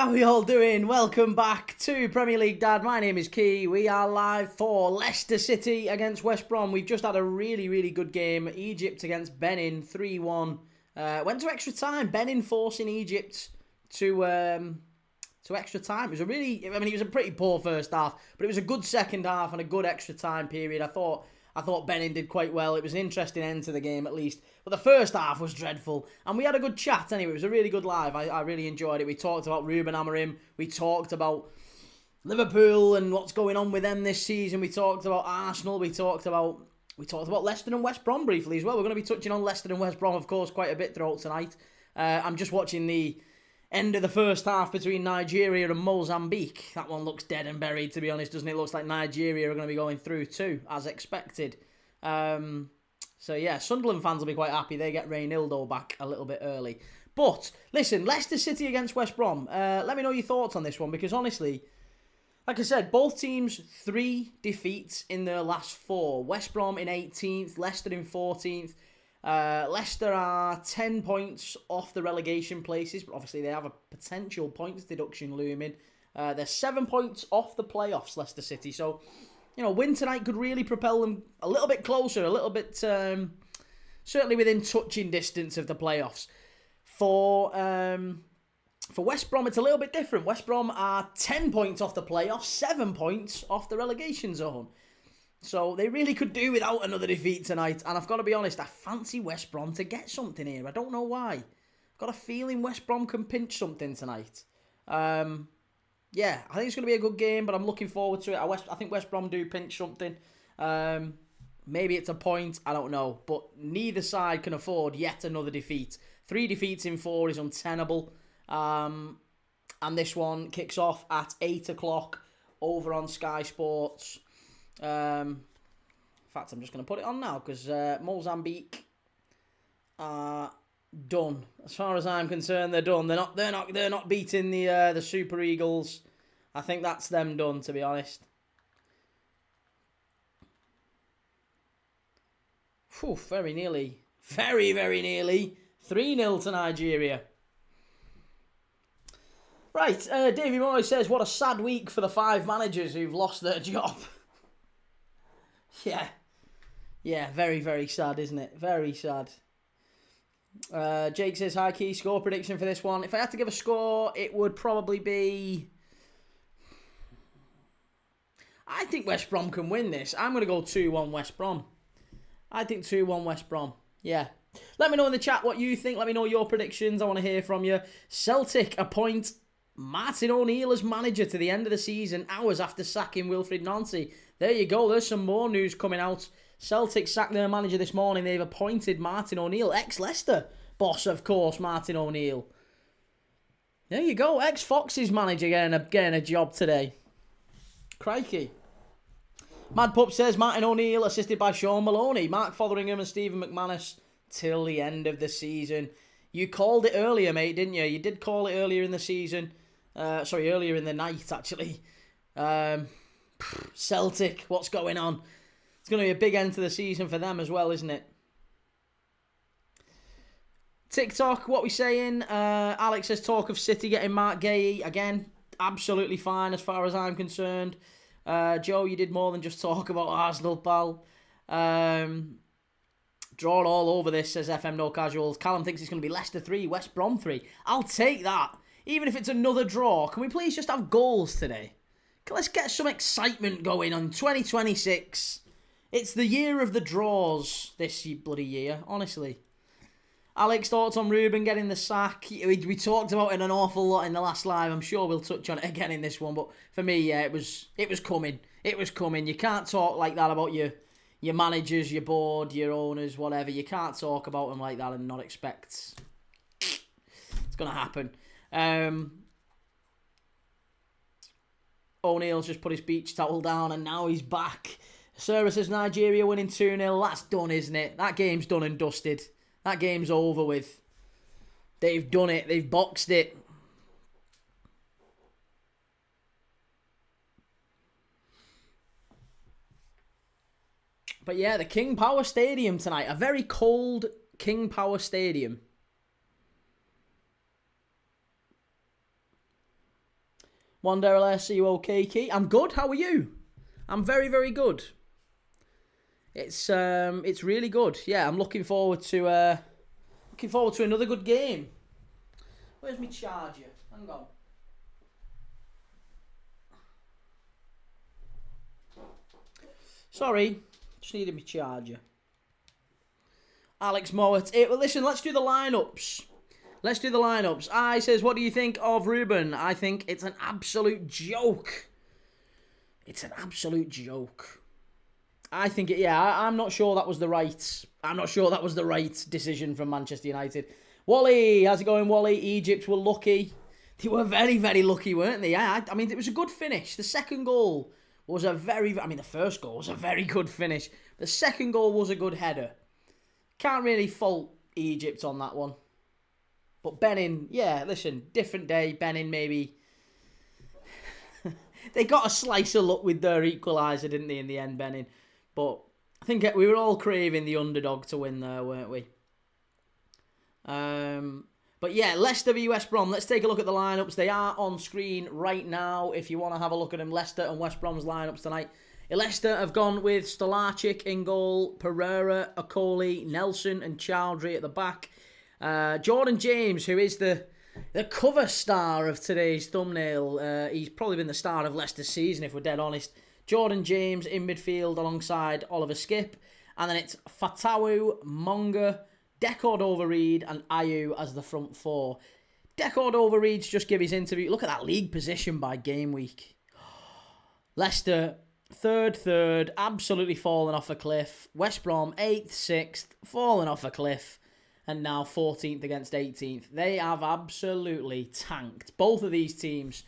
how are we all doing? Welcome back to Premier League Dad. My name is Key. We are live for Leicester City against West Brom. We've just had a really good game. Egypt against Benin, 3-1. Went to extra time. Benin forcing Egypt to extra time. It was a pretty poor first half, but it was a good second half and a good extra time period. I thought Benin did quite well. It was an interesting end to the game, at least. But the first half was dreadful. And we had a good chat anyway. It was a really good live. I really enjoyed it. We talked about Ruben Amorim. We talked about Liverpool and what's going on with them this season. We talked about Arsenal. We talked about Leicester and West Brom briefly as well. We're going to be touching on Leicester and West Brom, of course, quite a bit throughout tonight. I'm just watching the end of the first half between Nigeria and Mozambique. That one looks dead and buried, to be honest, doesn't it? Looks like Nigeria are going to be going through too, as expected. So yeah, Sunderland fans will be quite happy. They get Reynildo back a little bit early. But, listen, Leicester City against West Brom. Let me know your thoughts on this one, because honestly, like I said, both teams 3 defeats in their last 4. West Brom in 18th, Leicester in 14th. Leicester are 10 points off the relegation places, but obviously they have a potential points deduction looming. They're 7 points off the playoffs, Leicester City. So, win tonight could really propel them a little bit closer, a little bit, certainly within touching distance of the playoffs. For West Brom, it's a little bit different. West Brom are 10 points off the playoffs, 7 points off the relegation zone. So they really could do without another defeat tonight. And I've got to be honest, I fancy West Brom to get something here. I don't know why. I've got a feeling West Brom can pinch something tonight. Yeah, I think it's going to be a good game, but I'm looking forward to it. I think West Brom do pinch something. Maybe it's a point, I don't know. But neither side can afford yet another defeat. 3 defeats in 4 is untenable. And this one kicks off at 8 o'clock over on Sky Sports. In fact, I'm just going to put it on now because Mozambique are done. As far as I'm concerned, they're done. They're not beating the Super Eagles. I think that's them done, to be honest. Whew, very nearly. Very nearly. 3-0 to Nigeria. Right, Davey Moy says, what a sad week for the 5 managers who've lost their job. Yeah, very sad, isn't it? Very sad. Jake says, hi, Key, score prediction for this one. If I had to give a score, it would probably be... I think West Brom can win this. I'm going to go 2-1 West Brom. I think 2-1 West Brom. Yeah. Let me know in the chat what you think. Let me know your predictions. I want to hear from you. Celtic appoint Martin O'Neill as manager to the end of the season, hours after sacking Wilfried Nancy. There you go. There's some more news coming out. Celtic sacked their manager this morning. They've appointed Martin O'Neill, ex-Leicester boss, of course, Martin O'Neill. There you go. Ex-Foxes manager getting a job today. Crikey. Mad Pup says Martin O'Neill assisted by Sean Maloney, Mark Fotheringham and Stephen McManus till the end of the season. You called it earlier, mate, didn't you? You did call it earlier in the season. Earlier in the night, actually. Celtic, what's going on? It's going to be a big end to the season for them as well, isn't it? TikTok, what we saying? Alex says talk of City getting Mark Gay. Again, absolutely fine as far as I'm concerned. Joe, you did more than just talk about Arsenal, pal. Drawn all over this, says FM No Casuals. Callum thinks it's going to be Leicester 3, West Brom 3. I'll take that. Even if it's another draw. Can we please just have goals today? Let's get some excitement going on 2026. It's the year of the draws this bloody year, honestly. Alex, thoughts on Ruben getting the sack? We talked about it an awful lot in the last live. I'm sure we'll touch on it again in this one. But for me, yeah, it was coming. It was coming. You can't talk like that about your managers, your board, your owners, whatever. You can't talk about them like that and not expect it's going to happen. O'Neill's just put his beach towel down and now he's back. Sarah says Nigeria winning 2-0. That's done, isn't it? That game's done and dusted. That game's over with. They've done it. They've boxed it. But yeah, the King Power Stadium tonight. A very cold King Power Stadium. Wanderless, are you okay, Key? I'm good. How are you? I'm very, very good. It's really good. Yeah, I'm looking forward to another good game. Where's my charger? Hang on. Sorry, just needed my charger. Alex Mowat. Well, listen, let's do the lineups. I says, what do you think of Ruben? I think it's an absolute joke. I think I'm not sure that was the right decision from Manchester United. Wally, how's it going, Wally? Egypt were lucky. They were very, very lucky, weren't they? I mean, it was a good finish. The second goal was the first goal was a very good finish. The second goal was a good header. Can't really fault Egypt on that one. But Benin, yeah, listen, different day. Benin maybe... they got a slice of luck with their equaliser, didn't they, in the end, Benin? But I think we were all craving the underdog to win there, weren't we? But yeah, Leicester v West Brom. Let's take a look at the lineups. They are on screen right now if you want to have a look at them. Leicester and West Brom's lineups tonight. Leicester have gone with Stolarczyk in goal, Pereira, Okoli, Nelson and Chowdhury at the back. Jordan James, who is the cover star of today's thumbnail. He's probably been the star of Leicester's season, if we're dead honest. Jordan James in midfield alongside Oliver Skipp. And then it's Fatawu, Monga, Decord-Overeed and Ayew as the front four. Decord-Overeed's just give his interview. Look at that league position by game week. Leicester... Third, absolutely fallen off a cliff. West Brom, 8th, 6th, fallen off a cliff. And now 14th against 18th. They have absolutely tanked. Both of these teams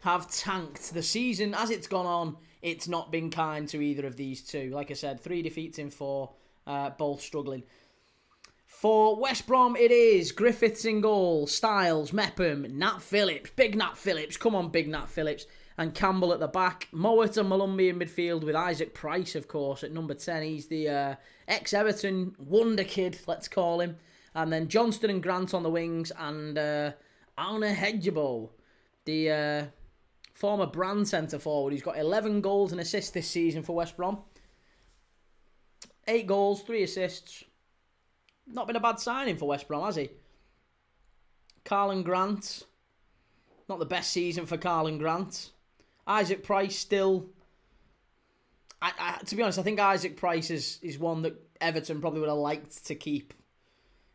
have tanked. The season, as it's gone on, it's not been kind to either of these two. Like I said, 3 defeats in 4, both struggling. For West Brom, it is Griffiths in goal, Styles, Mepham, Nat Phillips, big Nat Phillips. Come on, big Nat Phillips. And Campbell at the back. Mowat and Malumbi in midfield with Isaac Price, of course, at number 10. He's the ex-Everton wonder kid, let's call him. And then Johnston and Grant on the wings. And Auna Hedjabo, the former Brand centre forward. He's got 11 goals and assists this season for West Brom. 8 goals, 3 assists. Not been a bad signing for West Brom, has he? Carlin Grant. Not the best season for Carlin Grant. Isaac Price still... to be honest, I think Isaac Price is one that Everton probably would have liked to keep.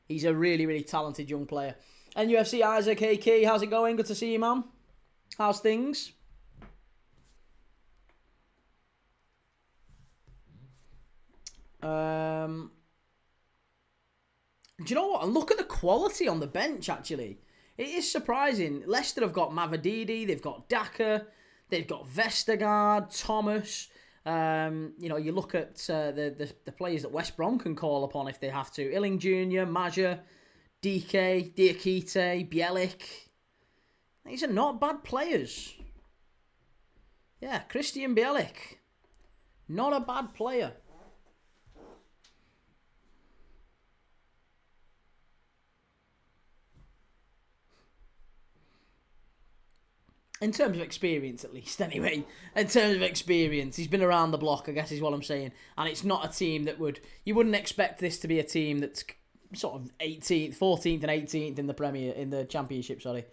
He's a really, really talented young player. And UFC Isaac, hey Key, how's it going? Good to see you, man. How's things? Do you know what? And look at the quality on the bench, actually. It is surprising. Leicester have got Mavididi, they've got Daka, they've got Vestergaard, Thomas. You look at the players that West Brom can call upon if they have to. Illing Jr., Maja, DK, Diakite, Bielik. These are not bad players. Yeah, Christian Bielik. Not a bad player. In terms of experience, at least, anyway. In terms of experience, he's been around the block, I guess is what I'm saying. And it's not a team that you wouldn't expect this to be a team that's sort of 18th, 14th and 18th in the Championship, sorry.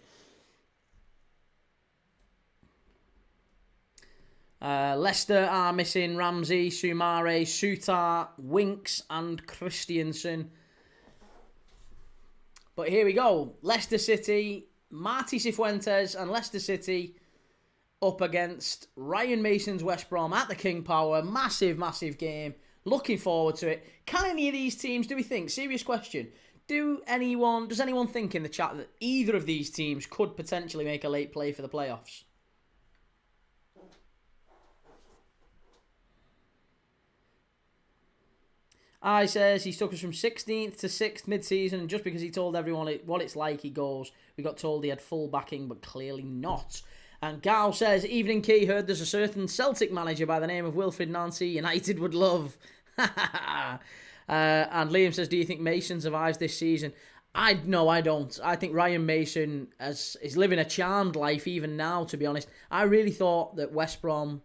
Leicester are missing Ramsey, Soumare, Sutar, Winks and Christiansen. But here we go. Leicester City... Martí Cifuentes and Leicester City up against Ryan Mason's West Brom at the King Power. Massive, massive game. Looking forward to it. Can any of these teams, do we think, serious question, does anyone think in the chat that either of these teams could potentially make a late play for the playoffs? I says he took us from 16th to 6th mid-season, and just because he told everyone what it's like, he goes, we got told he had full backing, but clearly not. And Gal says, evening Key, heard there's a certain Celtic manager by the name of Wilfred Nancy United would love. And Liam says, do you think Mason survives this season? I don't. I think Ryan Mason is living a charmed life even now, to be honest. I really thought that West Brom...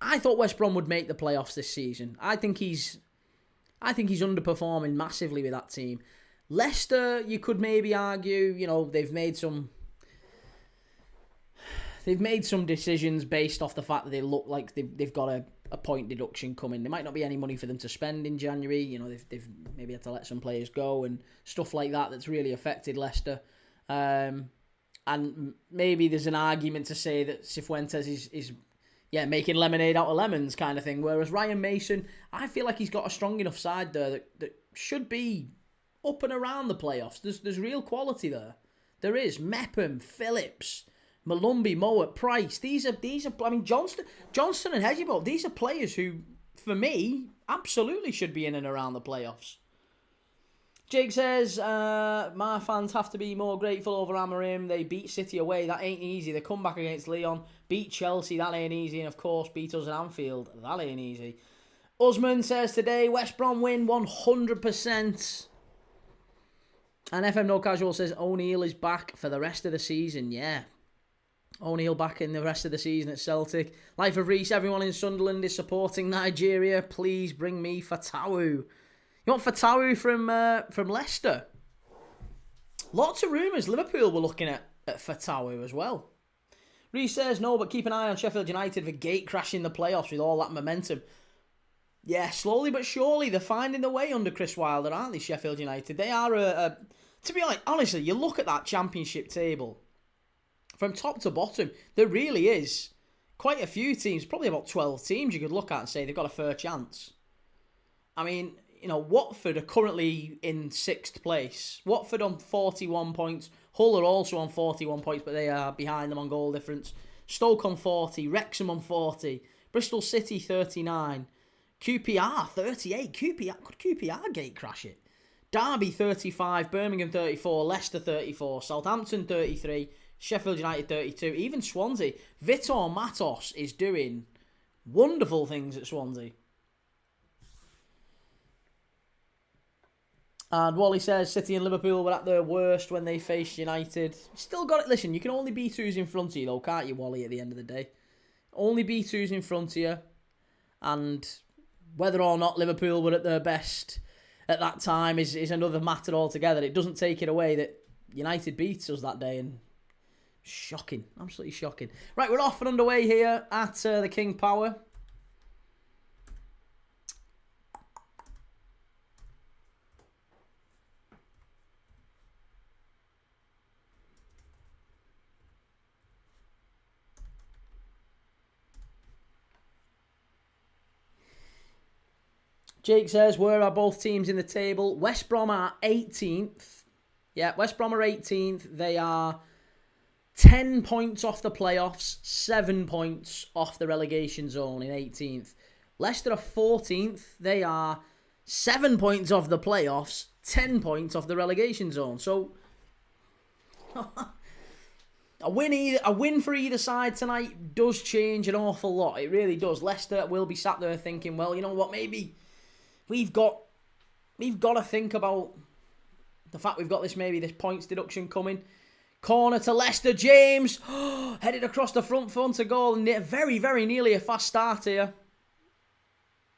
I thought West Brom would make the playoffs this season. I think he's underperforming massively with that team. Leicester, you could maybe argue, they've made some decisions based off the fact that they look like they've got a point deduction coming. There might not be any money for them to spend in January. They've maybe had to let some players go and stuff like that that's really affected Leicester. And maybe there's an argument to say that Cifuentes is making lemonade out of lemons kind of thing. Whereas Ryan Mason, I feel like he's got a strong enough side there that should be up and around the playoffs. There's real quality there. There is. Mepham, Phillips, Malumbi, Mowat, Price. These are. I mean, Johnston and Hedgebold. These are players who, for me, absolutely should be in and around the playoffs. Jake says, my fans have to be more grateful over Amorim. They beat City away. That ain't easy. They come back against Leon. Beat Chelsea. That ain't easy. And, of course, beat us at Anfield. That ain't easy. Usman says today, West Brom win 100%. And FM No Casual says, O'Neill is back for the rest of the season. Yeah. O'Neill back in the rest of the season at Celtic. Life of Reese, everyone in Sunderland is supporting Nigeria. Please bring me Fatawu. You want Fatawu from Leicester? Lots of rumours. Liverpool were looking at Fatawu as well. Reece says, no, but keep an eye on Sheffield United for gate crashing the playoffs with all that momentum. Yeah, slowly but surely they're finding their way under Chris Wilder, aren't they, Sheffield United? They are to be honestly, you look at that championship table. From top to bottom, there really is quite a few teams, probably about 12 teams you could look at and say they've got a fair chance. I mean, Watford are currently in 6th place. Watford on 41 points. Hull are also on 41 points, but they are behind them on goal difference. Stoke on 40. Wrexham on 40. Bristol City 39. QPR 38. Could QPR gate crash it? Derby 35. Birmingham 34. Leicester 34. Southampton 33. Sheffield United 32. Even Swansea. Vitor Matos is doing wonderful things at Swansea. And Wally says City and Liverpool were at their worst when they faced United. Still got it. Listen, you can only beat who's in front of you, though, can't you, Wally, at the end of the day? Only beat who's in front of you. And whether or not Liverpool were at their best at that time is another matter altogether. It doesn't take it away that United beat us that day. And shocking. Absolutely shocking. Right, we're off and underway here at the King Power. Jake says, where are both teams in the table? West Brom are 18th. Yeah, West Brom are 18th. They are 10 points off the playoffs, 7 points off the relegation zone in 18th. Leicester are 14th. They are 7 points off the playoffs, 10 points off the relegation zone. So, a win for either side tonight does change an awful lot. It really does. Leicester will be sat there thinking, well, you know what, maybe we've got to think about the fact we've got this points deduction coming. Corner to Leicester, James headed across the front to goal, and very, very nearly a fast start here.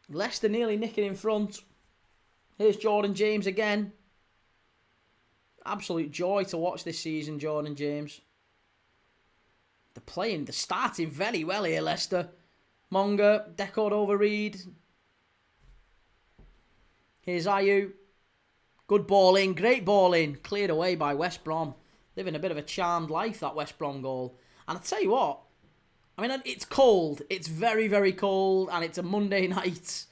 Leicester nearly nicking in front. Here's Jordan James again. Absolute joy to watch this season, Jordan James. They're starting very well here, Leicester. Monga, decored over Reed. Here's Ayew. Good ball in, great ball in. Cleared away by West Brom. Living a bit of a charmed life, that West Brom goal. And I'll tell you what, I mean, it's cold. It's very, very cold, and it's a Monday night.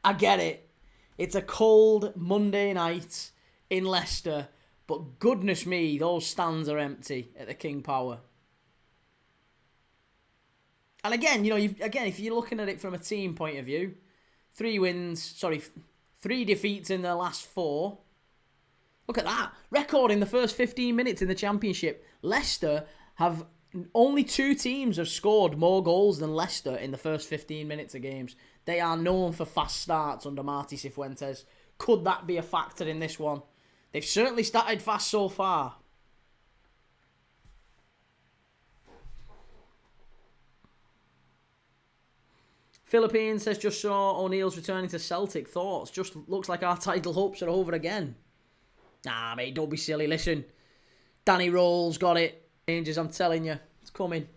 I get it. It's a cold Monday night in Leicester, but goodness me, those stands are empty at the King Power. And again, if you're looking at it from a team point of view, 3 defeats in their last 4. Look at that. Record in the first 15 minutes in the Championship. Leicester have... Only 2 teams have scored more goals than Leicester in the first 15 minutes of games. They are known for fast starts under Martí Cifuentes. Could that be a factor in this one? They've certainly started fast so far. Philippines says, just saw O'Neill's returning to Celtic. Thoughts? Just looks like our title hopes are over again. Nah, mate, don't be silly. Listen, Danny Rolls got it. Rangers, I'm telling you, it's coming.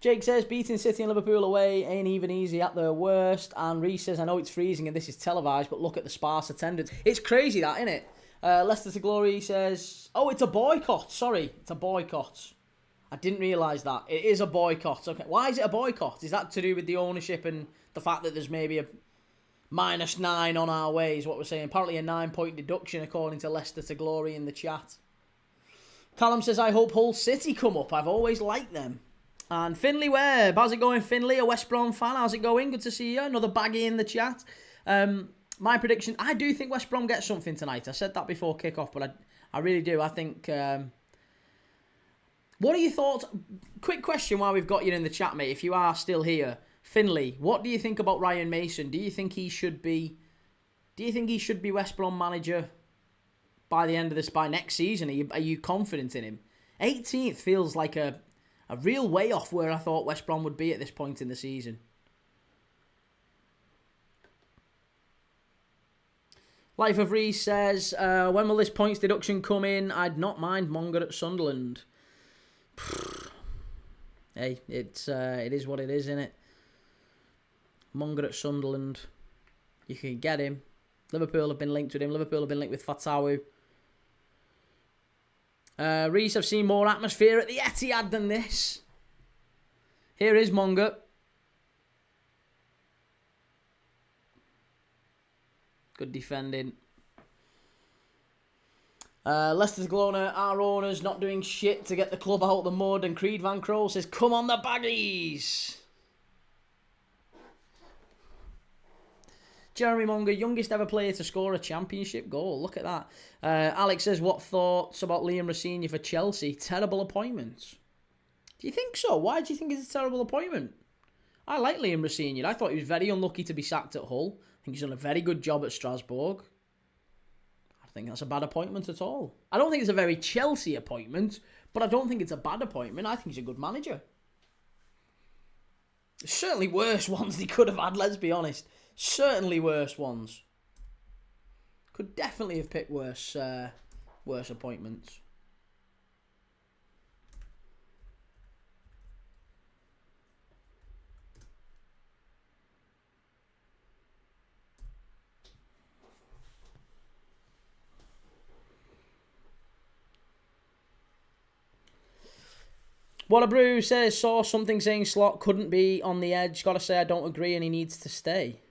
Jake says, beating City and Liverpool away ain't even easy at their worst. And Reece says, I know it's freezing and this is televised, but look at the sparse attendance. It's crazy that, isn't it? Leicester to Glory says, oh, it's a boycott. Sorry, it's a boycott. I didn't realise that. It is a boycott. Okay, why is it a boycott? Is that to do with the ownership and the fact that there's maybe a -9 on our way is what we're saying? Apparently a 9-point deduction according to Leicester to Glory in the chat. Callum says, I hope Hull City come up. I've always liked them. And Finley Webb, how's it going, Finley? A West Brom fan, how's it going? Good to see you. Another Baggy in the chat. My prediction, I do think West Brom gets something tonight. I said that before kick-off, but I really do. I think... what are your thoughts? Quick question while we've got you in the chat, mate, if you are still here. Finley, what do you think about Ryan Mason? Do you think he should be West Brom manager by the end of this, by next season? Are you confident in him? 18th feels like a real way off where I thought West Brom would be at this point in the season. Life of Reese says, when will this points deduction come in? I'd not mind Monger at Sunderland. Hey, it is what it is, isn't it? Monger at Sunderland. You can get him. Liverpool have been linked with him. Liverpool have been linked with Fatawu. Reese, I've seen more atmosphere at the Etihad than this. Here is Monger. Good defending. Leicester's Glona, our owners not doing shit to get the club out of the mud. And Creed Van Krol says, come on the Baggies. Jeremy Monger, youngest ever player to score a championship goal. Look at that. Alex says, what thoughts about Liam Rosenior for Chelsea? Terrible appointment. Do you think so? Why do you think it's a terrible appointment? I like Liam Rosenior. I thought he was very unlucky to be sacked at Hull. I think he's done a very good job at Strasbourg. I think that's a bad appointment at all. I don't think it's a very Chelsea appointment, but I don't think it's a bad appointment. I think he's a good manager. There's certainly worse ones they could have had, let's be honest. Certainly worse ones. Could definitely have picked worse appointments. What a Brew says, saw something saying Slot couldn't be on the edge. Gotta say I don't agree and he needs to stay.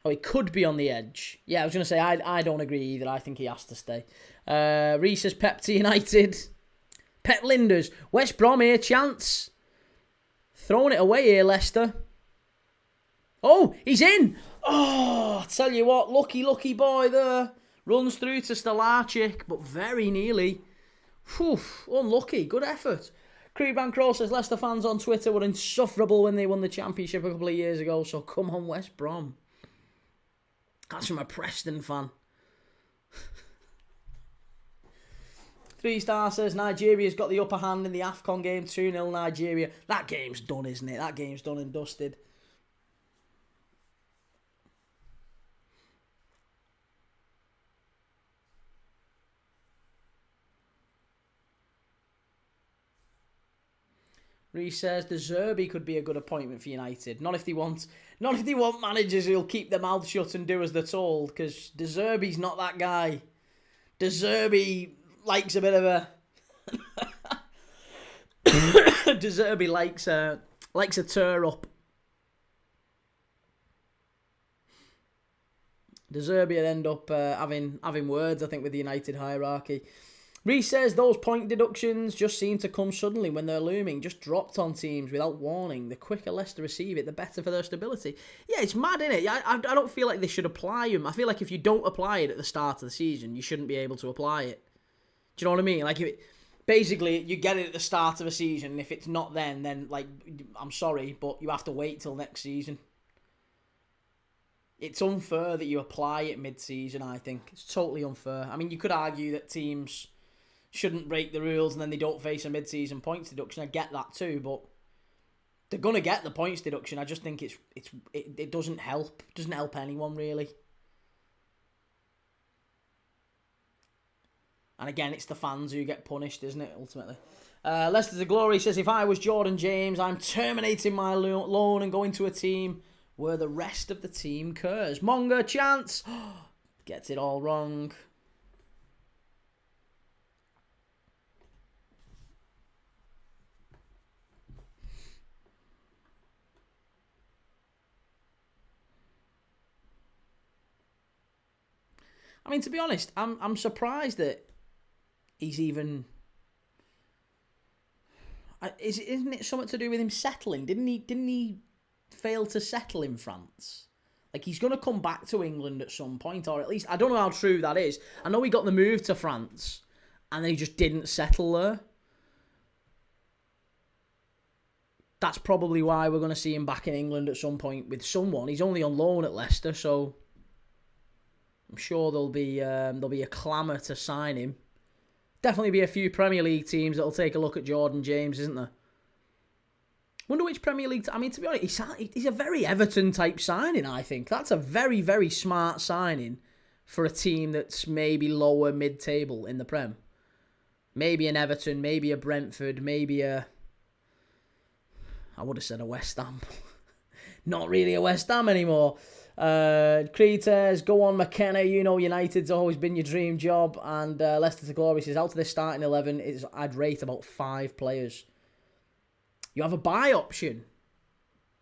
Oh, he could be on the edge. Yeah, I was going to say, I don't agree either. I think he has to stay. Reese says, Pep to United. Pep Linders. West Brom here, chance. Throwing it away here, Leicester. Oh, he's in. Oh, I tell you what, lucky boy there. Runs through to Stelarczyk, but very nearly. Whew, unlucky. Good effort. Creed Van Krol says, Leicester fans on Twitter were insufferable when they won the championship a couple of years ago, so come on, West Brom. That's from a Preston fan. 3 Star says Nigeria's got the upper hand in the AFCON game. 2-0 Nigeria. That game's done, isn't it? That game's done and dusted. Reece says De Zerbi could be a good appointment for United. Not if they want managers who'll keep their mouth shut and do as they're told, because De Zerbi's not that guy. De Zerbi likes a bit of a De Zerbi likes a tear up. De Zerbi would end up having words, I think, with the United hierarchy. Reece says those point deductions just seem to come suddenly when they're looming, just dropped on teams without warning. The quicker Leicester receive it, the better for their stability. Yeah, it's mad, isn't it? I don't feel like they should apply them. I feel like if you don't apply it at the start of the season, you shouldn't be able to apply it. Do you know what I mean? Like, Basically, you get it at the start of a season, and if it's not then like, I'm sorry, but you have to wait till next season. It's unfair that you apply it mid-season, I think. It's totally unfair. I mean, you could argue that teams shouldn't break the rules and then they don't face a mid-season points deduction. I get that too, but they're going to get the points deduction. I just think it doesn't help. It doesn't help anyone, really. And again, it's the fans who get punished, isn't it, ultimately? Leicester to Glory says, if I was Jordan James, I'm terminating my loan and going to a team where the rest of the team cares. Monga chance. Gets it all wrong. I mean, to be honest, I'm surprised that he's even... Isn't it something to do with him settling? Didn't he fail to settle in France? Like, he's going to come back to England at some point, or at least, I don't know how true that is. I know he got the move to France, and then he just didn't settle there. That's probably why we're going to see him back in England at some point with someone. He's only on loan at Leicester, so I'm sure there'll be a clamour to sign him. Definitely be a few Premier League teams that'll take a look at Jordan James, isn't there? Wonder which Premier League... I mean, to be honest, he's a very Everton-type signing, I think. That's a very, very smart signing for a team that's maybe lower mid-table in the Prem. Maybe an Everton, maybe a Brentford, maybe a... I would have said a West Ham. Not really a West Ham anymore. Creed says, go on McKenna, you know United's always been your dream job. And Leicester to Glory says, out of this starting 11, I'd rate about 5 players. You have a buy option.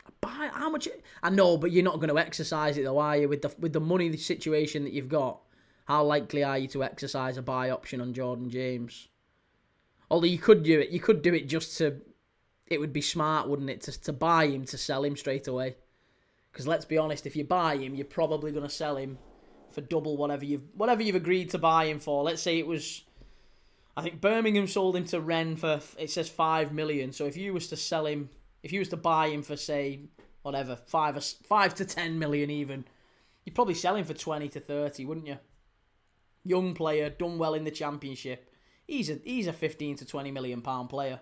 A buy? How much? I know, but you're not going to exercise it though, are you? With the money situation that you've got, how likely are you to exercise a buy option on Jordan James? Although you could do it. You could do it just to... It would be smart, wouldn't it, to buy him, to sell him straight away. Because let's be honest, if you buy him, you're probably going to sell him for double whatever you've agreed to buy him for. Let's say it was... I think Birmingham sold him to Rennes for, it says 5 million. So if you was to sell him, if you was to buy him for, say, whatever, 5 to 10 million even, you'd probably sell him for 20 to 30, wouldn't you? Young player, done well in the Championship. He's a 15 to 20 million pound player.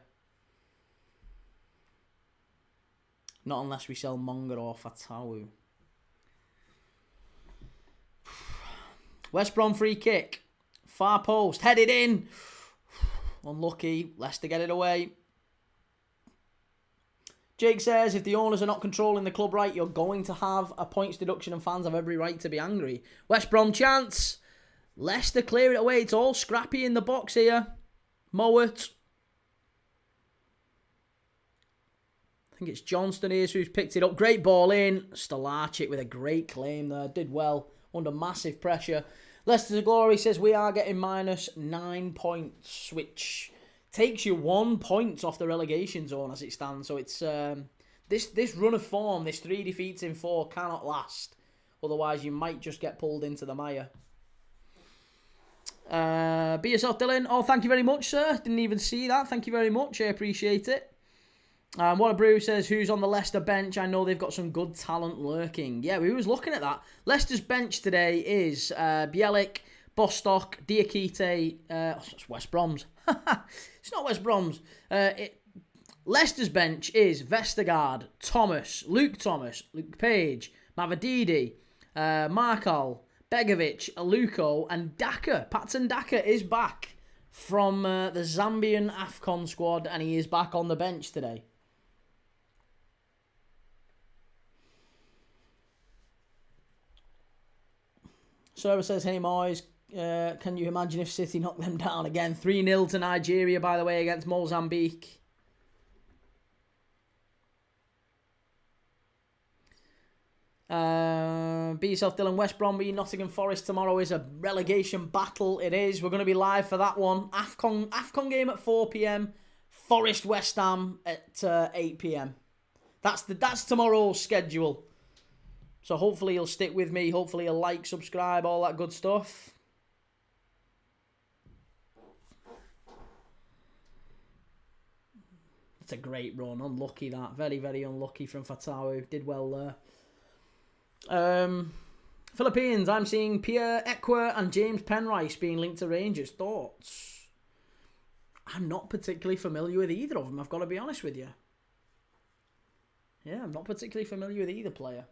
Not unless we sell Monga or Fatawu. West Brom free kick. Far post. Headed in. Unlucky. Leicester get it away. Jake says, if the owners are not controlling the club right, you're going to have a points deduction and fans have every right to be angry. West Brom chance. Leicester clear it away. It's all scrappy in the box here. Mowat. I think it's Johnston here who's picked it up. Great ball in. Stolarczyk with a great claim there. Did well under massive pressure. Leicester to Glory says we are getting -9 points, which takes you 1 point off the relegation zone as it stands. So it's this run of form, this 3 defeats in 4 cannot last. Otherwise, you might just get pulled into the mire. Be yourself, Dylan. Oh, thank you very much, sir. Didn't even see that. Thank you very much. I appreciate it. What a Brew says, who's on the Leicester bench? I know they've got some good talent lurking. Yeah, we was looking at that. Leicester's bench today is Bielik, Bostock, Diakite. It's West Brom's. It's not West Brom's. Leicester's bench is Vestergaard, Thomas, Luke Page, Mavadidi, Markal, Begovic, Aluko, and Daka. Patson Daka is back from the Zambian AFCON squad, and he is back on the bench today. Sarah says, hey, Moyes, can you imagine if City knocked them down again? 3-0 to Nigeria, by the way, against Mozambique. Be yourself, Dylan. West Brom v Nottingham Forest tomorrow is a relegation battle. It is. We're going to be live for that one. AFCON game at 4 p.m. Forest West Ham at 8 p.m. That's tomorrow's schedule. So hopefully you'll stick with me. Hopefully you'll like, subscribe, all that good stuff. That's a great run. Unlucky that. Very, very unlucky from Fatawu. Did well there. Philippines, I'm seeing Pierre Ekwa and James Penrice being linked to Rangers. Thoughts? I'm not particularly familiar with either of them, I've got to be honest with you. Yeah, I'm not particularly familiar with either player.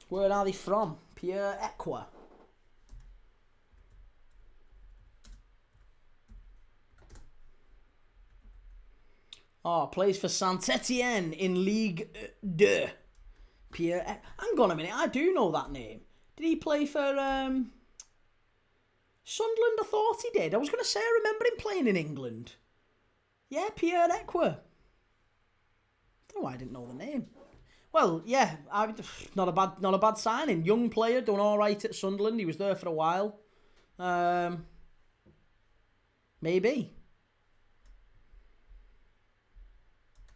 Where are they from? Pierre Ekwa. Oh, plays for Saint-Étienne in Ligue 2. Pierre. Hang on a minute, I do know that name. Did he play for Sunderland? I thought he did. I was going to say I remember him playing in England. Yeah, Pierre Ekwa. I don't know why I didn't know the name. Well, yeah, not a bad signing. Young player, done all right at Sunderland. He was there for a while. Maybe.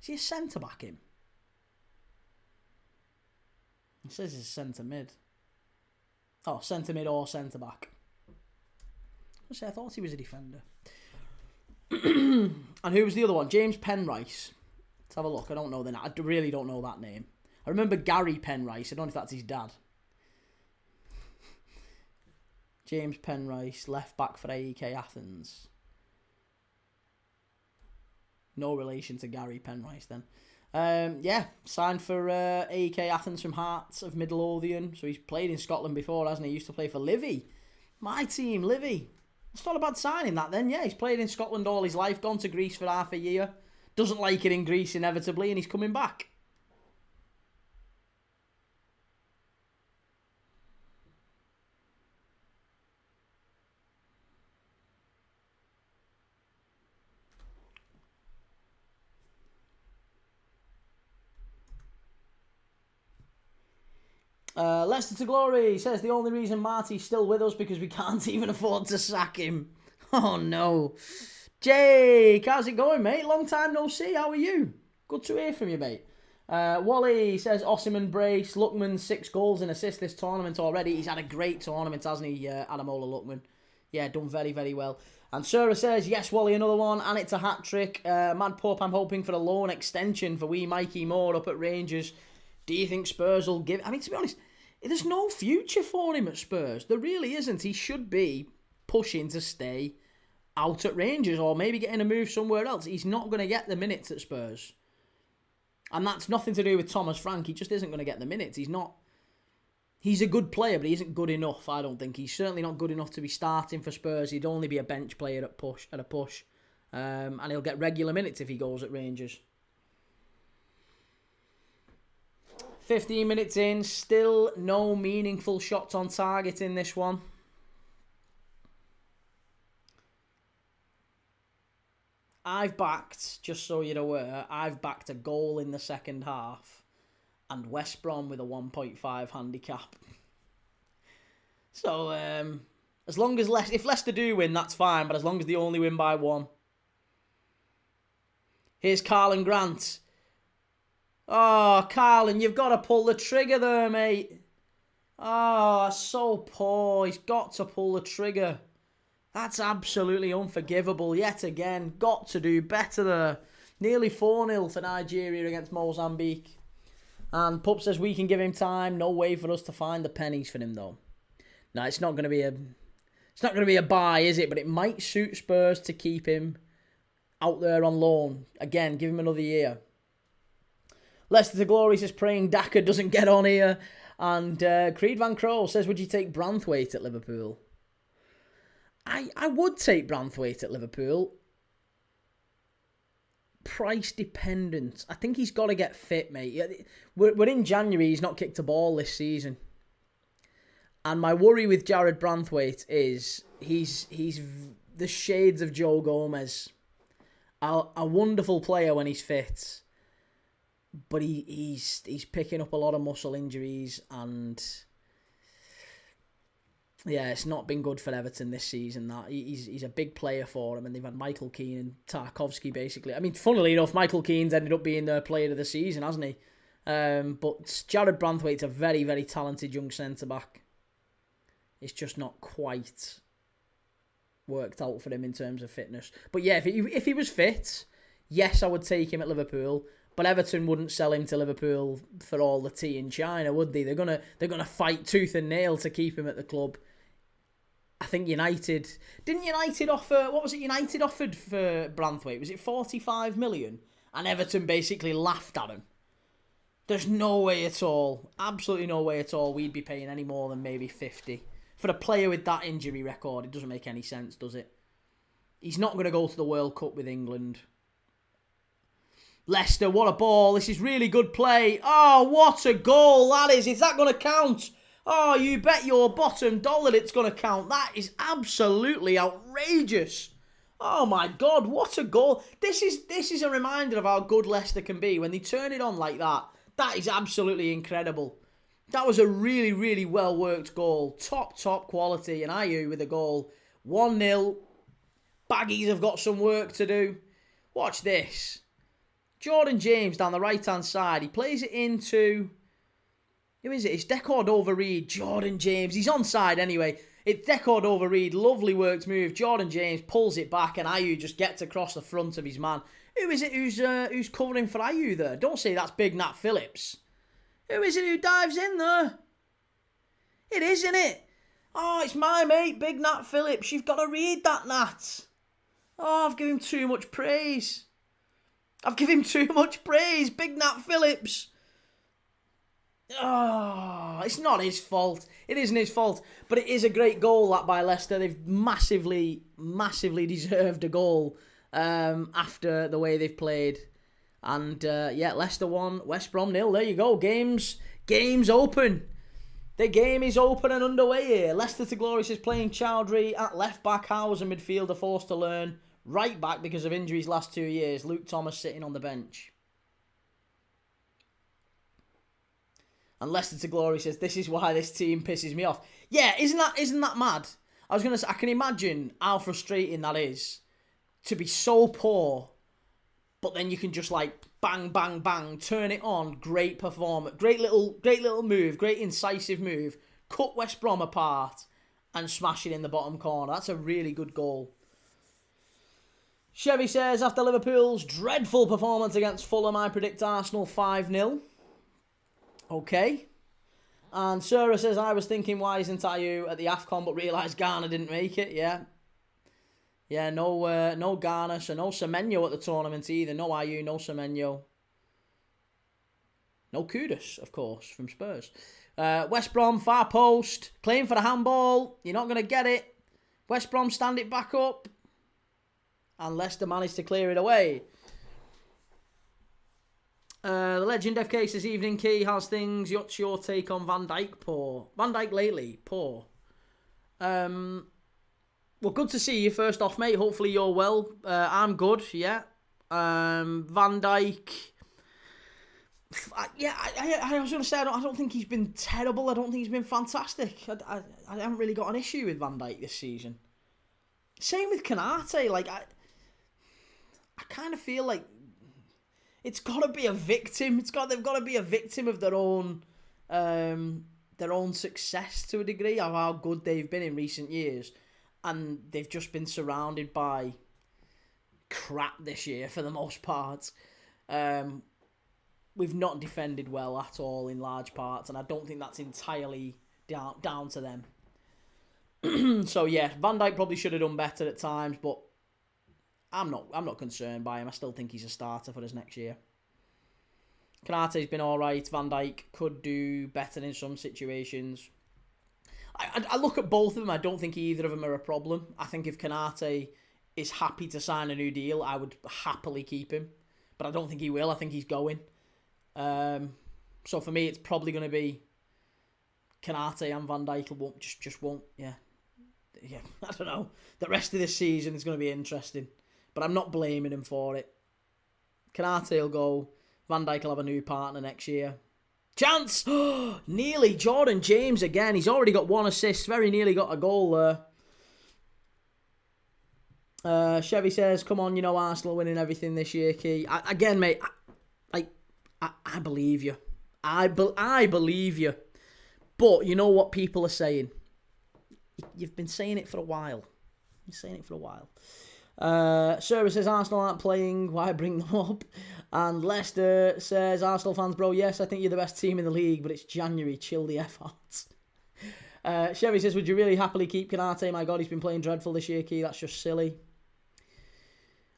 Is he a centre-back, him? It says he's centre-mid. Oh, centre-mid or centre-back. I thought he was a defender. And who was the other one? James Penrice. Let's have a look. I don't know the name. I really don't know that name. I remember Gary Penrice. I don't know if that's his dad. James Penrice, left back for AEK Athens. No relation to Gary Penrice then. Yeah, signed for AEK Athens from Hearts of Midlothian. So he's played in Scotland before, hasn't he? He used to play for Livy. My team, Livy. It's not a bad signing that then. Yeah, he's played in Scotland all his life, gone to Greece for half a year. Doesn't like it in Greece inevitably, and he's coming back. Leicester to Glory says the only reason Marty's still with us because we can't even afford to sack him. Oh no. Jake, how's it going, mate? Long time no see. How are you? Good to hear from you, mate. Wally says Osimhen brace. Lookman 6 goals and assists this tournament already. He's had a great tournament, hasn't he, Adamola Lookman? Yeah, done very, very well. And Sarah says, yes, Wally, another one, and it's a hat-trick. Mad Pup, I'm hoping for a loan extension for wee Mikey Moore up at Rangers. Do you think Spurs will give... I mean, to be honest, there's no future for him at Spurs. There really isn't. He should be pushing to stay out at Rangers or maybe getting a move somewhere else. He's not going to get the minutes at Spurs. And that's nothing to do with Thomas Frank. He just isn't going to get the minutes. He's not... He's a good player, but he isn't good enough, I don't think. He's certainly not good enough to be starting for Spurs. He'd only be a bench player at a push. And he'll get regular minutes if he goes at Rangers. 15 minutes in, still no meaningful shots on target in this one. I've backed, just so you're aware, I've backed a goal in the second half and West Brom with a 1.5 handicap. So, as long as if Leicester do win, that's fine, but as long as they only win by 1. Here's Carlin Grant. Oh, Carlin, you've got to pull the trigger there, mate. Oh, so poor. He's got to pull the trigger. That's absolutely unforgivable yet again. Got to do better there. Nearly 4-0 for Nigeria against Mozambique. And Pup says we can give him time. No way for us to find the pennies for him, though. No, it's not going to be a buy, is it? But it might suit Spurs to keep him out there on loan. Again, give him another year. Leicester to Glory says praying Daka doesn't get on here. And Creed Van Crow says, would you take Branthwaite at Liverpool? I would take Branthwaite at Liverpool. Price dependent. I think he's got to get fit, mate. We're in January. He's not kicked a ball this season. And my worry with Jared Branthwaite is he's the shades of Joe Gomez. A wonderful player when he's fit. But he's picking up a lot of muscle injuries and... Yeah, it's not been good for Everton this season. That he's a big player for them, and they've had Michael Keane and Tarkovsky basically. I mean, funnily enough, Michael Keane's ended up being their player of the season, hasn't he? But Jared Branthwaite's a very, very talented young centre back. It's just not quite worked out for him in terms of fitness. But yeah, if he was fit, yes, I would take him at Liverpool. But Everton wouldn't sell him to Liverpool for all the tea in China, would they? They're gonna fight tooth and nail to keep him at the club. I think didn't United offer, what was it United offered for Branthwaite? Was it 45 million? And Everton basically laughed at him. There's no way at all, absolutely no way at all, we'd be paying any more than maybe 50. For a player with that injury record, it doesn't make any sense, does it? He's not going to go to the World Cup with England. Leicester, what a ball. This is really good play. Oh, what a goal that is. Is that going to count? Oh, you bet your bottom dollar it's going to count. That is absolutely outrageous. Oh my God, what a goal. This is a reminder of how good Leicester can be. When they turn it on like that, that is absolutely incredible. That was a really, really well-worked goal. Top quality. And Ayew with a goal. 1-0. Baggies have got some work to do. Watch this. Jordan James down the right-hand side. He plays it into... Who is it? It's Decord over Reed. Jordan James. He's onside anyway. It's Decord over Reed. Lovely worked move. Jordan James pulls it back and Ayew just gets across the front of his man. Who is it who's covering for Ayew there? Don't say that's Big Nat Phillips. Who is it who dives in there? It is, isn't it? Oh, it's my mate, Big Nat Phillips. You've got to read that, Nat. Oh, I've given him too much praise. Big Nat Phillips. Oh, it's not his fault. It isn't his fault. But it is a great goal, that by Leicester. They've massively deserved a goal after the way they've played. And yeah, Leicester 1, West Brom 0. There you go. Game's open. The game is open and underway here. Leicester to Glory is playing Chowdhury at left back. Howes a midfielder forced to learn. Right back because of injuries last 2 years. Luke Thomas sitting on the bench. And Leicester to Glory says, this is why this team pisses me off. Yeah, isn't that mad? I was going to say, I can imagine how frustrating that is to be so poor, but then you can just like bang, bang, bang, turn it on. Great performance. Great little move. Great incisive move. Cut West Brom apart and smash it in the bottom corner. That's a really good goal. Chevy says, after Liverpool's dreadful performance against Fulham, I predict Arsenal 5-0. Okay. And Sarah says, I was thinking, why isn't Ayew at the AFCON, but realised Ghana didn't make it. Yeah. Yeah, no Ghana, so no Semenyo at the tournament either. No Ayew, no Semenyo. No Kudus, of course, from Spurs. West Brom, far post. Playing for the handball. You're not going to get it. West Brom stand it back up. And Leicester managed to clear it away. The legend FK says, evening Key, how's things? What's your take on Van Dijk? Poor. Van Dijk lately? Poor. Well, good to see you first off, mate. Hopefully you're well. I'm good, yeah. Van Dijk... I was going to say, I don't think he's been terrible. I don't think he's been fantastic. I haven't really got an issue with Van Dijk this season. Same with Konate. Like, I kind of feel like it's got to be a victim. They've got to be a victim of their own success to a degree, of how good they've been in recent years, and they've just been surrounded by crap this year for the most part. We've not defended well at all in large parts, and I don't think that's entirely down to them. So yeah, Van Dijk probably should have done better at times, but I'm not concerned by him. I still think he's a starter for us next year. Konate's been alright. Van Dijk could do better in some situations. I look at both of them. I don't think either of them are a problem. I think if Konate is happy to sign a new deal, I would happily keep him. But I don't think he will. I think he's going. So for me, it's probably going to be Konate and Van Dijk won't just won't. Yeah, I don't know. The rest of this season is going to be interesting, but I'm not blaming him for it. Konate will go. Van Dijk will have a new partner next year. Chance! Nearly Jordan James again. He's already got 1 assist. Very nearly got a goal there. Chevy says, come on, you know Arsenal winning everything this year, Key. Again, mate, I believe you. I believe you. But you know what people are saying? You've been saying it for a while. Been saying it for a while. Sarah says Arsenal aren't playing, why bring them up? And Leicester says, Arsenal fans, bro, yes, I think you're the best team in the league, but it's January, chill the F out. Chevy says, would you really happily keep Canate? My God, he's been playing dreadful this year, Key. That's just silly.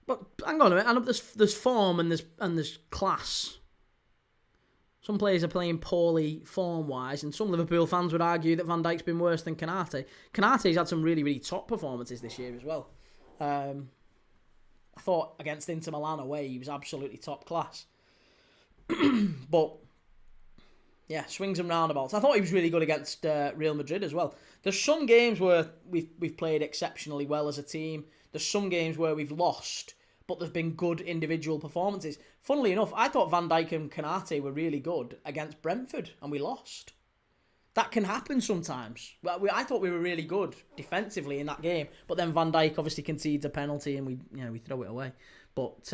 But hang on a minute, I know there's form and there's class. Some players are playing poorly form-wise, and some Liverpool fans would argue that Van Dijk's been worse than Canate. Canate's had some really, really top performances this year as well. I thought against Inter Milan away, he was absolutely top class. But, yeah, swings and roundabouts. I thought he was really good against Real Madrid as well. There's some games where we've played exceptionally well as a team. There's some games where we've lost, but there's been good individual performances. Funnily enough, I thought Van Dijk and Canate were really good against Brentford, and we lost. That can happen sometimes. I thought we were really good defensively in that game, but then Van Dijk obviously concedes a penalty and we throw it away. But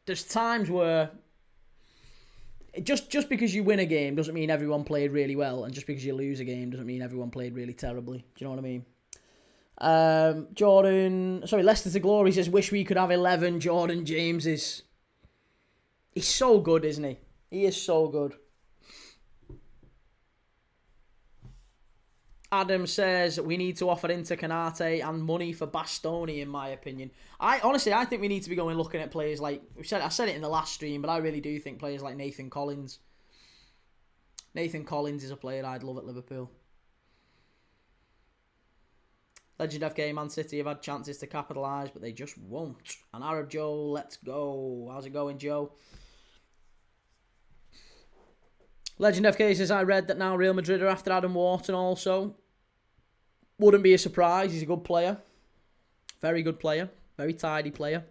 there's times where just because you win a game doesn't mean everyone played really well, and just because you lose a game doesn't mean everyone played really terribly. Do you know what I mean? Leicester to Glory says, wish we could have 11 Jordan Jameses. He's so good, isn't he? He is so good. Adam says, we need to offer Inter Canate and money for Bastoni, in my opinion. I think we need to be going looking at players like, I said it in the last stream, but I really do think players like Nathan Collins. Nathan Collins is a player I'd love at Liverpool. Legend FK, Man City have had chances to capitalise, but they just won't. And Arab Joe, let's go. How's it going, Joe? Legend FK says, I read that now Real Madrid are after Adam Wharton also. Wouldn't be a surprise. He's a good player. Very good player. Very tidy player.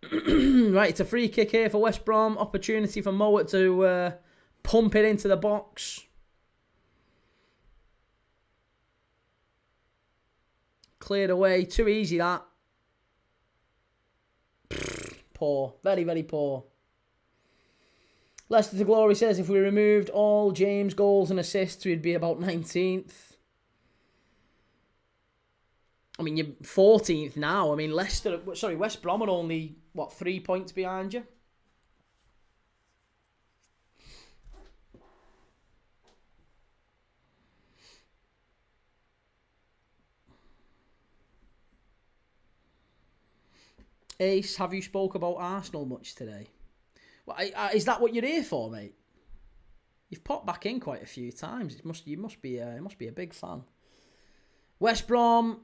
Right, it's a free kick here for West Brom. Opportunity for Mowat to pump it into the box. Cleared away. Too easy, that. Poor. Very, very poor. Leicester to Glory says, if we removed all James goals and assists, we'd be about 19th. I mean, you're 14th now. I mean, West Brom are only, 3 points behind you? Ace, have you spoke about Arsenal much today? Well, is that what you're here for, mate? You've popped back in quite a few times. You must be a big fan. West Brom,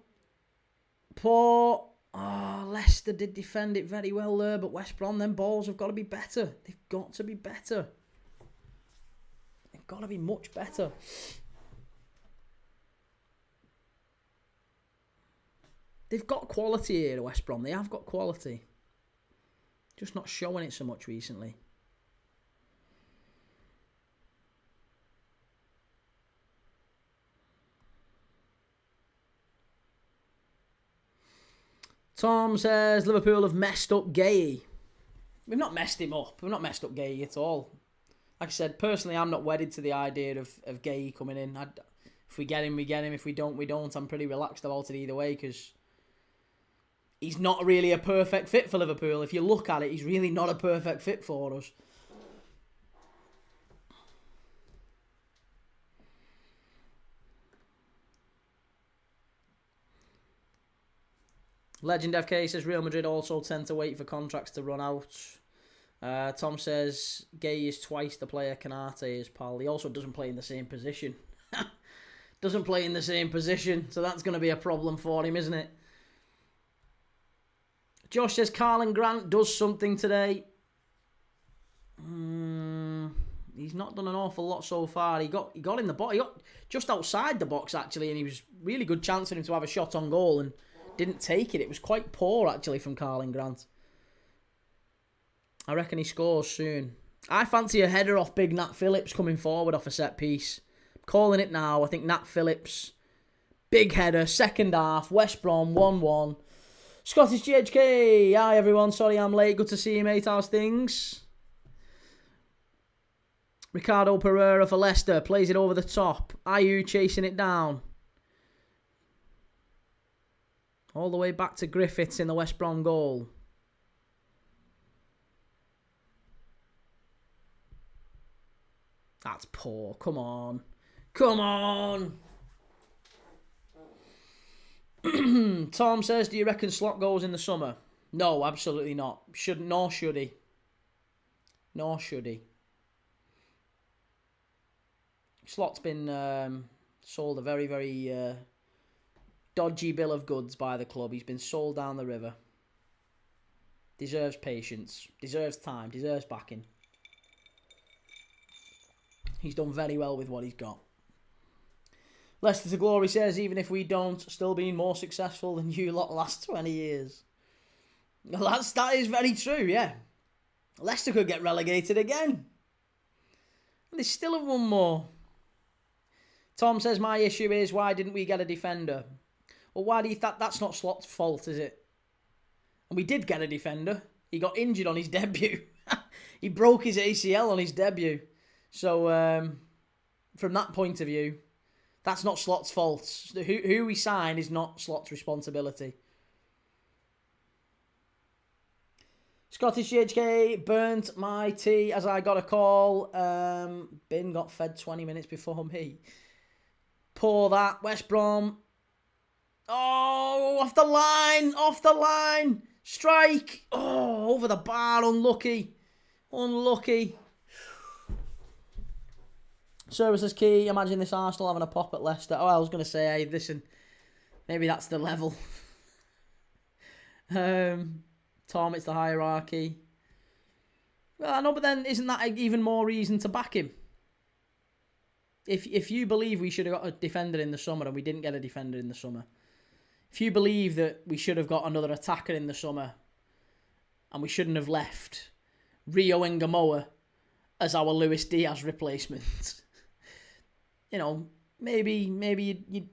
poor. Oh, Leicester did defend it very well there, but West Brom, them balls have got to be better. They've got to be better. They've got to be much better. They've got quality here at West Brom. They have got quality. Just not showing it so much recently. Tom says, Liverpool have messed up Gay. We've not messed him up. We've not messed up Gay at all. Like I said, personally, I'm not wedded to the idea of Gay coming in. If we get him, we get him. If we don't, we don't. I'm pretty relaxed about it either way because he's not really a perfect fit for Liverpool. If you look at it, he's really not a perfect fit for us. Legend FK says Real Madrid also tend to wait for contracts to run out. Tom says Gay is twice the player Canate is, pal. He also doesn't play in the same position. Doesn't play in the same position, so that's going to be a problem for him, isn't it? Josh says Carlin Grant does something today. He's not done an awful lot so far. He got in the box. He got just outside the box, actually, and he was really good chance for him to have a shot on goal and didn't take it. It was quite poor, actually, from Carlin Grant. I reckon he scores soon. I fancy a header off big Nat Phillips coming forward off a set piece. I'm calling it now. I think Nat Phillips, big header, second half, West Brom, 1-1. Scottish GHK. Hi, everyone. Sorry I'm late. Good to see you, mate. How's things? Ricardo Pereira for Leicester. Plays it over the top. Ayew chasing it down. All the way back to Griffiths in the West Brom goal. That's poor. Come on. Come on. Tom says, do you reckon Slot goes in the summer? No, absolutely not. Nor should he. Nor should he. Slot's been sold a very, very dodgy bill of goods by the club. He's been sold down the river. Deserves patience. Deserves time. Deserves backing. He's done very well with what he's got. Leicester to Glory says, even if we don't, still being more successful than you lot the last 20 years. Well, that is very true, yeah. Leicester could get relegated again. And they still have one more. Tom says, my issue is, why didn't we get a defender? Well, why do you think that's not Slot's fault, is it? And we did get a defender. He got injured on his debut. He broke his ACL on his debut. So, from that point of view, that's not Slot's fault. Who we sign is not Slot's responsibility. Scottish GHK burnt my tea as I got a call. Bin got fed 20 minutes before me. Pour that. West Brom. Oh, off the line. Off the line. Strike. Oh, over the bar. Unlucky. Unlucky. Service is key. Imagine this Arsenal having a pop at Leicester. Oh, I was going to say, hey, listen, maybe that's the level. Tom, it's the hierarchy. Well, I know, but then isn't that even more reason to back him? If you believe we should have got a defender in the summer and we didn't get a defender in the summer, if you believe that we should have got another attacker in the summer and we shouldn't have left Rio Ngamoa as our Luis Diaz replacement, you know, maybe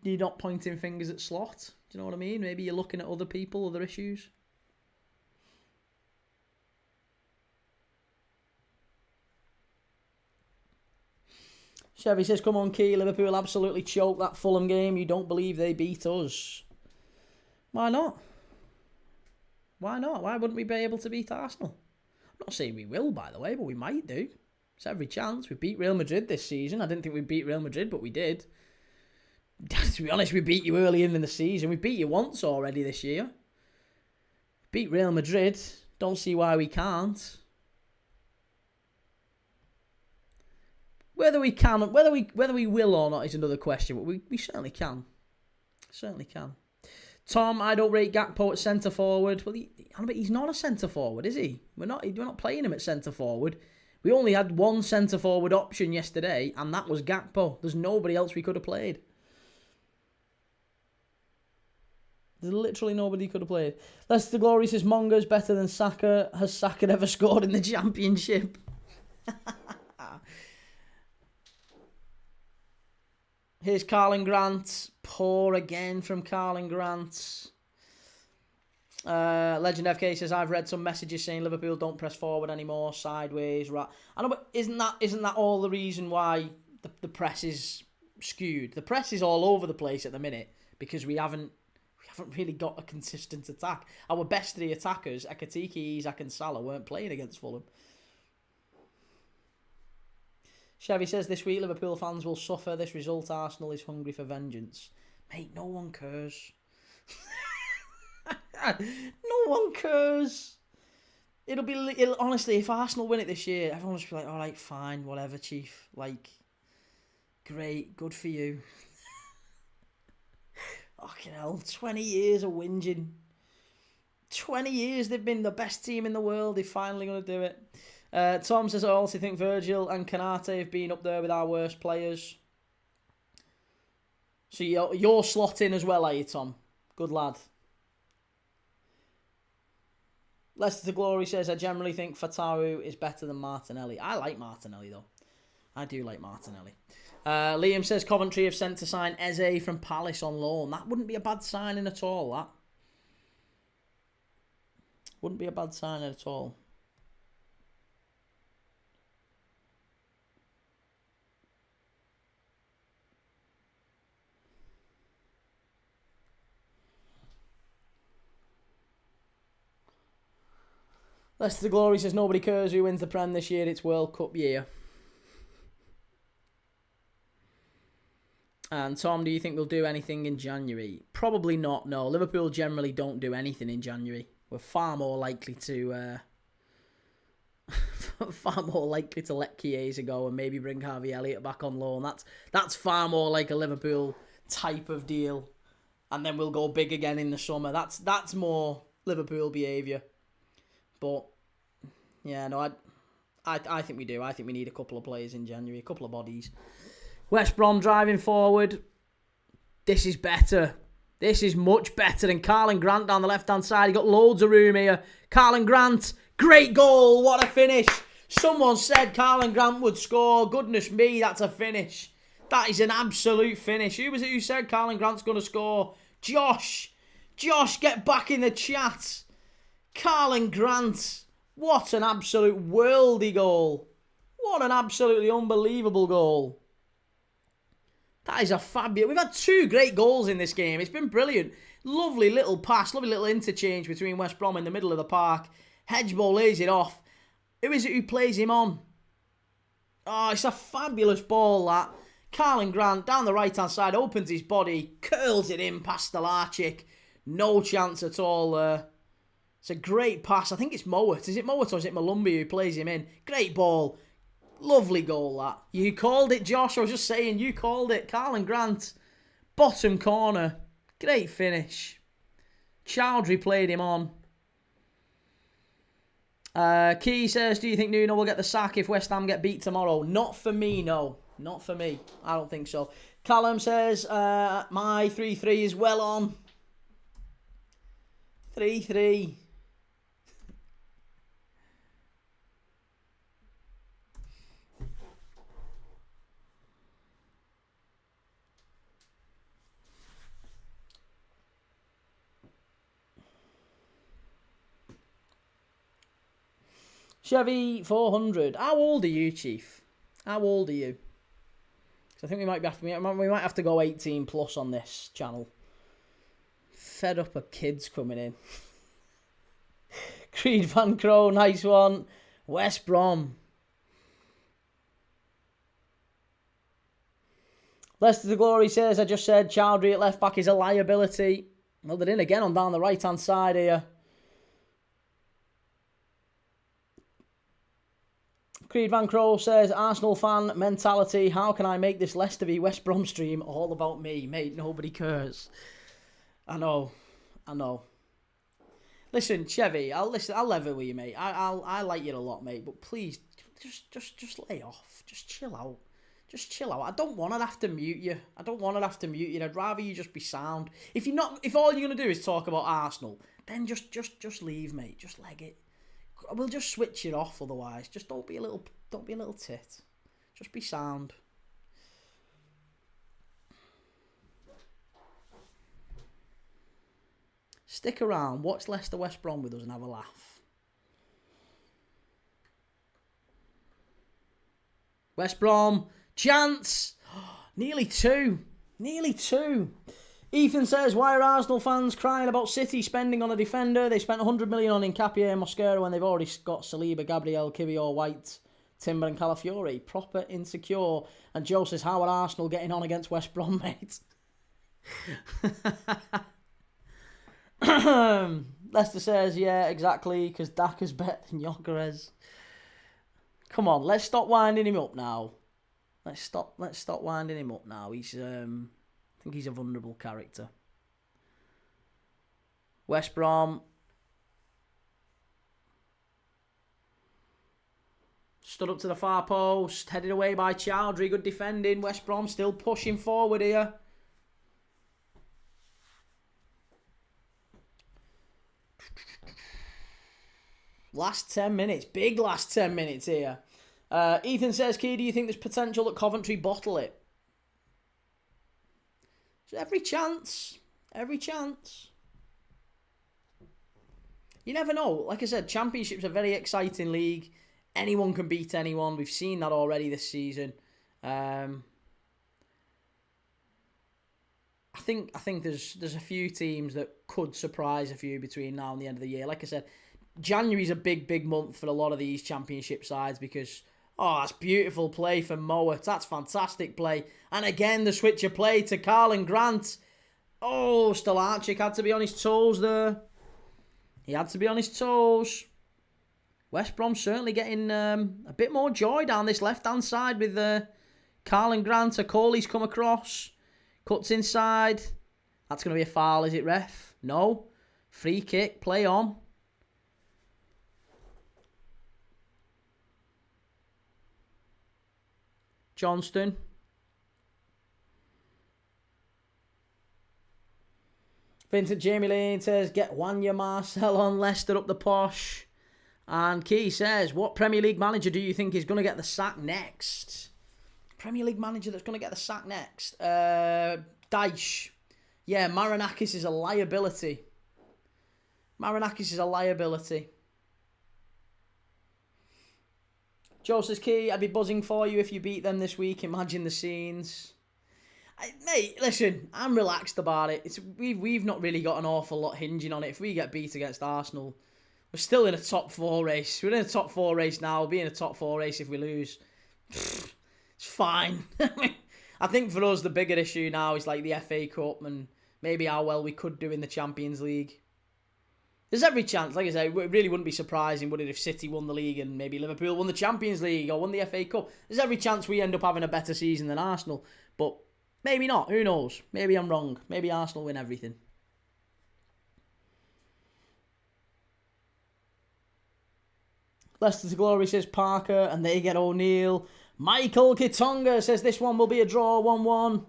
you're not pointing fingers at Slot. Do you know what I mean? Maybe you're looking at other people, other issues. Chevy says, come on, Key. Liverpool absolutely choked that Fulham game. You don't believe they beat us. Why not? Why not? Why wouldn't we be able to beat Arsenal? I'm not saying we will, by the way, but we might do. It's every chance. We beat Real Madrid this season. I didn't think we'd beat Real Madrid, but we did. To be honest, we beat you early in the season. We beat you once already this year. Beat Real Madrid. Don't see why we can't. Whether we can, whether we will or not is another question, but we certainly can. Certainly can. Tom, I don't rate Gakpo at centre forward. Well, he's not a centre forward, is he? We're not playing him at centre forward. We only had one centre forward option yesterday, and that was Gakpo. There's nobody else we could have played. There's literally nobody could have played. Leicester Glory says Monga's better than Saka. Has Saka ever scored in the Championship? Here's Carlin Grant. Poor again from Carlin Grant. Legend FK says, I've read some messages saying Liverpool don't press forward anymore, sideways. I know, but isn't that all the reason why the press is skewed? The press is all over the place at the minute because we haven't really got a consistent attack. Our best three attackers, Ekitike, Isak and Salah, weren't playing against Fulham. Chevy says, this week Liverpool fans will suffer this result. Arsenal is hungry for vengeance. Mate, no one cares. No one cares. It'll honestly, if Arsenal win it this year, everyone will just be like, all right, fine, whatever, chief. Like, great, good for you. Fucking hell, 20 years of whinging. 20 years they've been the best team in the world. They're finally going to do it. Tom says, I also think Virgil and Kanate have been up there with our worst players. So you're slotting as well, are you, Tom? Good lad. Leicester to Glory says, I generally think Fatawu is better than Martinelli. I like Martinelli, though. I do like Martinelli. Liam says, Coventry have sent to sign Eze from Palace on loan. That wouldn't be a bad signing at all, that. Wouldn't be a bad signing at all. Leicester Glory says nobody cares who wins the Prem this year. It's World Cup year. And Tom, do you think we'll do anything in January? Probably not, no. Liverpool generally don't do anything in January. We're far more likely to let Chiesa go and maybe bring Harvey Elliott back on loan. That's far more like a Liverpool type of deal. And then we'll go big again in the summer. That's more Liverpool behaviour. But yeah, no, I think we do. I think we need a couple of players in January, a couple of bodies. West Brom driving forward. This is better. This is much better than Carlin Grant down the left-hand side. He got loads of room here. Carlin Grant, great goal. What a finish. Someone said Carlin Grant would score. Goodness me, that's a finish. That is an absolute finish. Who was it who said Carlin Grant's going to score? Josh. Josh, get back in the chat. Carlin Grant. What an absolute worldy goal. What an absolutely unbelievable goal. That is a fabulous... We've had 2 great goals in this game. It's been brilliant. Lovely little pass, lovely little interchange between West Brom in the middle of the park. Hedgeball lays it off. Who is it who plays him on? Oh, it's a fabulous ball, that. Carlin Grant, down the right-hand side, opens his body, curls it in past Stelarczyk. No chance at all there. It's a great pass. I think it's Mowat. Is it Mowat or is it Malumbi who plays him in? Great ball. Lovely goal, that. You called it, Josh. I was just saying, you called it. Carlin Grant, bottom corner. Great finish. Chowdhury played him on. Key says, do you think Nuno will get the sack if West Ham get beat tomorrow? Not for me, no. Not for me. I don't think so. Callum says, my 3-3 is well on. 3-3. Chevy 400. How old are you, Chief? How old are you? So I think we might have to go 18 plus on this channel. Fed up of kids coming in. Creed Van Crow, nice one. West Brom. Leicester the Glory says, I just said Chowdhury at left back is a liability. Well, they're in again on down the right hand side here. Creed Van Crow says, Arsenal fan mentality. How can I make this Leicester v West Brom stream all about me? Mate, nobody cares. I know. Listen, Chevy, I'll level with you, mate. I like you a lot, mate. But please, just lay off. Just chill out. I don't want to have to mute you. I'd rather you just be sound. If all you're gonna do is talk about Arsenal, then just leave, mate. Just leg it. We'll just switch it off otherwise. Just don't be a little tit. Just be sound. Stick around, watch Leicester West Brom with us and have a laugh. West Brom, chance! Nearly two. Ethan says, why are Arsenal fans crying about City spending on a defender? They spent 100 million on Nkapia and Mosquera when they've already got Saliba, Gabriel, Kiwior, White, Timber and Calafiori. Proper insecure. And Joe says, how are Arsenal getting on against West Brom, mate? Leicester says, yeah, exactly, because Daka's better than Gyökeres. Come on, let's stop winding him up now. Let's stop winding him up now. I think he's a vulnerable character. West Brom. Stood up to the far post. Headed away by Chowdhury. Good defending. West Brom still pushing forward here. Last 10 minutes. Big last 10 minutes here. Ethan says, Key, do you think there's potential that Coventry bottle it? Every chance. You never know. Like I said, Championship's a very exciting league. Anyone can beat anyone. We've seen that already this season. I think there's a few teams that could surprise a few between now and the end of the year. Like I said, January's a big month for a lot of these championship sides because, oh, that's beautiful play from Mowat. That's fantastic play. And again, the switch of play to Carlin Grant. Oh, Stolarczyk had to be on his toes there. He had to be on his toes. West Brom certainly getting a bit more joy down this left-hand side with Carlin Grant. Coley's come across. Cuts inside. That's going to be a foul, is it, ref? No. Free kick. Play on. Johnston. Vincent Jamie Lane says, get Wanya Marcel on Leicester up the posh. And Key says, what Premier League manager do you think is going to get the sack next? Premier League manager that's going to get the sack next? Dyche. Yeah, Marinakis is a liability. Marinakis is a liability. Joe says, Key, I'd be buzzing for you if you beat them this week. Imagine the scenes. Mate, listen, I'm relaxed about it. We've not really got an awful lot hinging on it. If we get beat against Arsenal, we're still in a top 4 race. We're in a top 4 race now. We'll be in a top 4 race if we lose. It's fine. I think for us, the bigger issue now is like the FA Cup and maybe how well we could do in the Champions League. There's every chance, like I say, it really wouldn't be surprising, would it, if City won the league and maybe Liverpool won the Champions League or won the FA Cup. There's every chance we end up having a better season than Arsenal. But maybe not. Who knows? Maybe I'm wrong. Maybe Arsenal win everything. Leicester to Glory says Parker, and they get O'Neill. Michael Kitonga says this one will be a draw, 1-1.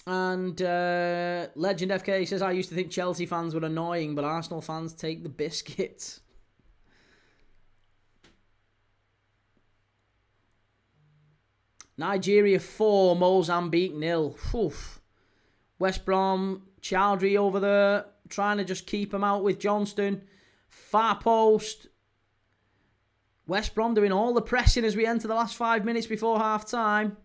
And Legend FK says, I used to think Chelsea fans were annoying, but Arsenal fans take the biscuit. Nigeria 4, Mozambique 0. Oof. West Brom, Chowdhury over there, trying to just keep him out with Johnston. Far post. West Brom doing all the pressing as we enter the last 5 minutes before half-time.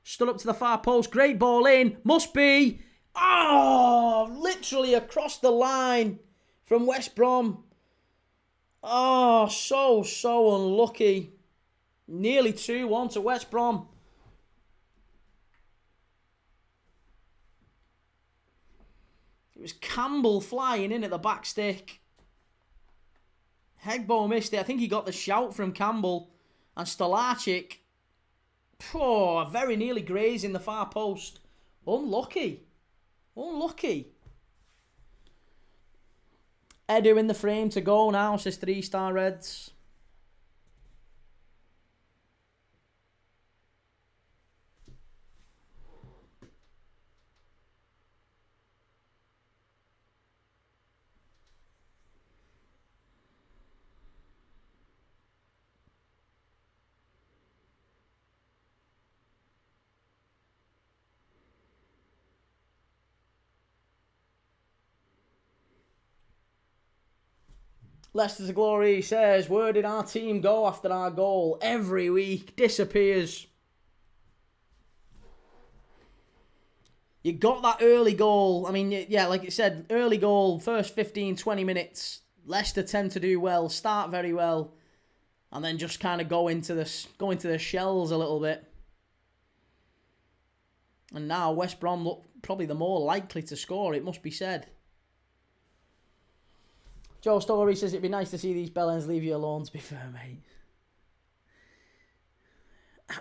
Stood up to the far post. Great ball in. Must be. Oh, literally across the line from West Brom. Oh, so unlucky. Nearly 2-1 to West Brom. It was Campbell flying in at the back stick. Hegbo missed it. I think he got the shout from Campbell. And Stolarczyk, very nearly grazing the far post. Unlucky. Unlucky. Edu in the frame to go now, says 3-star Reds. Leicester to Glory says, where did our team go after our goal? Every week. Disappears. You got that early goal. I mean, yeah, like it said, early goal, first 15, 20 minutes. Leicester tend to do well, start very well, and then just kind of go into the shells a little bit. And now West Brom look probably the more likely to score, it must be said. Joe Story says it'd be nice to see these bellends leave you alone, to be fair, mate.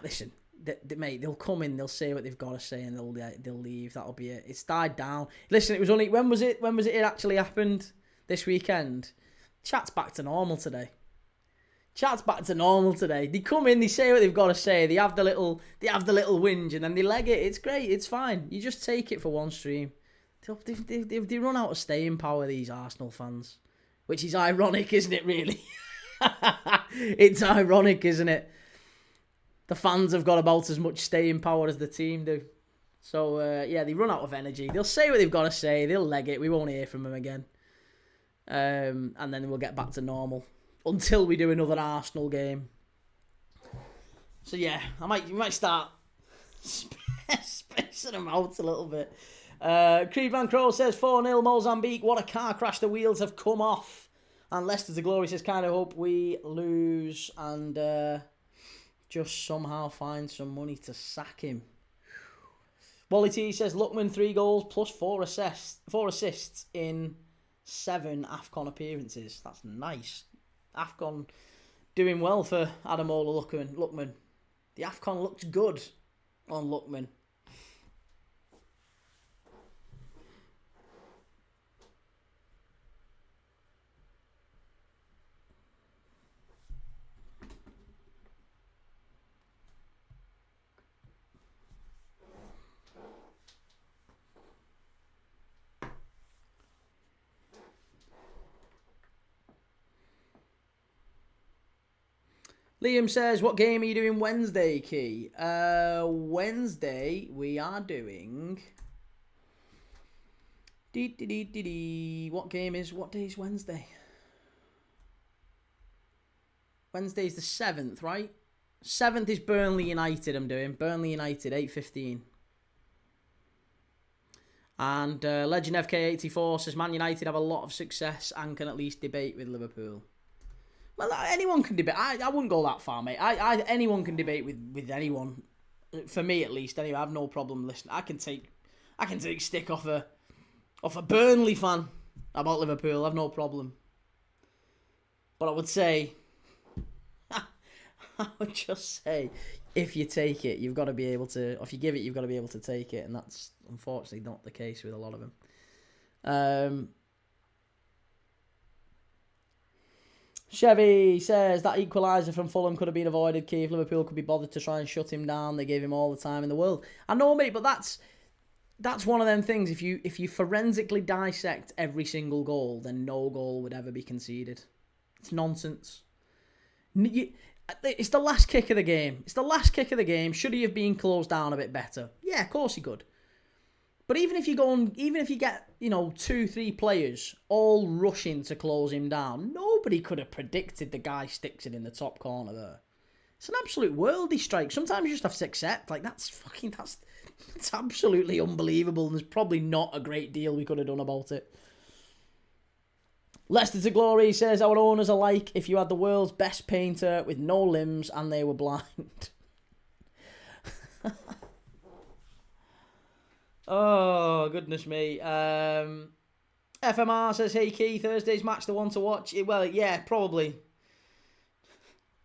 Listen, mate, they'll come in, they'll say what they've got to say, and they'll leave. That'll be it. It's died down. Listen, it was only... When was it actually happened? This weekend? Chat's back to normal today. Chat's back to normal today. They come in, they say what they've got to say, they have the little whinge, and then they leg it. It's great, it's fine. You just take it for one stream. They run out of staying power, these Arsenal fans. Which is ironic, isn't it, really? It's ironic, isn't it? The fans have got about as much staying power as the team do. So, yeah, they run out of energy. They'll say what they've got to say. They'll leg it. We won't hear from them again. And then we'll get back to normal. Until we do another Arsenal game. So, yeah, we might start spacing them out a little bit. Creed Van Crow says 4-0 Mozambique. What a car crash. The wheels have come off. And Leicester to Glory says, kind of hope we lose and just somehow find some money to sack him. Wally T says, Lookman 3 goals plus 4 assists in 7 AFCON appearances. That's nice. AFCON doing well for Ademola Lookman. The AFCON looks good on Lookman. Liam says, what game are you doing Wednesday, Key? Wednesday, we are doing... What day is Wednesday? Wednesday's the 7th, right? 7th is Burnley United I'm doing. Burnley United, 8:15. And Legend FK84 says, Man United have a lot of success and can at least debate with Liverpool. Well, anyone can debate. I wouldn't go that far, mate. Anyone can debate with anyone. For me, at least. Anyway, I have no problem listening. I can take stick off a Burnley fan about Liverpool. I have no problem. But I would say, if you take it, you've got to be able to. Or if you give it, you've got to be able to take it, and that's unfortunately not the case with a lot of them. Chevy says that equaliser from Fulham could have been avoided. Key, if Liverpool could be bothered to try and shut him down, they gave him all the time in the world. I know, mate, but that's one of them things. If you forensically dissect every single goal, then no goal would ever be conceded. It's nonsense. It's the last kick of the game. Should he have been closed down a bit better? Yeah, of course he could. But even if you get, 2-3 players all rushing to close him down, nobody could have predicted the guy sticks it in the top corner there. It's an absolute worldie strike. Sometimes you just have to accept, that's absolutely unbelievable. And there's probably not a great deal we could have done about it. Leicester to Glory says, our owners are like if you had the world's best painter with no limbs and they were blind. Oh, goodness me. FMR says, hey, Key, Thursday's match the one to watch? Well, yeah, probably.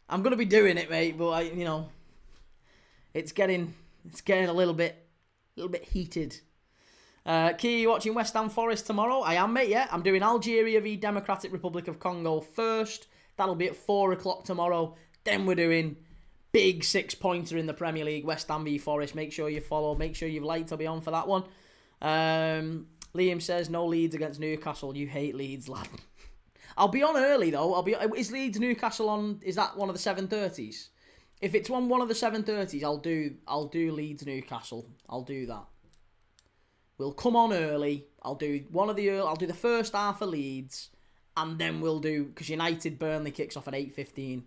I'm going to be doing it, mate, but, it's getting a little bit heated. Key, you watching West Ham Forest tomorrow? I am, mate, yeah. I'm doing Algeria v Democratic Republic of Congo first. That'll be at 4 o'clock tomorrow. Then we're doing... big 6-pointer in the Premier League, West Ham v Forest. Make sure you follow. Make sure you've liked. I'll be on for that one. Liam says, no Leeds against Newcastle. You hate Leeds, lad. I'll be on early, though. Is Leeds Newcastle on... Is that one of the 7:30s? If it's one of the 7:30s, I'll do Leeds Newcastle. I'll do that. We'll come on early. I'll do the first half of Leeds. And then we'll do... Because United Burnley kicks off at 8:15.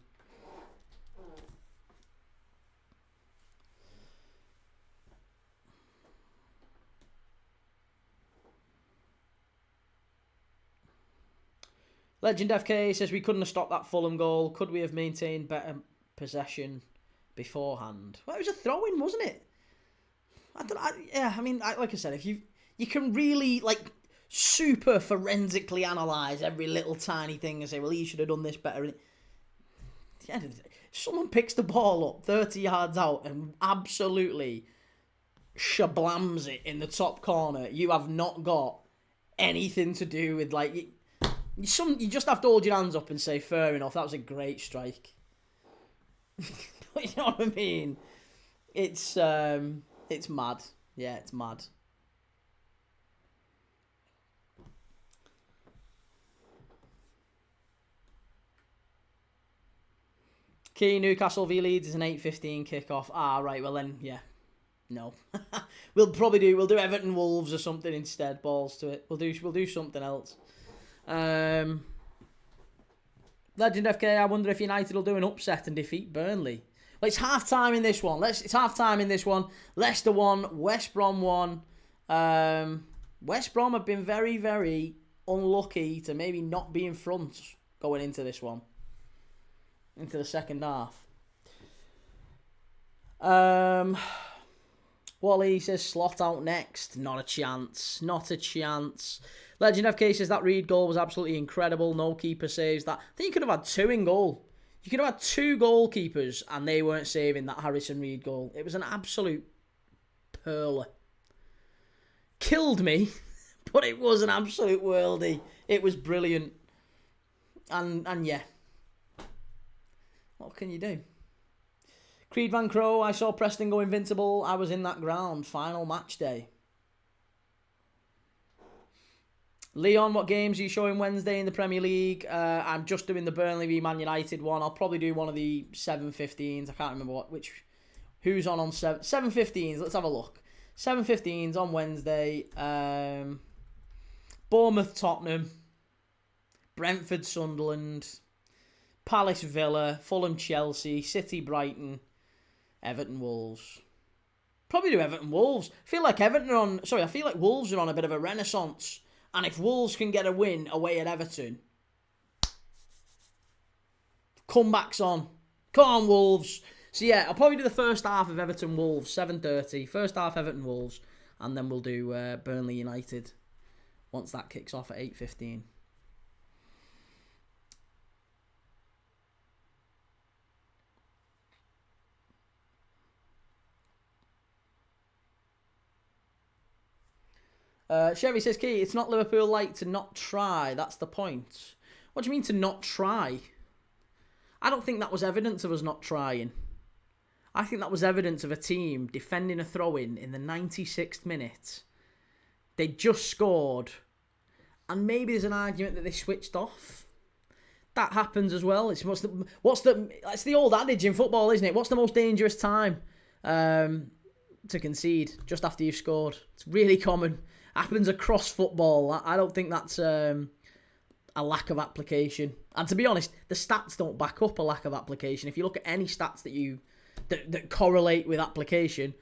Legend FK says, we couldn't have stopped that Fulham goal. Could we have maintained better possession beforehand? Well, it was a throw-in, wasn't it? Like I said, if you can really, super forensically analyse every little tiny thing and say, well, he should have done this better. Yeah, someone picks the ball up 30 yards out and absolutely shablams it in the top corner. You have not got anything to do with, you just have to hold your hands up and say, fair enough, that was a great strike. You know what I mean? It's mad. Yeah, it's mad. Key, Newcastle v Leeds is an 8:15 kickoff. Ah, right, well then, yeah. No. We'll do Everton Wolves or something instead, balls to it. We'll do something else. Legend FK, I wonder if United will do an upset and defeat Burnley. Well, it's half time in this one. It's half time in this one. Leicester 1, West Brom 1. West Brom have been very, very unlucky to maybe not be in front going into this one. Into the second half. Wally says Slot out next. Not a chance. Not a chance. Legend FK says that Reed goal was absolutely incredible. No keeper saves that. I think you could have had 2 in goal. You could have had 2 goalkeepers and they weren't saving that Harrison Reed goal. It was an absolute pearler. Killed me, but it was an absolute worldie. It was brilliant. And yeah. What can you do? Creed Van Crow, I saw Preston go invincible. I was in that ground. Final match day. Leon, what games are you showing Wednesday in the Premier League? I'm just doing the Burnley v Man United one. I'll probably do one of the 7:15s. I can't remember who's on 7:15s. Let's have a look. 7:15s on Wednesday. Bournemouth, Tottenham. Brentford, Sunderland. Palace, Villa. Fulham, Chelsea. City, Brighton. Everton, Wolves. Probably do Everton, Wolves. I feel like Wolves are on a bit of a renaissance. And if Wolves can get a win away at Everton, comeback's on. Come on, Wolves. So yeah, I'll probably do the first half of Everton Wolves, 7:30. First half Everton Wolves, and then we'll do Burnley United once that kicks off at 8:15. Chevy says, Key, it's not Liverpool like to not try. That's the point. What do you mean to not try? I don't think that was evidence of us not trying. I think that was evidence of a team defending a throw-in in the 96th minute. They just scored. And maybe there's an argument that they switched off. That happens as well. It's the old adage in football, isn't it? What's the most dangerous time to concede? Just after you've scored. It's really common. Happens across football. I don't think that's a lack of application. And to be honest, the stats don't back up a lack of application. If you look at any stats that correlate with application,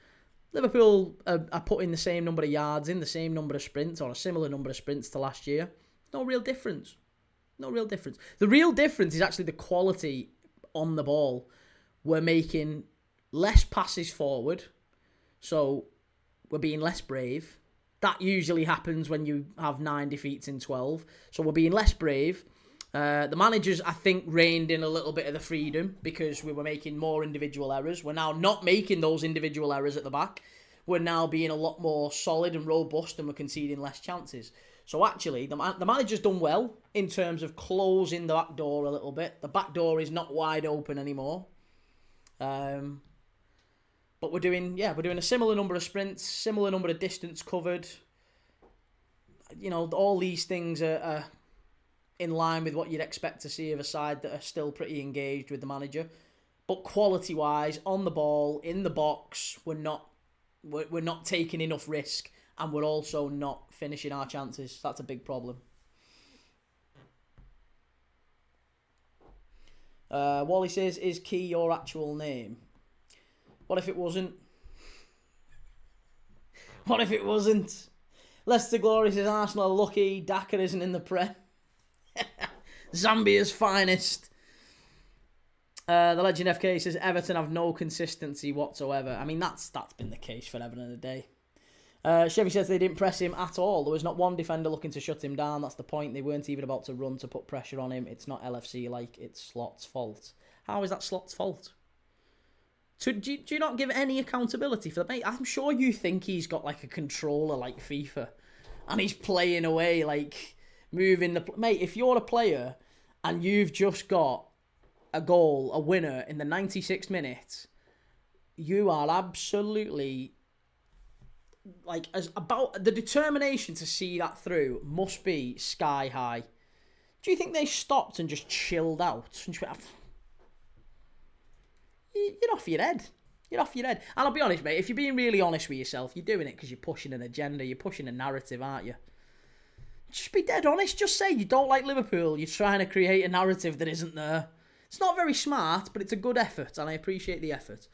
Liverpool are putting the same number of yards in, the same number of sprints, or a similar number of sprints to last year. No real difference. No real difference. The real difference is actually the quality on the ball. We're making less passes forward, so we're being less brave. That usually happens when you have 9 defeats in 12. So we're being less brave. The managers, I think, reined in a little bit of the freedom because we were making more individual errors. We're now not making those individual errors at the back. We're now being a lot more solid and robust and we're conceding less chances. So actually, the manager's done well in terms of closing the back door a little bit. The back door is not wide open anymore. But we're doing a similar number of sprints, similar number of distance covered. You know, all these things are in line with what you'd expect to see of a side that are still pretty engaged with the manager. But quality-wise, on the ball, in the box, we're not taking enough risk, and we're also not finishing our chances. That's a big problem. Wally says, is Key your actual name? What if it wasn't? What if it wasn't? Leicester Glory says Arsenal are lucky. Daka isn't in the Prem. Zambia's finest. The Legend FK says Everton have no consistency whatsoever. I mean, that's been the case for Everton in the day. Chevy says they didn't press him at all. There was not one defender looking to shut him down. That's the point. They weren't even about to run to put pressure on him. It's not LFC like it's Slot's fault. How is that Slot's fault? So do you not give any accountability for that? Mate, I'm sure you think he's got like a controller like FIFA and he's playing away, like moving the... Mate, if you're a player and you've just got a goal, a winner in the 96th minute, you are absolutely... like, about the determination to see that through must be sky high. Do you think they stopped and just chilled out? And just went, you're off your head. You're off your head. And I'll be honest, mate, if you're being really honest with yourself, you're doing it because you're pushing an agenda, you're pushing a narrative, aren't you? Just be dead honest. Just say you don't like Liverpool. You're trying to create a narrative that isn't there. It's not very smart, but it's a good effort, and I appreciate the effort.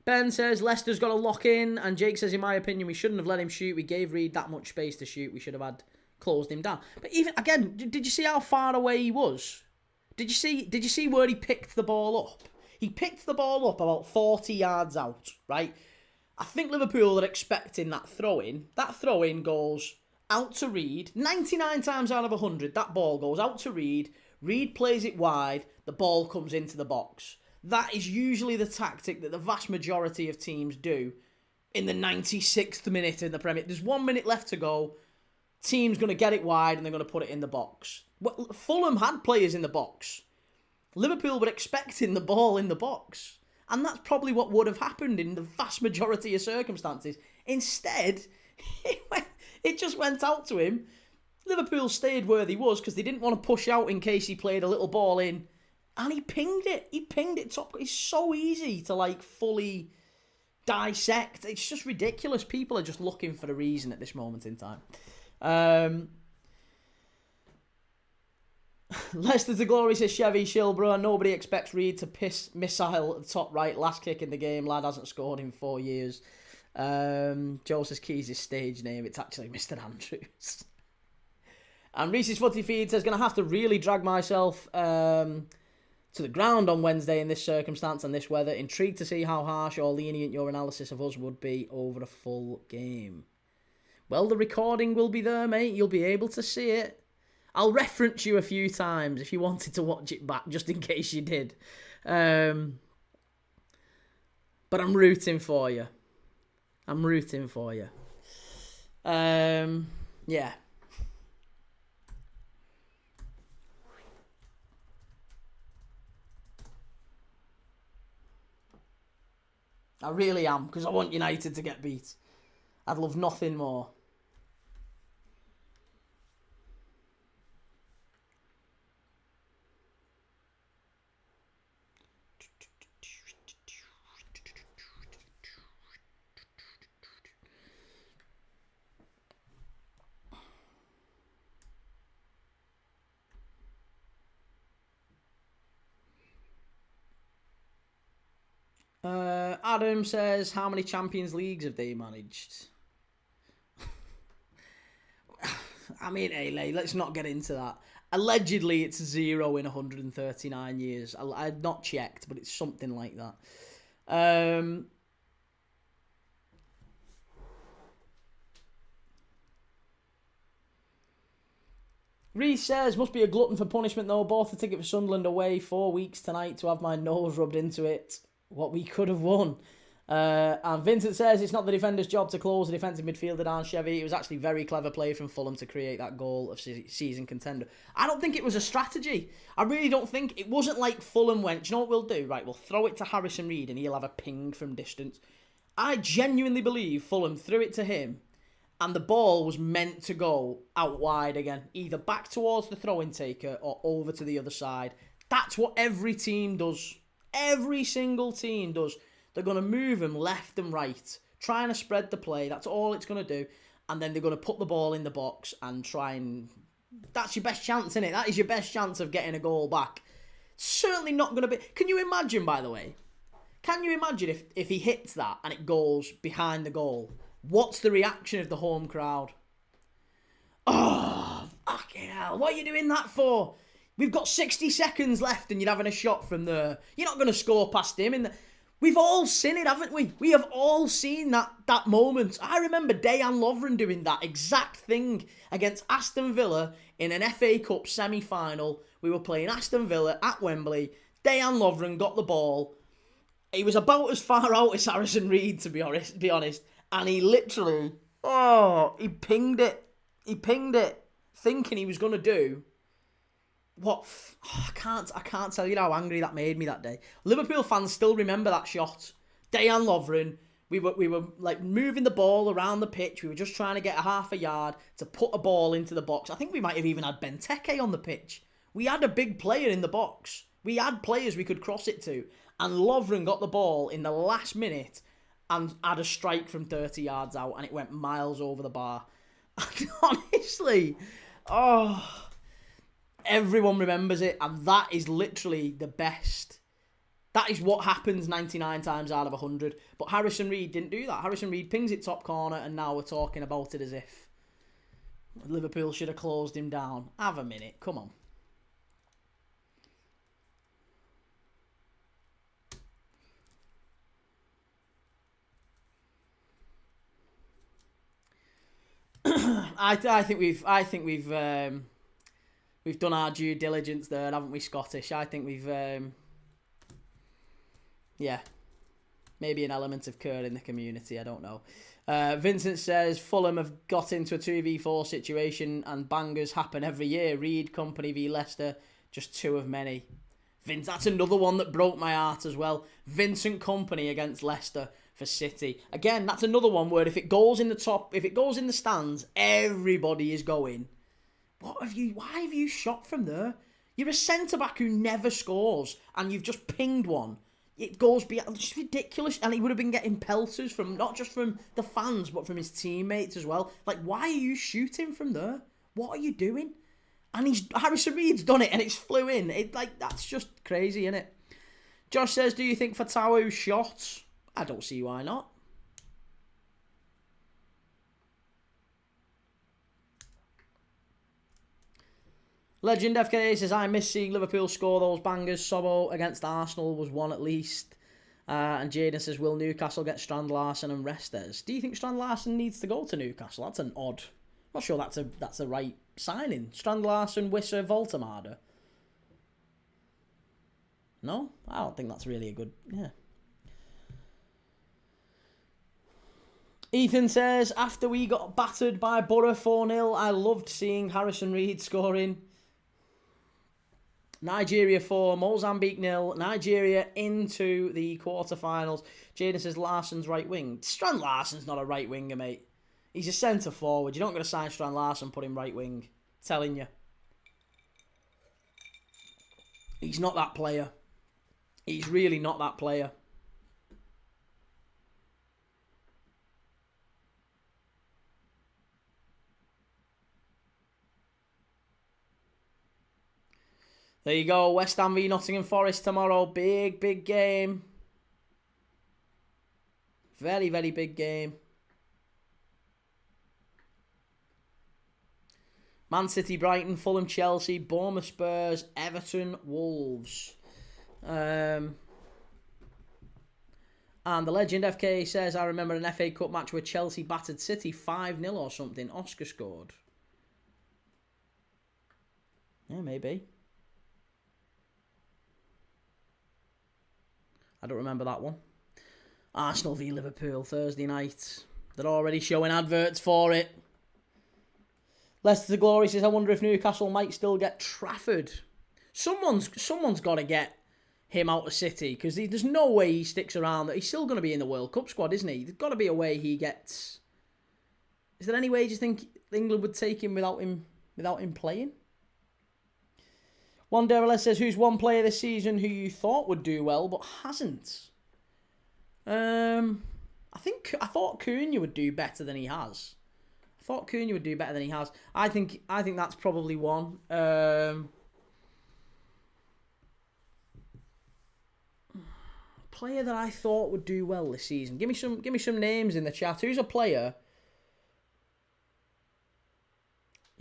Ben says, Leicester's got to lock in. And Jake says, in my opinion, we shouldn't have let him shoot. We gave Reed that much space to shoot. We should have closed him down. But even, again, did you see how far away he was? Did you see where he picked the ball up? He picked the ball up about 40 yards out, right? I think Liverpool are expecting that throw-in. That throw-in goes out to Reed. 99 times out of 100, that ball goes out to Reed. Reed plays it wide. The ball comes into the box. That is usually the tactic that the vast majority of teams do in the 96th minute in the Premier. There's 1 minute left to go. Team's going to get it wide and they're going to put it in the box. Well, Fulham had players in the box. Liverpool were expecting the ball in the box. And that's probably what would have happened in the vast majority of circumstances. Instead, it just went out to him. Liverpool stayed where he was because they didn't want to push out in case he played a little ball in. And he pinged it. He pinged it top. It's so easy to fully dissect. It's just ridiculous. People are just looking for a reason at this moment in time. Leicester to glory, says Chevy Shilbro. Nobody expects Reed to piss missile at the top right. Last kick in the game. Lad hasn't scored in 4 years. Joe says Keys' his stage name. It's actually Mr. Andrews. And Reese's Footy Feed says, going to have to really drag myself to the ground on Wednesday in this circumstance and this weather. Intrigued to see how harsh or lenient your analysis of us would be over a full game. Well, the recording will be there, mate. You'll be able to see it. I'll reference you a few times if you wanted to watch it back, just in case you did. But I'm rooting for you. Yeah. I really am, because I want United to get beat. I'd love nothing more. Adam says, how many Champions Leagues have they managed? I mean, hey, let's not get into that. Allegedly, it's 0 in 139 years. I've not checked, but it's something like that. Reece says, must be a glutton for punishment though. Bought a ticket for Sunderland away 4 weeks tonight to have my nose rubbed into it. What we could have won. And Vincent says, it's not the defender's job to close the defensive midfielder down, Chevy. It was actually very clever play from Fulham to create that goal of season contender. I don't think it was a strategy. I really don't think. It wasn't like Fulham went, do you know what we'll do? Right, we'll throw it to Harrison Reed and he'll have a ping from distance. I genuinely believe Fulham threw it to him and the ball was meant to go out wide again, either back towards the throw-in taker or over to the other side. That's what every team does. Every single team does. They're going to move him left and right, trying to spread the play. That's all it's going to do. And then they're going to put the ball in the box and try and... That's your best chance, isn't it? That is your best chance of getting a goal back. Certainly not going to be... Can you imagine, by the way? Can you imagine if he hits that and it goes behind the goal? What's the reaction of the home crowd? Oh, fucking hell. What are you doing that for? We've got 60 seconds left and you're having a shot from there. You're not going to score past him. We've all seen it, haven't we? We have all seen that moment. I remember Dejan Lovren doing that exact thing against Aston Villa in an FA Cup semi-final. We were playing Aston Villa at Wembley. Dejan Lovren got the ball. He was about as far out as Harrison Reed, to be honest. And he literally, he pinged it. He pinged it, thinking he was going to do what? I can't tell you how angry that made me that day. Liverpool fans still remember that shot. Dejan Lovren. We were like moving the ball around the pitch. We were just trying to get a half a yard to put a ball into the box. I think we might have even had Benteke on the pitch. We had a big player in the box. We had players we could cross it to. And Lovren got the ball in the last minute and had a strike from 30 yards out, and it went miles over the bar. And honestly, everyone remembers it, and that is literally the best. That is what happens 99 times out of 100. But Harrison Reed didn't do that. Harrison Reed pings it top corner, and now we're talking about it as if Liverpool should have closed him down. Have a minute. Come on. I think we've done our due diligence there, haven't we, Scottish? I think we've yeah, maybe an element of Kerr in the community. I don't know. Vincent says Fulham have got into a 2v4 situation and bangers happen every year. Reed Company v Leicester, just two of many. Vince, that's another one that broke my heart as well. Vincent Company against Leicester for City. Again, that's another one where if it goes in the top, if it goes in the stands, everybody is going. Why have you shot from there? You're a centre-back who never scores and you've just pinged one. It goes beyond, it's just ridiculous, and he would have been getting pelters from, not just from the fans, but from his teammates as well. Like, why are you shooting from there? What are you doing? And Harrison Reed's done it, and it's flew in. That's just crazy, isn't it? Josh says, do you think Fatawu's shot? I don't see why not. Legend FK says, I miss seeing Liverpool score those bangers. Sobbo against Arsenal was one at least. And Jaden says, will Newcastle get Strand Larsen and Restes? Do you think Strand Larsen needs to go to Newcastle? That's an odd. I'm not sure that's a right signing. Strand Larsen, Wissa, Voltemada. No? I don't think that's really a good... Yeah. Ethan says, after we got battered by Borough 4-0, I loved seeing Harrison Reed scoring. Nigeria 4, Mozambique 0. Nigeria into the quarterfinals. Jaden says Larsen's right wing. Strand Larsen's not a right winger, mate. He's a centre forward. You're not going to sign Strand Larsen, put him right wing. Telling you. He's not that player. He's really not that player. There you go, West Ham v Nottingham Forest tomorrow. Big, big game. Very, very big game. Man City, Brighton, Fulham, Chelsea, Bournemouth, Spurs, Everton, Wolves. And the Legend FK says, I remember an FA Cup match where Chelsea battered City 5-0 or something. Oscar scored. Yeah, maybe. I don't remember that one. Arsenal v Liverpool, Thursday night. They're already showing adverts for it. Leicester Glory says, I wonder if Newcastle might still get Trafford. Someone's got to get him out of City, because there's no way he sticks around. He's still going to be in the World Cup squad, isn't he? There's got to be a way he gets... Is there any way do you think England would take him without him playing? One Derrelez says, who's one player this season who you thought would do well but hasn't? I thought Cunha would do better than he has. I think that's probably one. Player that I thought would do well this season. Give me some names in the chat. Who's a player?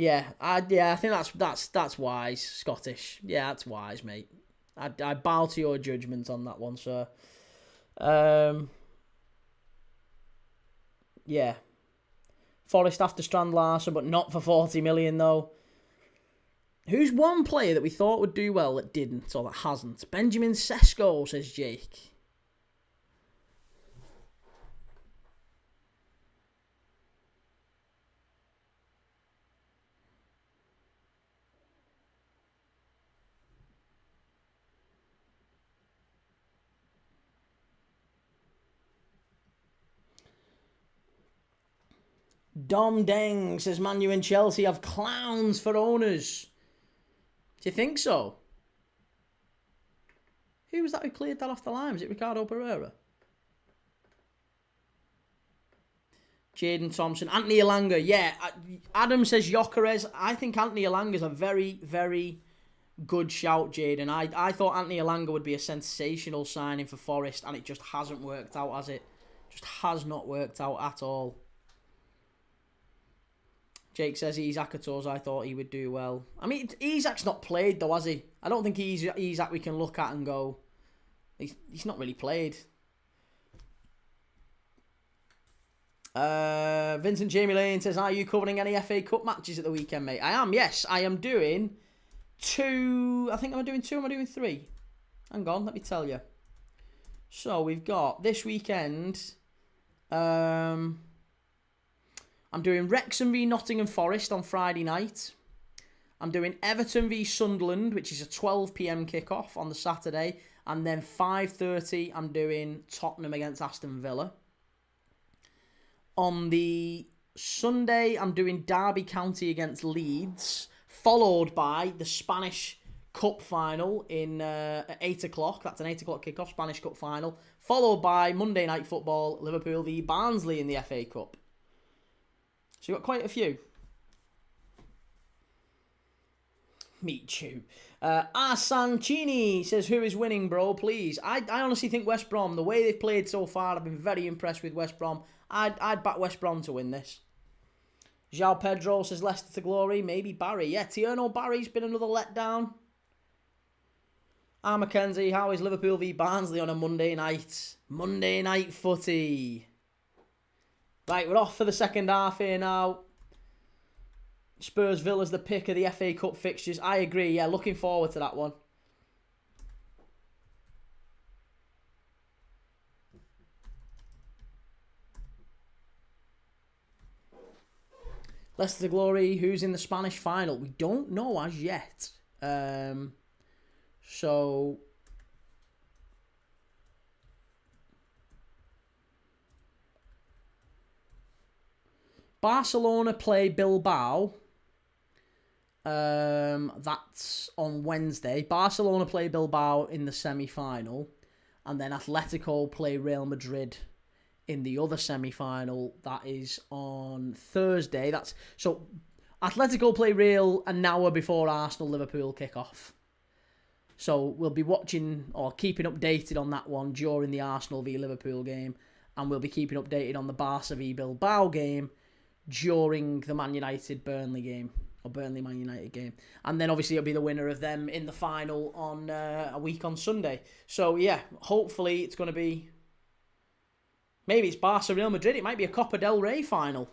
Yeah, I think that's wise, Scottish. Yeah, that's wise, mate. I bow to your judgment on that one, sir. Yeah. Forest after Strand Larsen, but not for 40 million, though. Who's one player that we thought would do well that didn't, or that hasn't? Benjamin Sesko, says Jake. Dom Deng says, Man U and Chelsea have clowns for owners. Do you think so? Who was that who cleared that off the line? Was it Ricardo Pereira? Jaden Thompson. Anthony Elanga. Yeah. Adam says Gyökeres. I think Anthony Elanga is a very, very, Good shout, Jaden. I thought Anthony Elanga would be a sensational signing for Forest, and it just hasn't worked out, has it? Just has not worked out at all. Jake says Isak at us. I thought he would do well. I mean, Isak's not played though, has he? I don't think Isak we can look at and go, he's not really played. Vincent Jamie Lane says, are you covering any FA Cup matches at the weekend, mate? I am, yes. I am doing 2. I think I'm doing 2. Am I doing 3? Hang on, let me tell you. So we've got this weekend. I'm doing Wrexham v Nottingham Forest on Friday night. I'm doing Everton v Sunderland, which is a 12 PM kickoff on the Saturday. And then 5:30, I'm doing Tottenham against Aston Villa. On the Sunday, I'm doing Derby County against Leeds, followed by the Spanish Cup final at 8 o'clock. That's an 8 o'clock kickoff, Spanish Cup final. Followed by Monday Night Football, Liverpool v Barnsley in the FA Cup. So you've got quite a few. Meet you. Arsancini says, who is winning, bro? Please. I honestly think West Brom, the way they've played so far, I've been very impressed with West Brom. I'd back West Brom to win this. João Pedro says Leicester to glory. Maybe Barry. Yeah, Tierno Barry's been another letdown. Mackenzie, how is Liverpool v Barnsley on a Monday night? Monday night footy. Right, we're off for the second half here now. Spurs Villa's the pick of the FA Cup fixtures. I agree, yeah, looking forward to that one. Leicester to glory, who's in the Spanish final? We don't know as yet. So Barcelona play Bilbao. That's on Wednesday. Barcelona play Bilbao in the semi-final. And then Atletico play Real Madrid in the other semi-final. That is on Thursday. So Atletico play Real an hour before Arsenal-Liverpool kick off. So we'll be watching or keeping updated on that one during the Arsenal v Liverpool game. And we'll be keeping updated on the Barca v Bilbao game during the Man United-Burnley game. Or Burnley-Man United game. And then obviously it'll be the winner of them in the final on a week on Sunday. So yeah, hopefully it's going to be... Maybe it's Barca-Real Madrid. It might be a Copa del Rey final.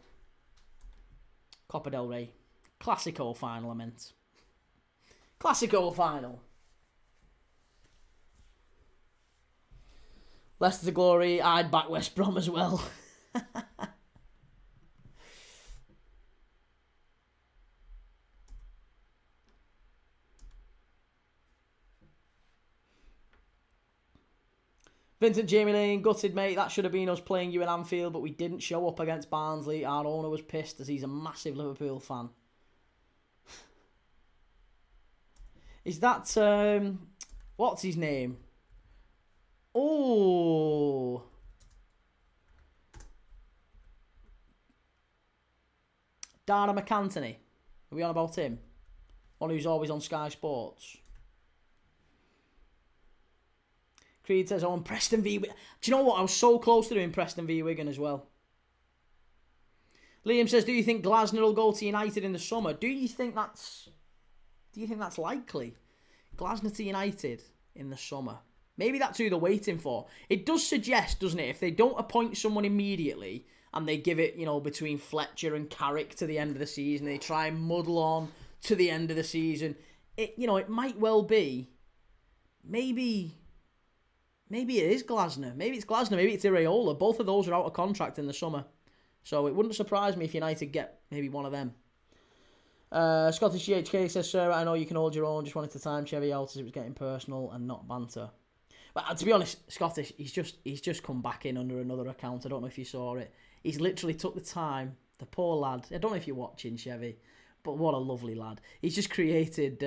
Copa del Rey. Classico final, I meant. Classico final. Leicester to glory. I'd back West Brom as well. Vincent Jamie Lane, gutted, mate. That should have been us playing you in Anfield, but we didn't show up against Barnsley. Our owner was pissed as he's a massive Liverpool fan. Is that... what's his name? Oh... Dara McAntony. Are we on about him? One who's always on Sky Sports. Creed says, oh, Preston v... Do you know what? I was so close to doing Preston v Wigan as well. Liam says, do you think Glasner will go to United in the summer? Do you think that's likely? Glasner to United in the summer. Maybe that's who they're waiting for. It does suggest, doesn't it, if they don't appoint someone immediately and they give it, between Fletcher and Carrick to the end of the season, they try and muddle on to the end of the season, it might well be, maybe it is Glasner. Maybe it's Glasner, maybe it's Iraola. Both of those are out of contract in the summer. So it wouldn't surprise me if United get maybe one of them. Scottish GHK says, sir, I know you can hold your own. Just wanted to time Chevy out as it was getting personal and not banter. But to be honest, Scottish, he's just come back in under another account. I don't know if you saw it. He's literally took the time. The poor lad. I don't know if you're watching, Chevy, but what a lovely lad. He's just created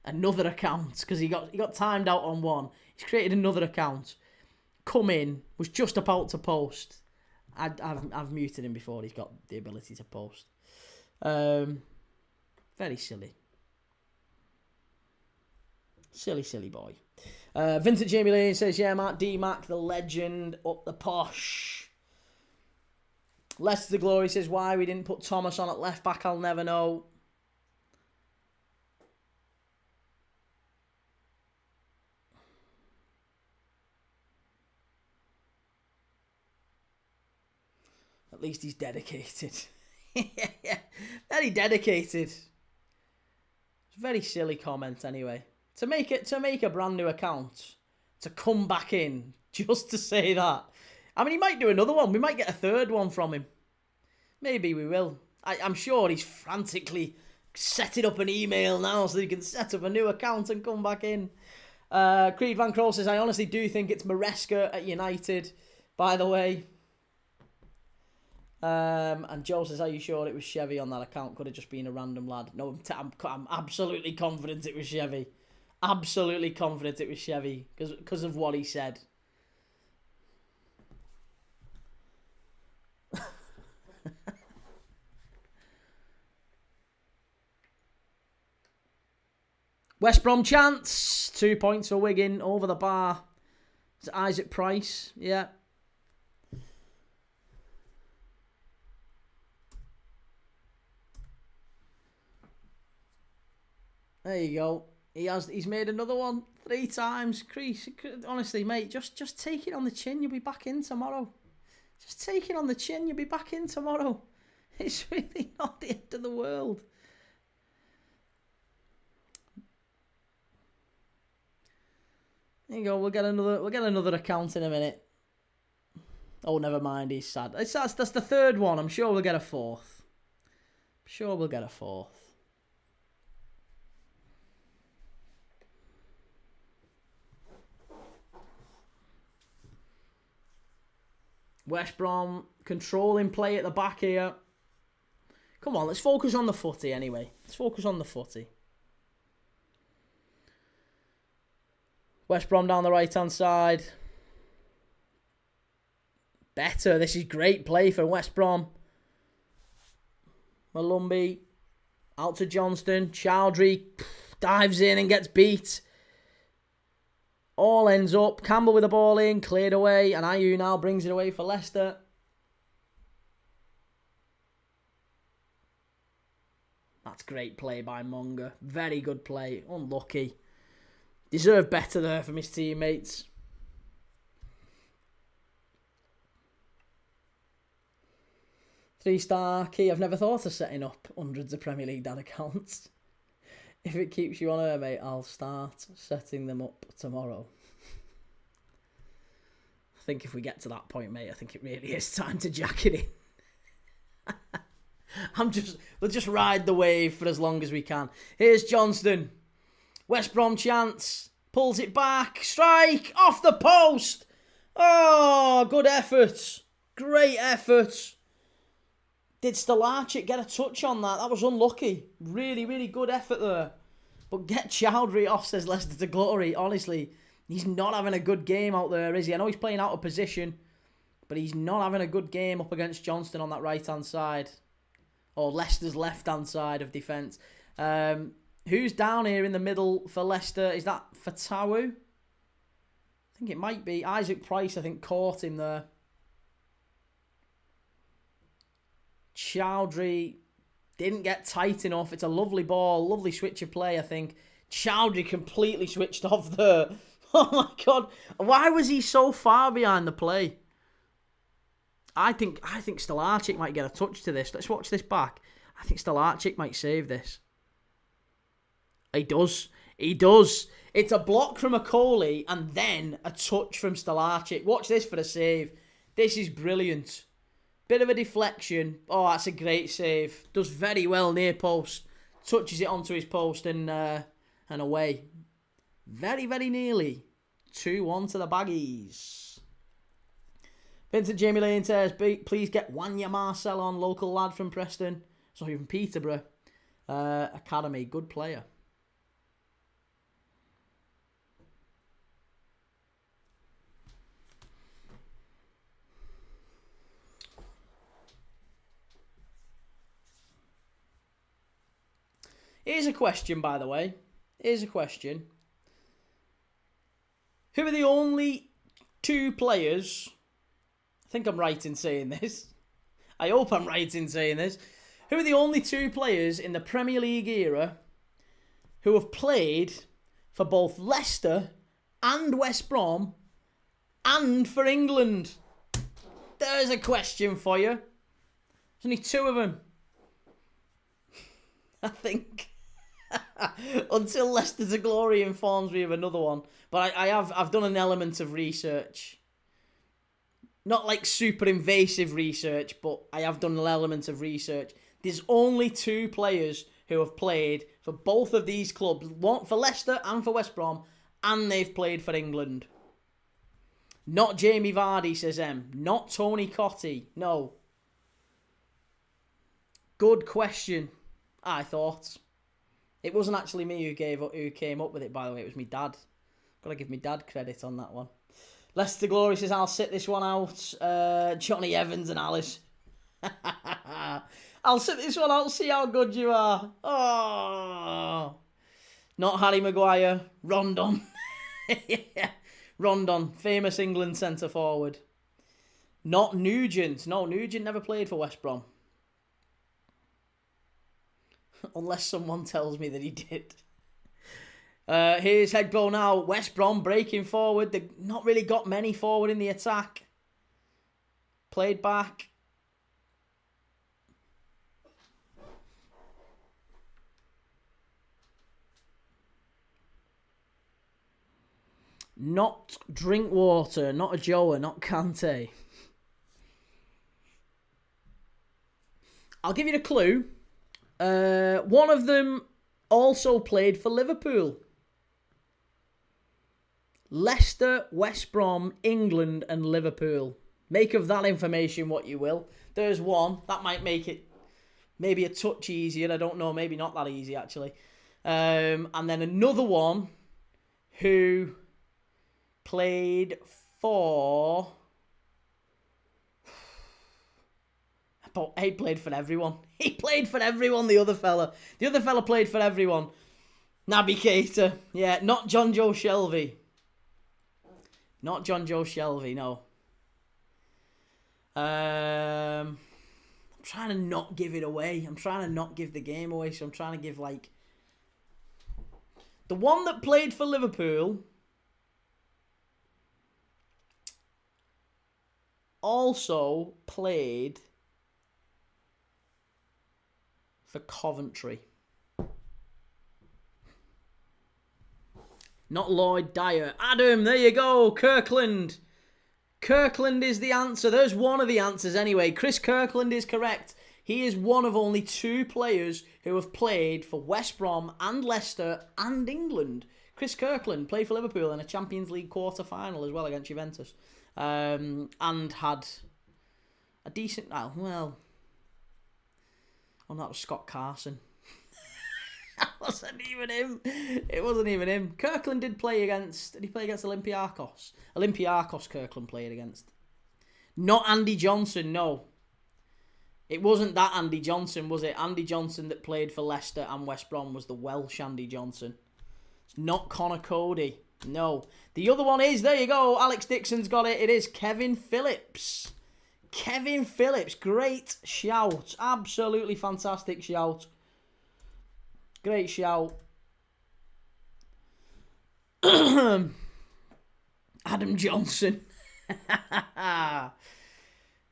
another account because he got timed out on one. He's created another account. Come in, was just about to post. I've muted him before he's got the ability to post. Very silly. Silly, silly boy. Vincent Jamie Lane says, yeah, Mark D-Mac, the legend, up the posh. Leicester the Glory says, why we didn't put Thomas on at left back, I'll never know. At least he's dedicated. Yeah, very dedicated. It's a very silly comment anyway. To make a brand new account, to come back in just to say that. I mean, he might do another one. We might get a third one from him. Maybe we will. I'm sure he's frantically setting up an email now so he can set up a new account and come back in. Creed Van Kroll says, I honestly do think it's Maresca at United, by the way. And Joe says, are you sure it was Chevy on that account? Could have just been a random lad. No, I'm absolutely confident it was Chevy. Absolutely confident it was Chevy because of what he said. West Brom chance. 2 points for Wigan over the bar. Is it Isaac Price? Yeah. There you go. He's made another one 3 times. Crease, honestly, mate, just take it on the chin. You'll be back in tomorrow. Just take it on the chin. You'll be back in tomorrow. It's really not the end of the world. There you go. We'll get another account in a minute. Oh, never mind. He's sad. That's the third one. I'm sure we'll get a fourth. West Brom controlling play at the back here. Come on, let's focus on the footy anyway. West Brom down the right-hand side. Better. This is great play for West Brom. Malumbi out to Johnston. Chowdhury dives in and gets beat. All ends up. Campbell with the ball in, cleared away, and Ayew now brings it away for Leicester. That's great play by Monga. Very good play. Unlucky. Deserved better there from his teammates. Three-star key. I've never thought of setting up hundreds of Premier League dad accounts. If it keeps you on air, mate, I'll start setting them up tomorrow. I think if we get to that point, mate, I think it really is time to jack it in. We'll just ride the wave for as long as we can. Here's Johnston. West Brom chance. Pulls it back. Strike. Off the post. Oh, good effort. Great effort. Did Stelarczyk get a touch on that? That was unlucky. Really, really good effort there. But get Chowdhury off, says Leicester to Glory. Honestly, he's not having a good game out there, is he? I know he's playing out of position, but he's not having a good game up against Johnston on that right-hand side. Or Leicester's left-hand side of defence. Who's down here in the middle for Leicester? Is that Fatawu? I think it might be. Isaac Price, I think, caught him there. Chowdhury didn't get tight enough. It's a lovely ball. Lovely switch of play, I think. Chowdhury completely switched off there. Oh, my God. Why was he so far behind the play? I think Stelarczyk might get a touch to this. Let's watch this back. I think Stelarczyk might save this. He does. It's a block from Macaulay and then a touch from Stelarczyk. Watch this for the save. This is brilliant. Bit of a deflection. Oh, that's a great save. Does very well near post. Touches it onto his post and away. Very, very nearly. 2-1 to the Baggies. Vincent Jamie Lane says, please get Wanya Marcel on, local lad from Preston. Sorry, from Peterborough. Academy, good player. Here's a question, by the way. Here's a question. Who are the only 2 players... I think I'm right in saying this. I hope I'm right in saying this. Who are the only 2 players in the Premier League era who have played for both Leicester and West Brom and for England? There's a question for you. There's only 2 of them. I think. Until Leicester to Glory informs me of another one. But I've done an element of research. Not like super invasive research, but I have done an element of research. There's only 2 players who have played for both of these clubs. One for Leicester and for West Brom. And they've played for England. Not Jamie Vardy, says M. Not Tony Cottee. No. Good question, I thought. It wasn't actually me who came up with it, by the way. It was my dad. Got to give my dad credit on that one. Leicester Glory says, I'll sit this one out. Johnny Evans and Alice. I'll sit this one out, see how good you are. Oh. Not Harry Maguire. Rondon. Yeah. Rondon, famous England centre-forward. Not Nugent. No, Nugent never played for West Brom. Unless someone tells me that he did. Here's Headball now. West Brom breaking forward. They've not really got many forward in the attack. Played back. Not Drinkwater, not a Joa, not Kante. I'll give you a clue. One of them also played for Liverpool. Leicester, West Brom, England and Liverpool. Make of that information what you will. There's one. That might make it maybe a touch easier. I don't know. Maybe not that easy, actually. And then another one who played for... But he played for everyone. He played for everyone, the other fella. The other fella played for everyone. Naby Keita. Yeah, not John Joe Shelvey. Not John Joe Shelvey, no. I'm trying to not give it away. I'm trying to not give the game away, so I'm trying to give, like... The one that played for Liverpool... also played... for Coventry. Not Lloyd Dyer. Adam, there you go. Kirkland. Kirkland is the answer. There's one of the answers anyway. Chris Kirkland is correct. He is one of only 2 players who have played for West Brom and Leicester and England. Chris Kirkland played for Liverpool in a Champions League quarter-final as well against Juventus. And had a decent... Well... Oh, that was Scott Carson. That wasn't even him. It wasn't even him. Kirkland did play against... Did he play against Olympiacos? Olympiacos Kirkland played against. Not Andy Johnson, no. It wasn't that Andy Johnson, was it? Andy Johnson that played for Leicester and West Brom was the Welsh Andy Johnson. It's not Connor Cody. No. The other one is... There you go. Alex Dixon's got it. It is Kevin Phillips. Kevin Phillips, great shout. Absolutely fantastic shout. Great shout. Adam Johnson. So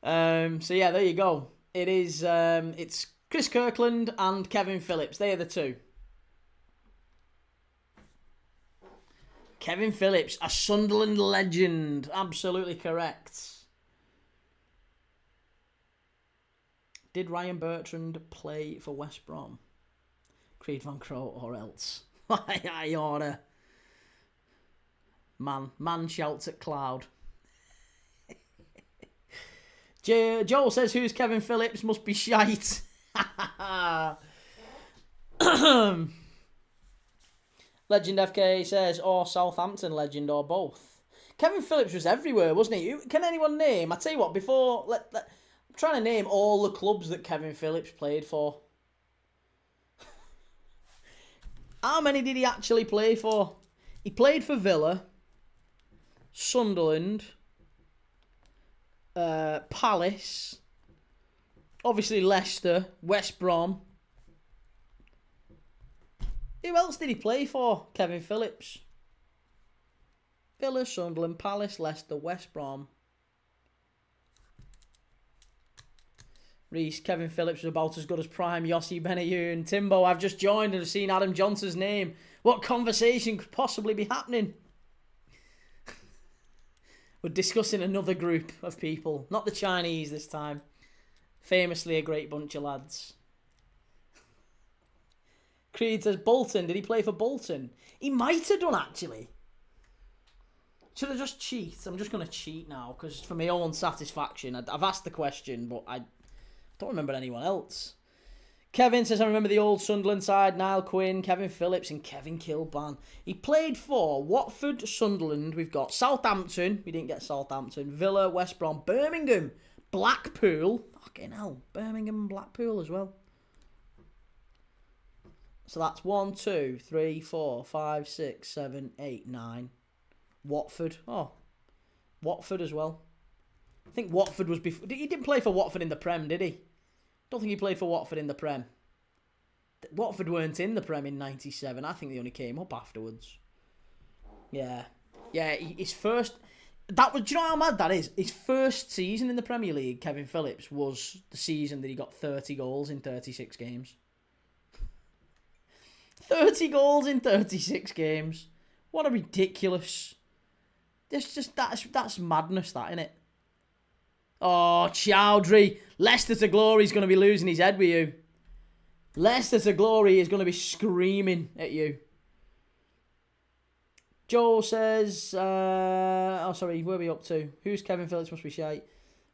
yeah, there you go. It is it's Chris Kirkland and Kevin Phillips. They are the 2. Kevin Phillips, a Sunderland legend. Absolutely correct. Did Ryan Bertrand play for West Brom? Creed Van Croat or else? I order. Man shouts at cloud. Joel says, who's Kevin Phillips? Must be shite. Legend FK says, or Southampton legend, or both. Kevin Phillips was everywhere, wasn't he? Can anyone name? I tell you what, before... I'm trying to name all the clubs that Kevin Phillips played for. How many did he actually play for? He played for Villa. Sunderland, Palace, obviously Leicester, West Brom. Who else did he play for? Kevin Phillips. Villa, Sunderland, Palace, Leicester, West Brom. Reese, Kevin Phillips was about as good as prime Yossi Benayoun. Timbo, I've just joined and have seen Adam Johnson's name. What conversation could possibly be happening? We're discussing another group of people. Not the Chinese this time. Famously a great bunch of lads. Creed says, Bolton. Did he play for Bolton? He might have done, actually. Should I just cheat? I'm just going to cheat now, because for my own satisfaction. I've asked the question, but I don't remember anyone else. Kevin says, I remember the old Sunderland side. Niall Quinn, Kevin Phillips, and Kevin Kilban. He played for Watford, Sunderland. We've got Southampton. We didn't get Southampton. Villa, West Brom, Birmingham, Blackpool. Fucking hell. Birmingham and Blackpool as well. So that's 1, 2, 3, 4, 5, 6, 7, 8, 9. Watford. Oh, Watford as well. I think Watford was before. He didn't play for Watford in the Prem, did he? Don't think he played for Watford in the Prem. Watford weren't in the Prem in '97. I think they only came up afterwards. Yeah. His first. That was. Do you know how mad that is? His first season in the Premier League, Kevin Phillips, was the season that he got 30 goals in 36 games. 30 goals in 36 games. What a ridiculous. That's madness, that, isn't it? Oh, Chowdhury. Leicester to Glory is going to be losing his head with you. Leicester to Glory is going to be screaming at you. Joel says, oh, sorry, where are we up to? Who's Kevin Phillips? Must be shite.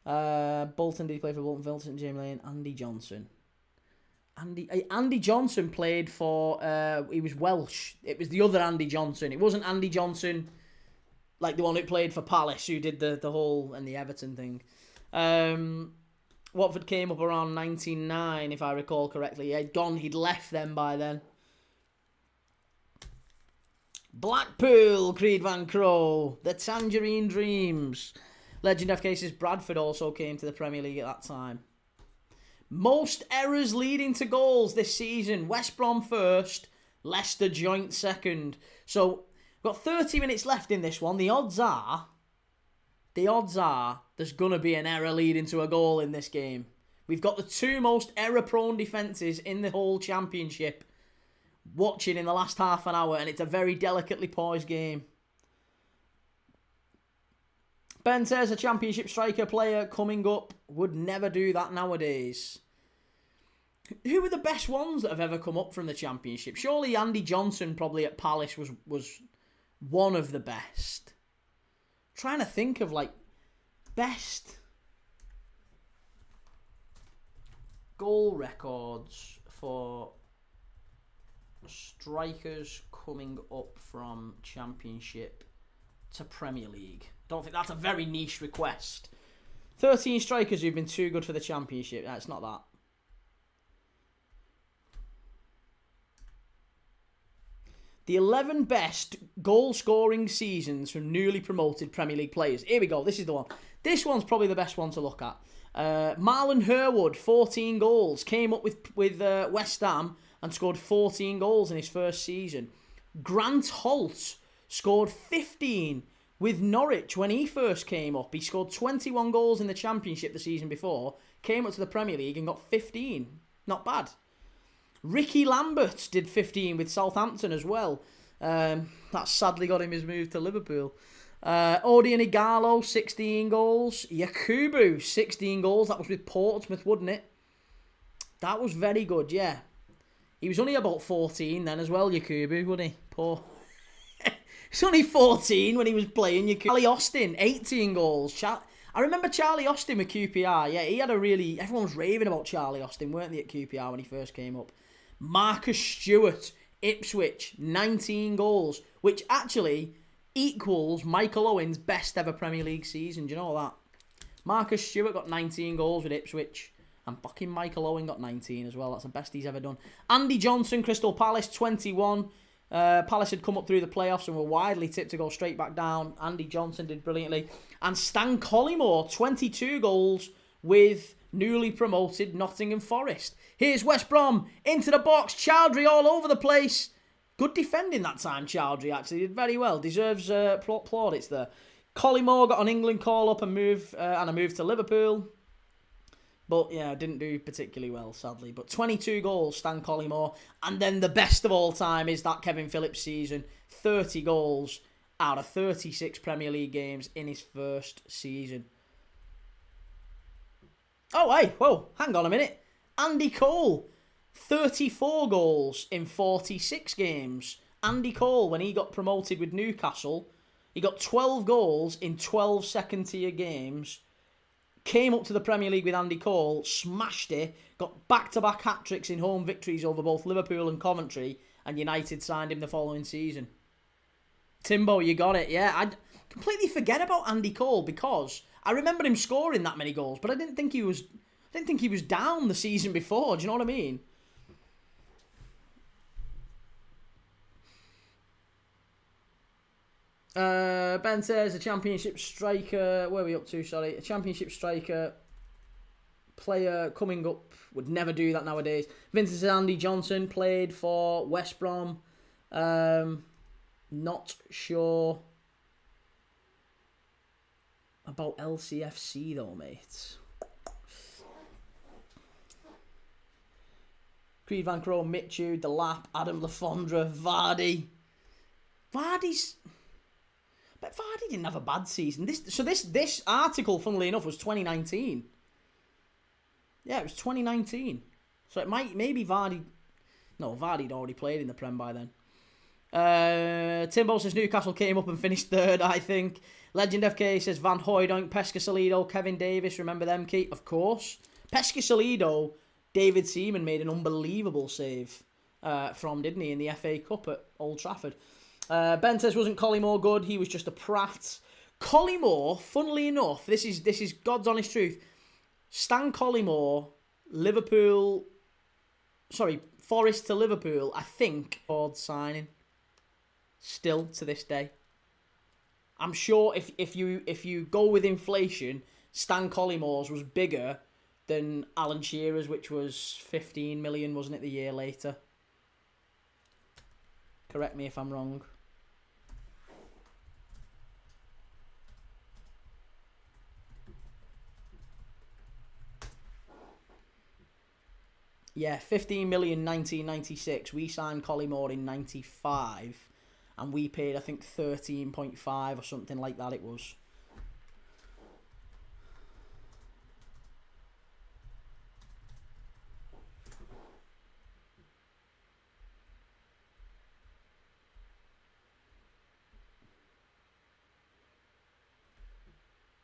Bolton, did he play for Bolton? Phillips, James Lane, Andy Johnson. Andy Johnson played for, he was Welsh. It was the other Andy Johnson. It wasn't Andy Johnson, like the one who played for Palace, who did the whole, and the Everton thing. Watford came up around 99, if I recall correctly. He'd left them by then. Blackpool, Creed Van Crow, the Tangerine Dreams. Legend FK says Bradford also came to the Premier League at that time. Most errors leading to goals this season. West Brom first, Leicester joint second. So, we've got 30 minutes left in this one. The odds are there's going to be an error leading to a goal in this game. We've got the two most error-prone defences in the whole championship watching in the last half an hour, and it's a very delicately poised game. Ben says a championship striker player coming up would never do that nowadays. Who were the best ones that have ever come up from the championship? Surely Andy Johnson probably at Palace was one of the best. I'm trying to think of like best goal records for strikers coming up from championship to Premier League. Don't think that's a very niche request. 13 strikers who've been too good for the championship. It's not that. The 11 best goal-scoring seasons from newly promoted Premier League players. Here we go. This is the one. This one's probably the best one to look at. Marlon Herwood, 14 goals. Came up with West Ham and scored 14 goals in his first season. Grant Holt scored 15 with Norwich when he first came up. He scored 21 goals in the Championship the season before, came up to the Premier League and got 15. Not bad. Ricky Lambert did 15 with Southampton as well. That sadly got him his move to Liverpool. Odion Igalo, 16 goals. Yakubu, 16 goals. That was with Portsmouth, wasn't it? That was very good, yeah. He was only about 14 then as well, Yakubu, wasn't he? Poor. He's only 14 when he was playing. Charlie Austin, 18 goals. I remember Charlie Austin with QPR. Yeah, he had a really... Everyone was raving about Charlie Austin, weren't they, at QPR when he first came up? Marcus Stewart, Ipswich, 19 goals, which actually equals Michael Owen's best ever Premier League season. Do you know that? Marcus Stewart got 19 goals with Ipswich, and fucking Michael Owen got 19 as well. That's the best he's ever done. Andy Johnson, Crystal Palace, 21. Palace had come up through the playoffs and were widely tipped to go straight back down. Andy Johnson did brilliantly. And Stan Collymore, 22 goals with newly promoted Nottingham Forest. Here's West Brom into the box. Chowdhury all over the place. Good defending that time, Chowdhury actually. Did very well. Deserves plaudits there. Collymore got an England call-up and a move to Liverpool. But, yeah, didn't do particularly well, sadly. But 22 goals, Stan Collymore. And then the best of all time is that Kevin Phillips season. 30 goals out of 36 Premier League games in his first season. Oh, hey, whoa, hang on a minute. Andy Cole, 34 goals in 46 games. Andy Cole, when he got promoted with Newcastle, he got 12 goals in 12 second-tier games. Came up to the Premier League with Andy Cole, smashed it, got back-to-back hat-tricks in home victories over both Liverpool and Coventry, and United signed him the following season. Timbo, you got it, yeah. I completely forget about Andy Cole because I remember him scoring that many goals, but I didn't think he was down the season before, do you know what I mean? Ben says a championship striker. Where are we up to? Sorry, a championship striker player coming up would never do that nowadays. Vincent Andy Johnson played for West Brom. Not sure about LCFC though, mate. Creed Van Crow, Mitchu, Delap, Adam Lafondra, Vardy. But Vardy didn't have a bad season. This article, funnily enough, was 2019. Yeah, it was 2019. So it maybe Vardy... No, Vardy'd already played in the Prem by then. Timbo says Newcastle came up and finished third, I think. Legend FK says Van Hooijdonk, Pescasolido, Kevin Davis. Remember them, Keith? Of course. Pescasolido, David Seaman made an unbelievable save from, didn't he, in the FA Cup at Old Trafford. Ben says, wasn't Collymore good? He was just a prat. Collymore, funnily enough, this is God's honest truth. Stan Collymore, Forest to Liverpool, I think, odd signing. Still to this day. I'm sure if you go with inflation, Stan Collymore's was bigger than Alan Shearer's, which was 15 million, wasn't it, the year later? Correct me if I'm wrong. Yeah, 15 million 1996. We signed Collymore in 95. And we paid, I think, 13.5 or something like that it was.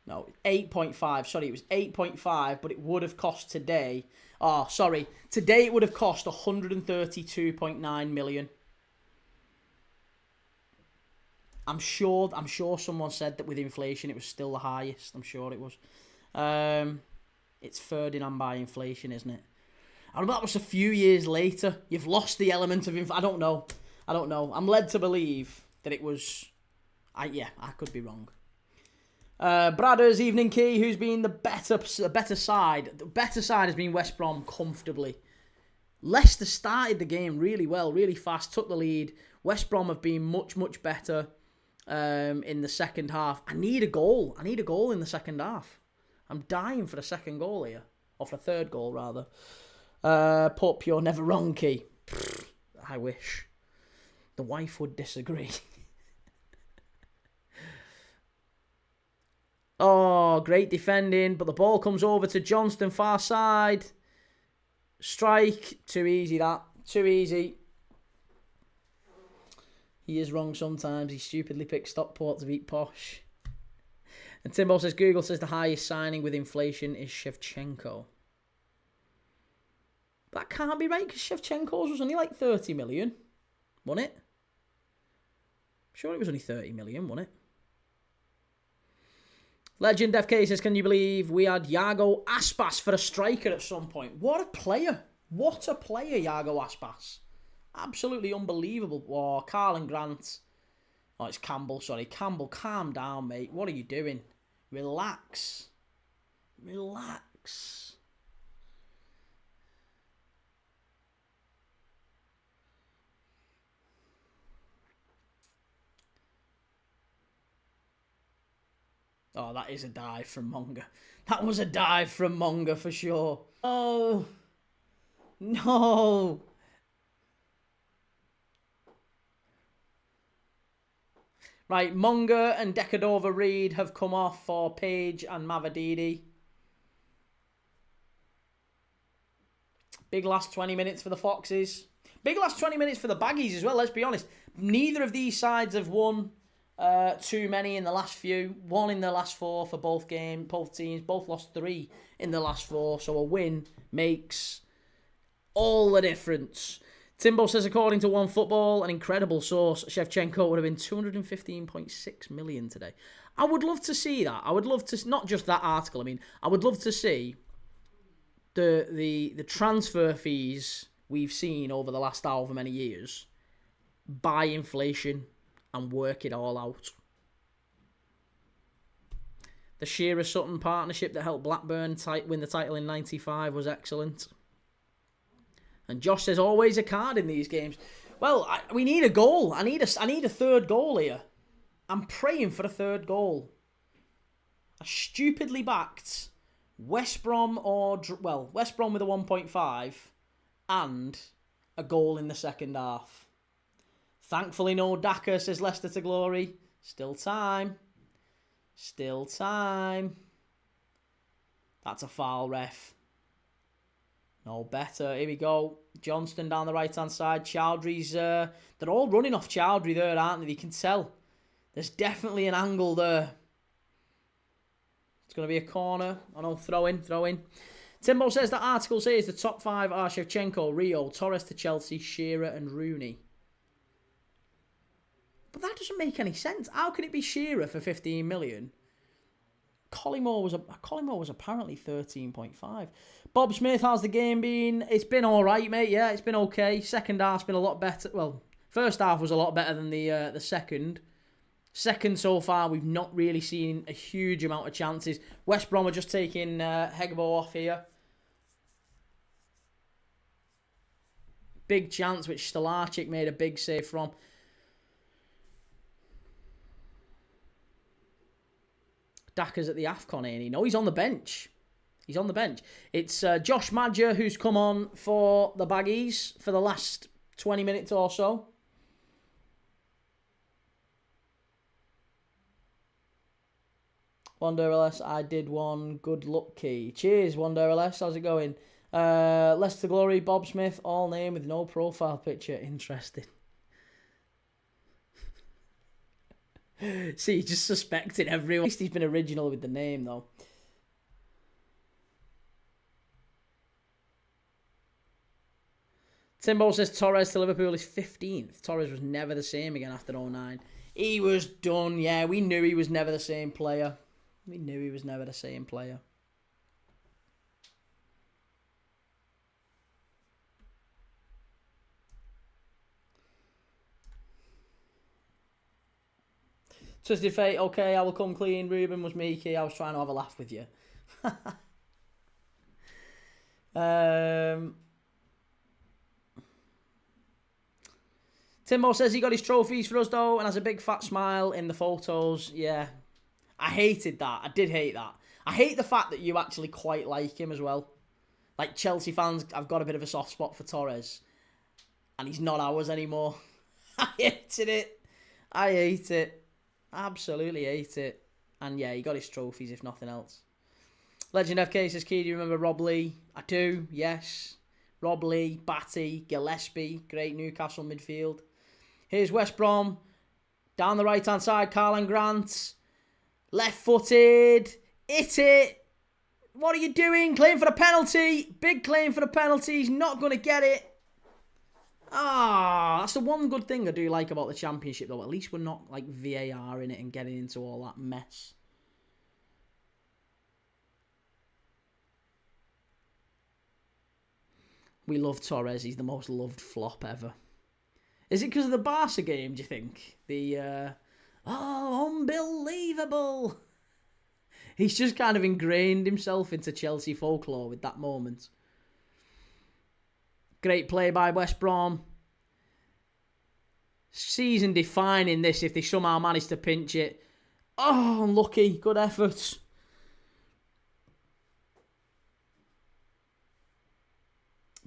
No, 8.5. Sorry, it was 8.5, but it would have cost today. Oh, sorry. Today it would have cost 132.9 million. I'm sure someone said that with inflation it was still the highest. I'm sure it was. It's Ferdinand by inflation, isn't it? I remember that was a few years later. You've lost the element of inflation. I don't know. I'm led to believe that it was... I could be wrong. Bradders, evening key, who's been the better side? The better side has been West Brom comfortably. Leicester started the game really well, really fast, took the lead. West Brom have been much, much better in the second half. I need a goal. I need a goal in the second half. I'm dying for a second goal here. Or for a third goal, rather. Pup, you're never wrong, Key. I wish. The wife would disagree. Oh, great defending. But the ball comes over to Johnston, far side. Strike. Too easy, that. Too easy. He is wrong sometimes. He stupidly picked Stockport to beat Posh. And Timbo says, Google says the highest signing with inflation is Shevchenko. That can't be right, because Shevchenko's was only like 30 million. Wasn't it? I'm sure it was only 30 million, wasn't it? Legend FK says, can you believe we had Iago Aspas for a striker at some point? What a player. What a player, Iago Aspas. Absolutely unbelievable. Oh, Carl and Grant. Oh, it's Campbell, sorry. Campbell, calm down, mate. What are you doing? Relax. Relax. Oh, that is a dive from Monga. That was a dive from Monga for sure. Oh. No. Right, Monga and Decadova Reed have come off for Page and Mavadidi. Big last 20 minutes for the Foxes. Big last 20 minutes for the Baggies as well, let's be honest. Neither of these sides have won too many in the last few. One in the last four for both teams. Both lost 3 in the last 4. So a win makes all the difference. Timbo says, according to OneFootball, an incredible source, Shevchenko would have been 215.6 million today. I would love to see that. I would love to, not just that article, I mean, I would love to see the transfer fees we've seen over the last however many years by inflation and work it all out. The Shearer-Sutton partnership that helped Blackburn win the title in 95 was excellent. And Josh says, always a card in these games. Well, we need a goal. I need a third goal here. I'm praying for a third goal. I stupidly backed West Brom West Brom with a 1.5 and a goal in the second half. Thankfully, no Daka, says Leicester to glory. Still time. Still time. That's a foul, ref. No better. Here we go. Johnston down the right-hand side. Chowdhury's... they're all running off Chowdhury there, aren't they? You can tell. There's definitely an angle there. It's going to be a corner. Oh no, throw in. Timbo says that article says the top 5 are Shevchenko, Rio, Torres to Chelsea, Shearer and Rooney. But that doesn't make any sense. How can it be Shearer for 15 million? Collymore was apparently 13.5. Bob Smith, how's the game been? It's been all right, mate. Yeah, it's been okay. Second half's been a lot better. Well, first half was a lot better than the second. Second so far, we've not really seen a huge amount of chances. West Brom are just taking Hegbo off here. Big chance, which Stolarczyk made a big save from. Daka's at the AFCON, ain't he? No, he's on the bench. He's on the bench. It's Josh Madger who's come on for the Baggies for the last 20 minutes or so. Wanderless, I did one. Good luck, Key. Cheers, Wanderless. How's it going? Leicester Glory, Bob Smith, all name with no profile picture. Interesting. See, he just suspected everyone. At least he's been original with the name, though. Timbo says Torres to Liverpool is 15th. Torres was never the same again after 09. He was done, yeah. We knew he was never the same player. Twisted Fate, okay, I will come clean. Ruben was Meeky. I was trying to have a laugh with you. Timbo says he got his trophies for us, though, and has a big fat smile in the photos. Yeah. I hated that. I did hate that. I hate the fact that you actually quite like him as well. Like, Chelsea fans, I've got a bit of a soft spot for Torres. And he's not ours anymore. I hated it. I hate it. Absolutely hate it. And yeah, he got his trophies, if nothing else. Legend FK says, Key, do you remember Rob Lee? I do, yes. Rob Lee, Batty, Gillespie, great Newcastle midfield. Here's West Brom. Down the right-hand side, Carl Grant. Left-footed. Hit it. What are you doing? Claim for the penalty. Big claim for the penalty. He's not going to get it. That's the one good thing I do like about the Championship, though. At least we're not like VAR in it and getting into all that mess. We love Torres. He's the most loved flop ever. Is it because of the Barca game, do you think? Unbelievable. He's just kind of ingrained himself into Chelsea folklore with that moment. Great play by West Brom. Season defining this if they somehow manage to pinch it. Oh, unlucky. Good effort.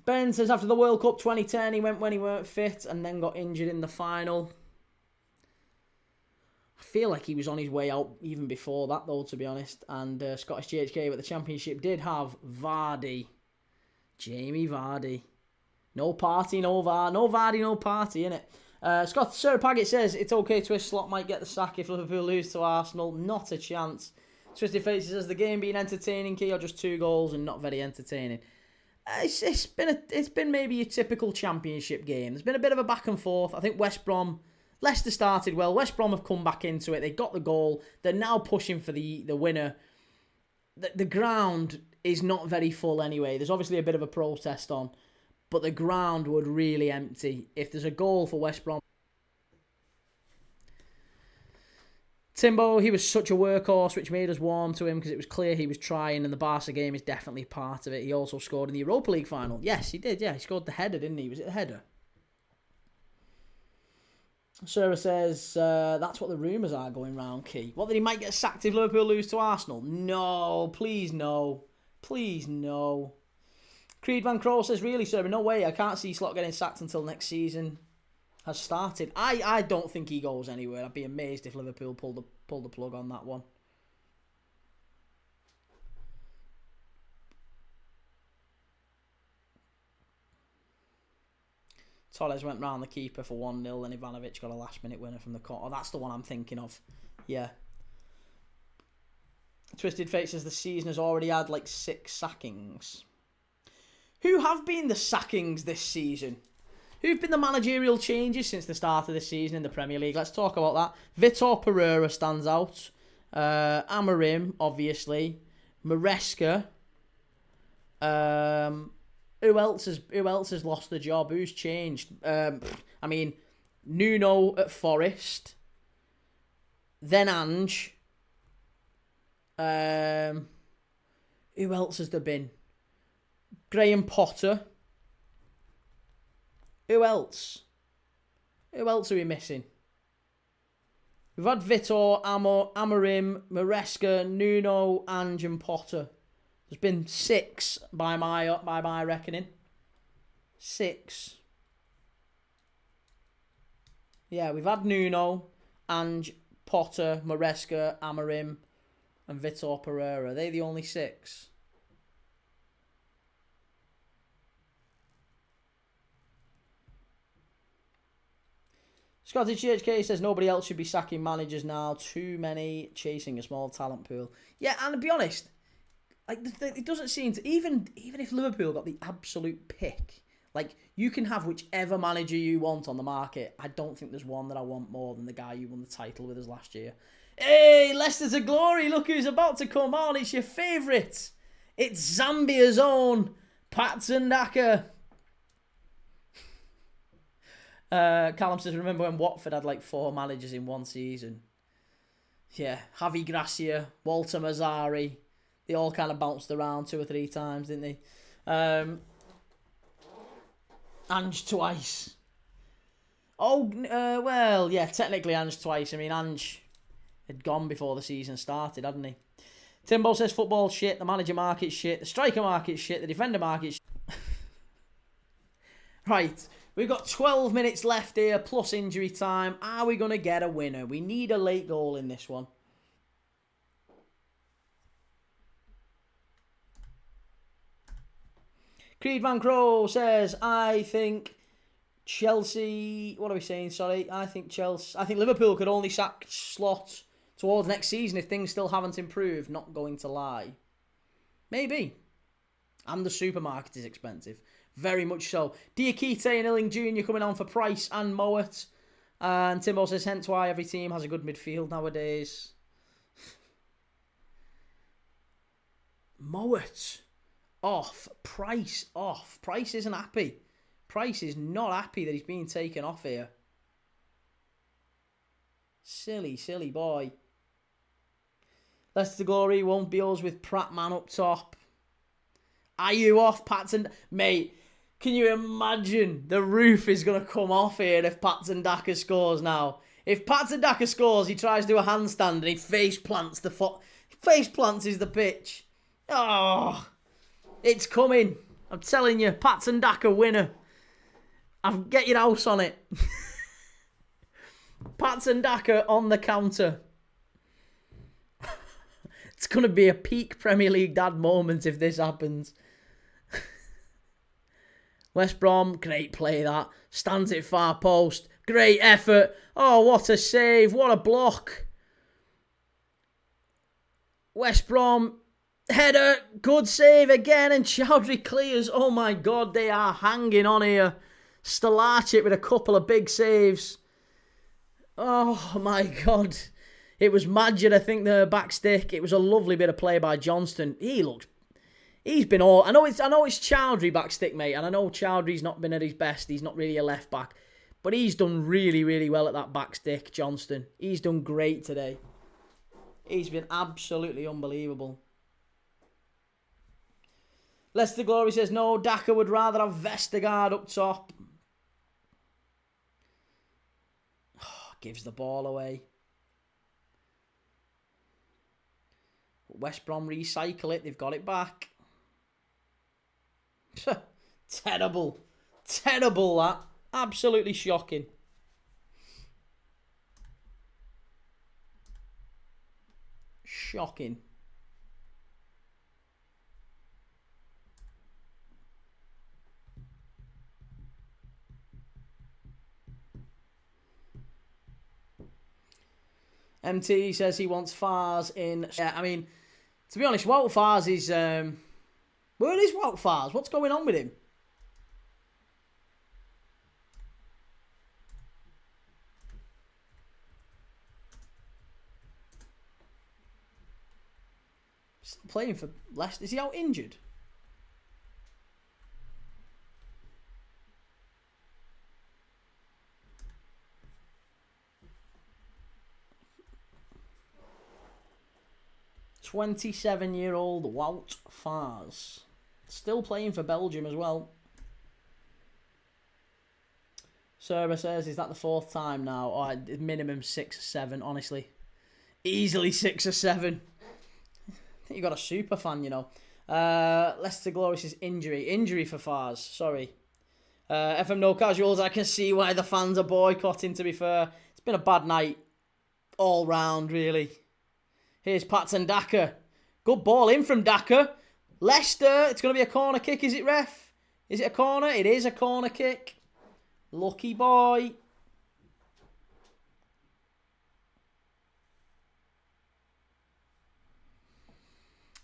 Ben says after the World Cup 2010, he went when he weren't fit and then got injured in the final. I feel like he was on his way out even before that, though, to be honest. And Scottish GHK with the Championship did have Vardy. Jamie Vardy. No party, no VAR. No Vardy, no party, innit? Sarah Paget says, it's okay, Twist Slot might get the sack if Liverpool lose to Arsenal. Not a chance. Twisted Faces says, the game being entertaining, Key, or just 2 goals and not very entertaining? It's been maybe a typical Championship game. There's been a bit of a back and forth. I think Leicester started well. West Brom have come back into it. They got the goal. They're now pushing for the winner. The ground is not very full anyway. There's obviously a bit of a protest on. But the ground would really empty if there's a goal for West Brom. Timbo, he was such a workhorse, which made us warm to him because it was clear he was trying, and the Barca game is definitely part of it. He also scored in the Europa League final. Yes, he did, yeah. He scored the header, didn't he? Was it the header? Sarah says, that's what the rumours are going round, Key. What, that he might get sacked if Liverpool lose to Arsenal? No, please no. Please no. Creed Van Crow says, really, sir, no way. I can't see Slot getting sacked until next season has started. I don't think he goes anywhere. I'd be amazed if Liverpool pulled the plug on that one. Torres went round the keeper for 1-0 and Ivanovic got a last-minute winner from the corner. Oh, that's the one I'm thinking of. Yeah. Twisted Fate says the season has already had like 6 sackings. Who have been the sackings this season? Who've been the managerial changes since the start of the season in the Premier League? Let's talk about that. Vitor Pereira stands out. Amorim, obviously. Maresca. Who else has lost the job? Who's changed? I mean, Nuno at Forest. Then Ange. Who else has there been? Graham Potter. Who else? Who else are we missing? We've had Vitor, Amorim, Maresca, Nuno, Ange and Potter. There's been 6 by my reckoning. 6. Yeah, we've had Nuno, Ange, Potter, Maresca, Amorim and Vitor Pereira. Are they the only 6? Scottish GHK says nobody else should be sacking managers now. Too many chasing a small talent pool. Yeah, and to be honest, like it doesn't seem to even if Liverpool got the absolute pick, like you can have whichever manager you want on the market. I don't think there's one that I want more than the guy who won the title with us last year. Hey, Leicester's a glory! Look who's about to come on. It's your favourite. It's Zambia's own Patson Daka. Callum says, remember when Watford had like 4 managers in one season? Yeah, Javi Gracia, Walter Mazzari. They all kind of bounced around 2 or 3 times, didn't they? Ange twice. Oh, well, yeah, technically Ange twice. I mean, Ange had gone before the season started, hadn't he? Timbo says football shit, the manager market shit, the striker market shit, the defender market shit. Right. We've got 12 minutes left here, plus injury time. Are we going to get a winner? We need a late goal in this one. Creed Van Crow says, I think Chelsea... What are we saying? Sorry. I think Liverpool could only sack Slot towards next season if things still haven't improved. Not going to lie. Maybe. And the supermarket is expensive. Very much so. Diakite and Illing Jr. coming on for Price and Mowat. And Timbo says, hence why every team has a good midfield nowadays. Mowat off. Price off. Price isn't happy. Price is not happy that he's being taken off here. Silly, silly boy. Leicester Glory won't be us with Prattman up top. Are you off, Patson? Mate, can you imagine the roof is going to come off here if Patson Daka scores now? If Patson Daka scores, he tries to do a handstand and he face plants the foot. Face plants is the pitch. Oh, it's coming. I'm telling you, Patson Daka winner. I'll get your house on it. Patson Daka on the counter. It's going to be a peak Premier League dad moment if this happens. West Brom, great play that. Stands it far post. Great effort. Oh, what a save. What a block. West Brom, header. Good save again. And Chowdhury clears. Oh my God, they are hanging on here. Stelarchik with a couple of big saves. Oh my God. It was Madger, I think, the back stick. It was a lovely bit of play by Johnston. He's been all... I know it's Chowdhury back stick, mate, and I know Chowdhury's not been at his best. He's not really a left back. But he's done really, really well at that back stick, Johnston. He's done great today. He's been absolutely unbelievable. Leicester Glory says, no, Daka would rather have Vestergaard up top. Gives the ball away. West Brom recycle it. They've got it back. Terrible. Terrible, that. Absolutely shocking. Shocking. MT says he wants Fars in... Yeah, I mean, to be honest, Wout Fars is... Where is Wout Fars? What's going on with him? Still playing for Leicester. Is he out injured? "27-year-old Wout Fars. Still playing for Belgium as well. Serba says, is that the 4th time now? Or minimum 6 or 7, honestly. Easily 6 or 7. I think you got a super fan, you know. Leicester Glory says injury. Injury for Fars, sorry. FM No Casuals, I can see why the fans are boycotting, to be fair. It's been a bad night. All round, really. Here's Patson Daka. Good ball in from Daka. Leicester, it's going to be a corner kick, is it, ref? Is it a corner? It is a corner kick. Lucky boy.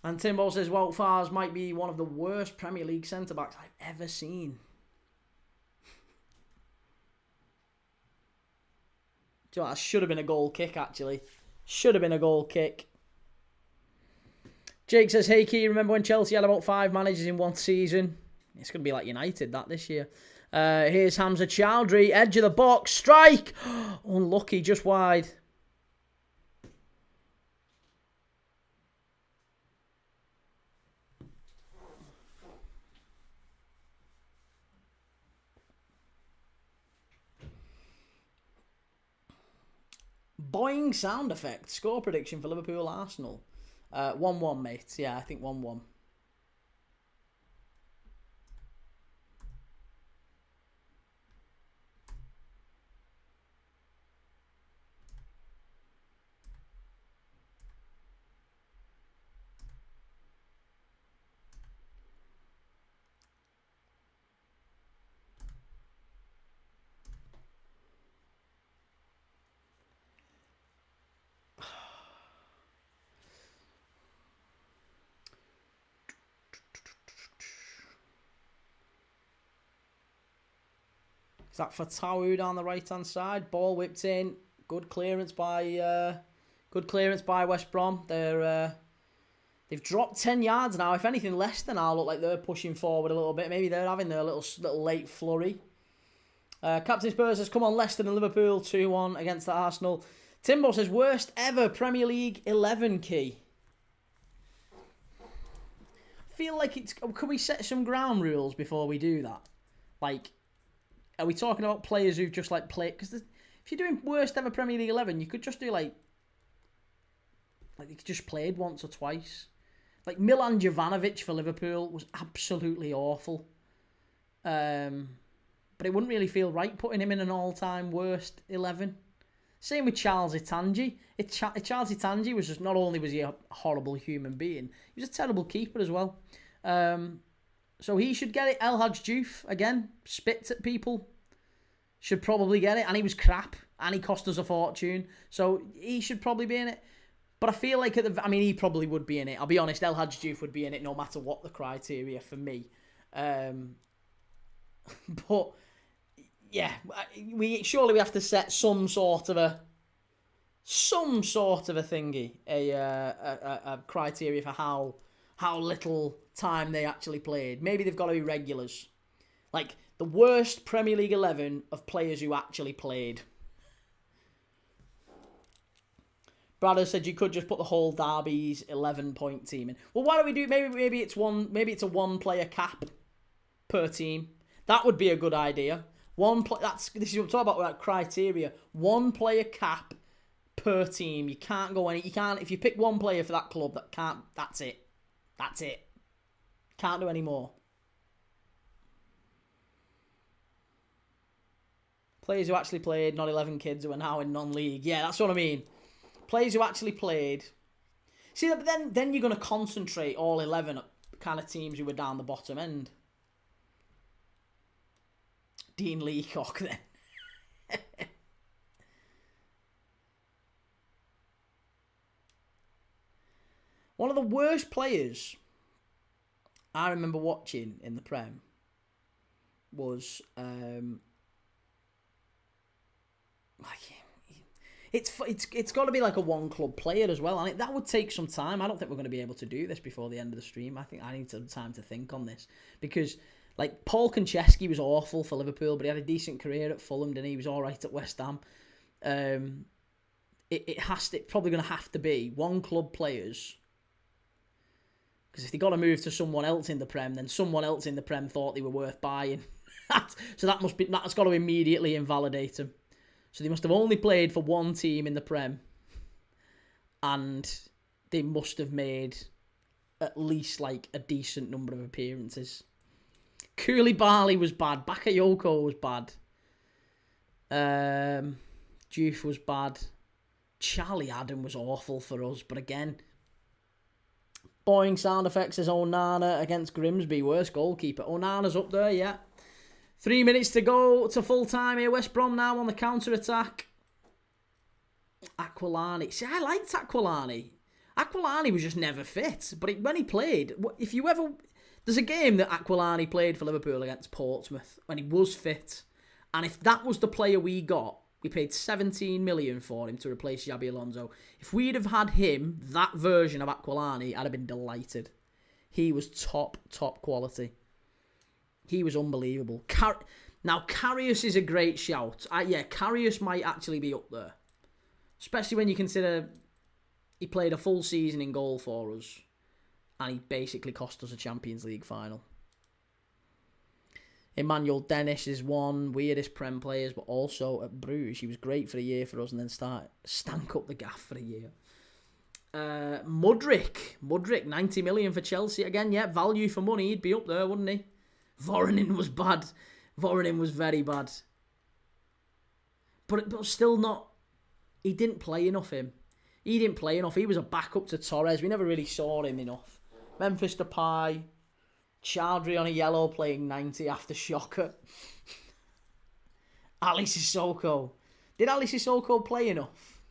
And Timbo says Wout Fars might be one of the worst Premier League centre-backs I've ever seen. Do you know what? That should have been a goal kick, actually. Should have been a goal kick. Jake says, hey, Key, remember when Chelsea had about 5 managers in one season? It's going to be like United, that, this year. Here's Hamza Chowdhury, edge of the box, strike! Unlucky, just wide. Boing sound effect. Score prediction for Liverpool Arsenal. 1-1, mate. Yeah, I think 1-1. Is that Fatawu down the right-hand side? Ball whipped in. Good clearance by West Brom. They're They've dropped 10 yards now. If anything, Leicester now look like they're pushing forward a little bit. Maybe they're having their little late flurry. Captain Spurs says, come on, Leicester and Liverpool 2-1 against the Arsenal. Timbo says, worst ever Premier League 11 key. I feel like it's... Can we set some ground rules before we do that? Like, are we talking about players who've just, like, played... Because if you're doing worst ever Premier League 11, you could just do, like they just played once or twice. Like, Milan Jovanovic for Liverpool was absolutely awful. But it wouldn't really feel right putting him in an all-time worst 11. Same with Charles Itangi. Charles Itangi was just, not only was he a horrible human being, he was a terrible keeper as well. So he should get it. El Hadj Diouf, again, spits at people. Should probably get it. And he was crap. And he cost us a fortune. So he should probably be in it. But I feel like, he probably would be in it. I'll be honest, El Hadj Diouf would be in it no matter what the criteria for me. But, yeah, we have to set some sort of a thingy, a criteria for how little time they actually played. Maybe they've got to be regulars. Like, the worst Premier League 11 of players who actually played. Brad said you could just put the whole Derby's 11-point team in. Well, why don't we do... Maybe it's a one-player cap per team. That would be a good idea. This is what I'm talking about, like, criteria. One player cap per team. You can't go any. You can't, if you pick one player for that club, that's it. That's it. Can't do any more. Players who actually played, not 11 kids who are now in non-league. Yeah, that's what I mean. Players who actually played. See, but then you're going to concentrate all 11 kind of teams who were down the bottom end. Dean Leacock, then. One of the worst players I remember watching in the Prem was... It's got to be like a one-club player as well, and that would take some time. I don't think we're going to be able to do this before the end of the stream. I think I need some time to think on this, because... Like, Paul Konchesky was awful for Liverpool, but he had a decent career at Fulham, didn't he? He was all right at West Ham. It's probably going to have to be one-club players. Because if they got to move to someone else in the Prem, then someone else in the Prem thought they were worth buying. So that's got to immediately invalidate them. So they must have only played for one team in the Prem. And they must have made at least, like, a decent number of appearances. Koulibaly was bad. Bakayoko was bad. Diouf was bad. Charlie Adam was awful for us. But again, boing sound effects is Onana against Grimsby. Worst goalkeeper. Onana's up there, yeah. 3 minutes to go to full time here. West Brom now on the counter-attack. Aquilani. See, I liked Aquilani. Aquilani was just never fit. But when he played, if you ever... There's a game that Aquilani played for Liverpool against Portsmouth when he was fit. And if that was the player we got, we paid 17 million for him to replace Xabi Alonso. If we'd have had him, that version of Aquilani, I'd have been delighted. He was top quality. He was unbelievable. Now, Karius is a great shout. Karius might actually be up there. Especially when you consider he played a full season in goal for us. And he basically cost us a Champions League final. Emmanuel Dennis is one weirdest Prem players, but also at Bruges. He was great for a year for us and then stank up the gaff for a year. Mudryk, 90 million for Chelsea. Again, yeah, value for money. He'd be up there, wouldn't he? Voronin was bad. Voronin was very bad. But still not... He didn't play enough, him. He didn't play enough. He was a backup to Torres. We never really saw him enough. Memphis Depay, Chowdhury on a yellow playing 90 after Shocker. Ali Sissoko. Did Ali Sissoko play enough?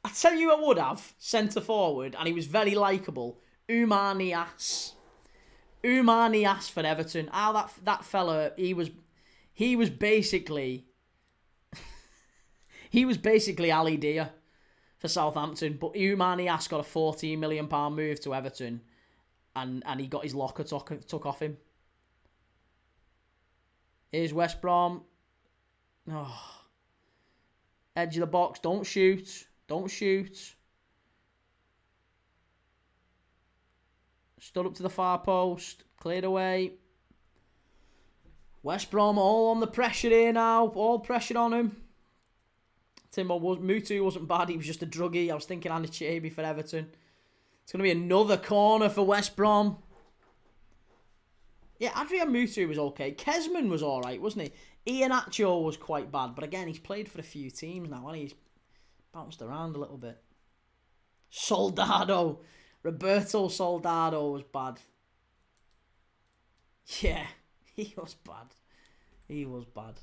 I tell you I would have, centre forward, and he was very likeable. Oumar Niasse. Oumar Niasse for Everton. That fella, he was basically... He was basically Ali Dia for Southampton, but Oumar Niasse got a £14 million move to Everton, and he got his locker took off him. Here's West Brom. Oh. Edge of the box. Don't shoot. Don't shoot. Stood up to the far post. Cleared away. West Brom all on the pressure here now. All pressure on him. Mutu wasn't bad. He was just a druggie. I was thinking Anichebe for Everton. It's going to be another corner for West Brom. Yeah, Adrian Mutu was okay. Kesman was alright, wasn't he? Iheanacho was quite bad. But again, he's played for a few teams now, and he's bounced around a little bit. Soldado. Roberto Soldado was bad. Yeah, he was bad. He was bad.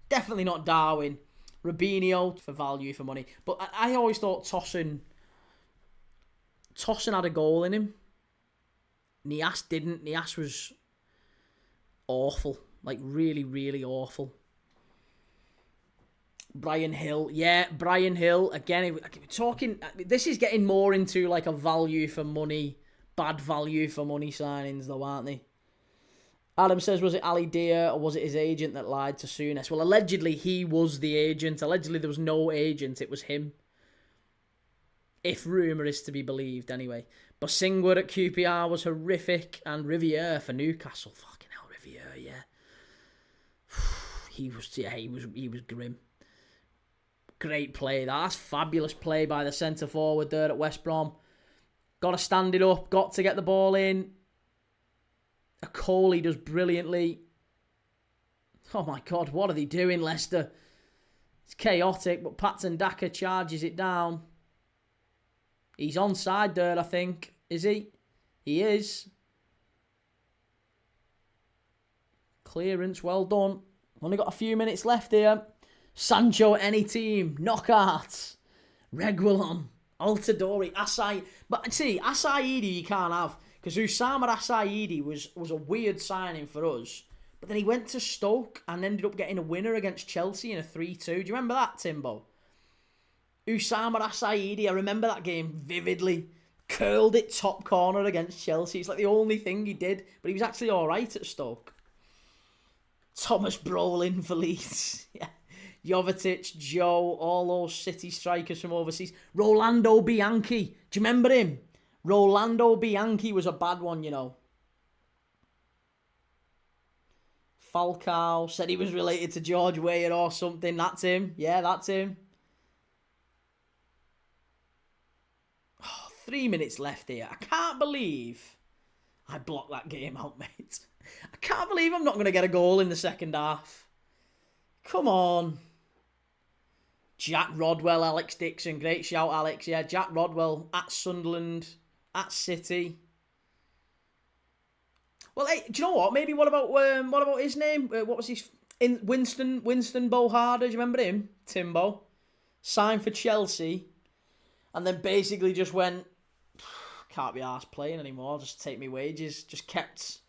Definitely not Darwin. Robinho for value for money. But I always thought Tosin had a goal in him. Niasse didn't. Niasse was awful. Like, really, really awful. Brian Hill. Yeah, Brian Hill. Again, talking... This is getting more into, like, a value for money, bad value for money signings, though, aren't they? Adam says, was it Ali Dia or was it his agent that lied to Souness? Well, allegedly, he was the agent. Allegedly, there was no agent. It was him. If rumour is to be believed, anyway. Bosingwa at QPR was horrific. And Riviere for Newcastle. Fucking hell, Riviere, yeah. He was grim. Great play. That's fabulous play by the centre forward there at West Brom. Got to stand it up. Got to get the ball in. Coley does brilliantly. Oh my God, what are they doing, Leicester? It's chaotic, but Patson Daka charges it down. He's onside there, I think. Is he? He is. Clearance, well done. Only got a few minutes left here. Sancho, any team. Knockout. Reguilon. Altidore. Asai. But see, Asaidi you can't have. Because Usama Asaidi was a weird signing for us. But then he went to Stoke and ended up getting a winner against Chelsea in a 3-2. Do you remember that, Timbo? Usama Asaidi, I remember that game vividly. Curled it top corner against Chelsea. It's like the only thing he did. But he was actually alright at Stoke. Thomas Brolin for Leeds. Yeah. Jovetic, Joe, all those City strikers from overseas. Rolando Bianchi. Do you remember him? Rolando Bianchi was a bad one, you know. Falcao said he was related to George Weah or something. That's him. Yeah, that's him. Oh, 3 minutes left here. I can't believe I blocked that game out, mate. I can't believe I'm not going to get a goal in the second half. Come on. Jack Rodwell, Alex Dixon. Great shout, Alex. Yeah, Jack Rodwell at Sunderland. At City. Well, hey, do you know what? Maybe what about his name? What was his... Winston Boharder, do you remember him? Timbo. Signed for Chelsea. And then basically just went, can't be arsed playing anymore. Just take me wages. Just kept...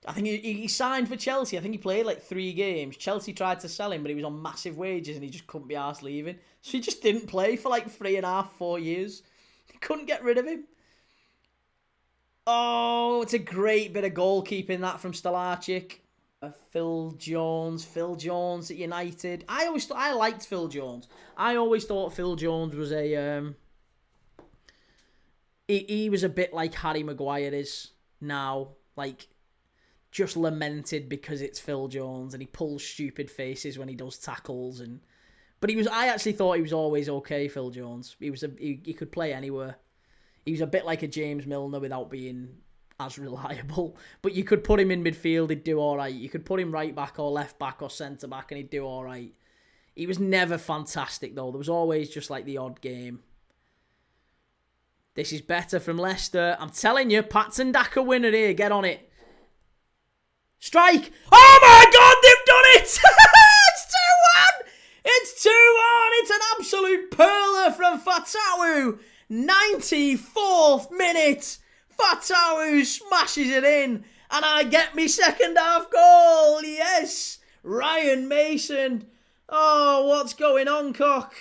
I think he signed for Chelsea. I think he played like 3 games. Chelsea tried to sell him, but he was on massive wages and he just couldn't be arsed leaving. So he just didn't play for like 3.5, 4 years. They couldn't get rid of him. Oh, it's a great bit of goalkeeping, that from Stelarczyk. Phil Jones at United. I liked Phil Jones. I always thought Phil Jones was a... He was a bit like Harry Maguire is now. Like, just lamented because it's Phil Jones and he pulls stupid faces when he does tackles. But I actually thought he was always okay, Phil Jones. He could play anywhere. He was a bit like a James Milner without being as reliable. But you could put him in midfield, he'd do all right. You could put him right back or left back or centre back and he'd do all right. He was never fantastic, though. There was always just like the odd game. This is better from Leicester. I'm telling you, Patson Daka winner here. Get on it. Strike. Oh my God, they've done it! It's 2-1! It's 2-1! It's an absolute pearler from Fatawu. 94th minute. Fatawu smashes it in, and I get me second half goal. Yes, Ryan Mason. Oh, what's going on, Cock?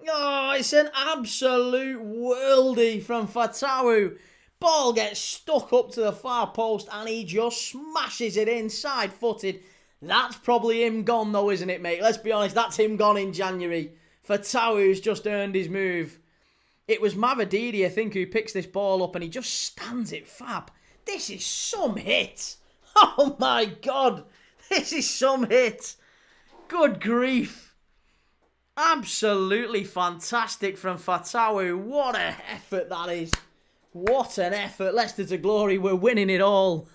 Oh, it's an absolute worldie from Fatawu. Ball gets stuck up to the far post and he just smashes it in, side-footed. That's probably him gone though, isn't it, mate? Let's be honest, that's him gone in January. Fatawu's just earned his move. It was Mavadidi, I think, who picks this ball up and he just stands it fab. This is some hit. Oh my God. This is some hit. Good grief. Absolutely fantastic from Fatawu. What an effort that is. What an effort. Leicester to glory. We're winning it all.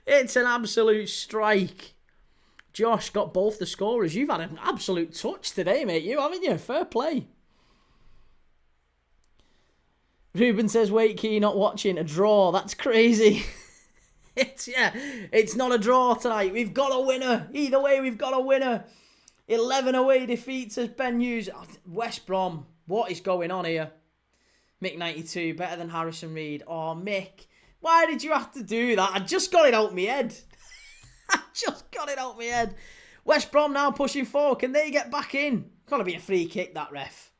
It's an absolute strike. Josh got both the scorers. You've had an absolute touch today, mate. You, haven't you? Fair play. Ruben says, wait, Key, not watching. A draw. That's crazy. It's not a draw tonight. We've got a winner. Either way, we've got a winner. 11 away defeats as Ben Hughes. West Brom. What is going on here? Mick 92, better than Harrison Reed. Oh, Mick, why did you have to do that? I just got it out my head. I just got it out my head. West Brom now pushing forward. Can they get back in? Got to be a free kick, that ref.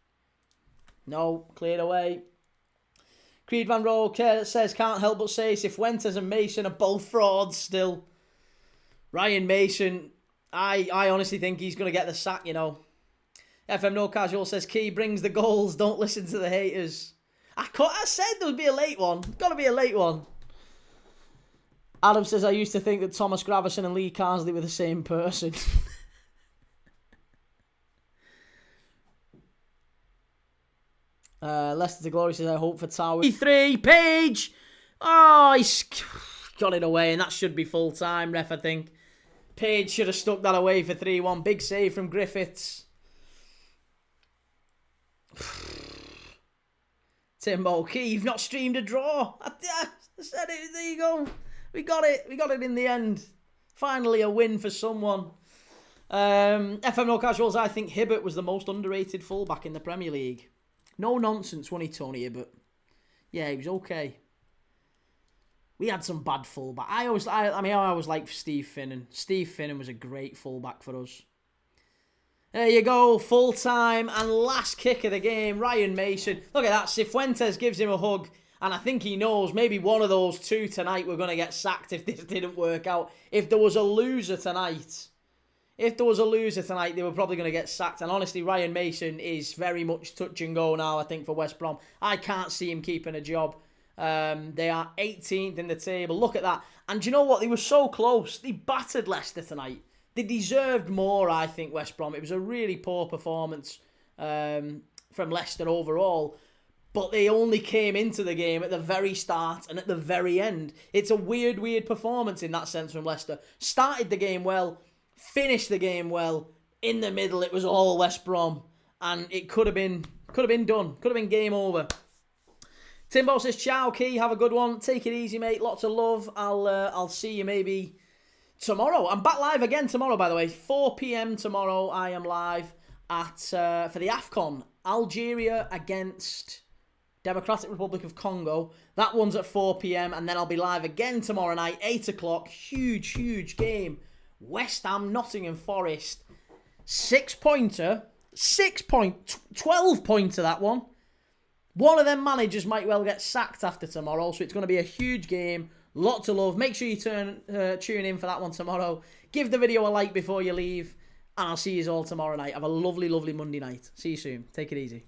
No, cleared away. Creed Van Roel says, can't help but say Cifuentes and Mason are both frauds still. Ryan Mason, I honestly think he's going to get the sack, you know. FM No Casual says, Key brings the goals, don't listen to the haters. I said there would be a late one. Got to be a late one. Adam says, I used to think that Thomas Gravison and Lee Carsley were the same person. Leicester to glory says, I hope for Tower. 3 Page. Oh, he's got it away, and that should be full time, ref, I think. Page should have stuck that away for 3-1. Big save from Griffiths. Timbo Key, you've not streamed a draw. I said it. There you go. We got it. We got it in the end. Finally a win for someone. FM No Casuals, I think Hibbert was the most underrated fullback in the Premier League. No nonsense, wasn't he, Tony Hibbert? Yeah, he was okay. We had some bad fullback. I always liked Steve Finnan. Steve Finnan was a great fullback for us. There you go, full time and last kick of the game. Ryan Mason. Look at that. Cifuentes gives him a hug. And I think he knows maybe one of those two tonight we're going to get sacked if this didn't work out. If there was a loser tonight, they were probably going to get sacked. And honestly, Ryan Mason is very much touch and go now, I think, for West Brom. I can't see him keeping a job. They are 18th in the table. Look at that. And do you know what? They were so close. They battered Leicester tonight. They deserved more, I think, West Brom. It was a really poor performance from Leicester overall. But they only came into the game at the very start and at the very end. It's a weird performance in that sense from Leicester. Started the game well, finished the game well. In the middle, it was all West Brom. And it could have been done. Could have been game over. Timbo says, ciao, Key. Have a good one. Take it easy, mate. Lots of love. I'll see you maybe tomorrow. I'm back live again tomorrow, by the way. 4 p.m. tomorrow, I am live at for the AFCON. Algeria against Democratic Republic of Congo. That one's at 4 p.m. And then I'll be live again tomorrow night, 8 o'clock. Huge game. West Ham, Nottingham Forest. 6-pointer. 12-pointer, that one. One of them managers might well get sacked after tomorrow, so it's going to be a huge game. Lots of love. Make sure you tune in for that one tomorrow. Give the video a like before you leave, and I'll see you all tomorrow night. Have a lovely Monday night. See you soon. Take it easy.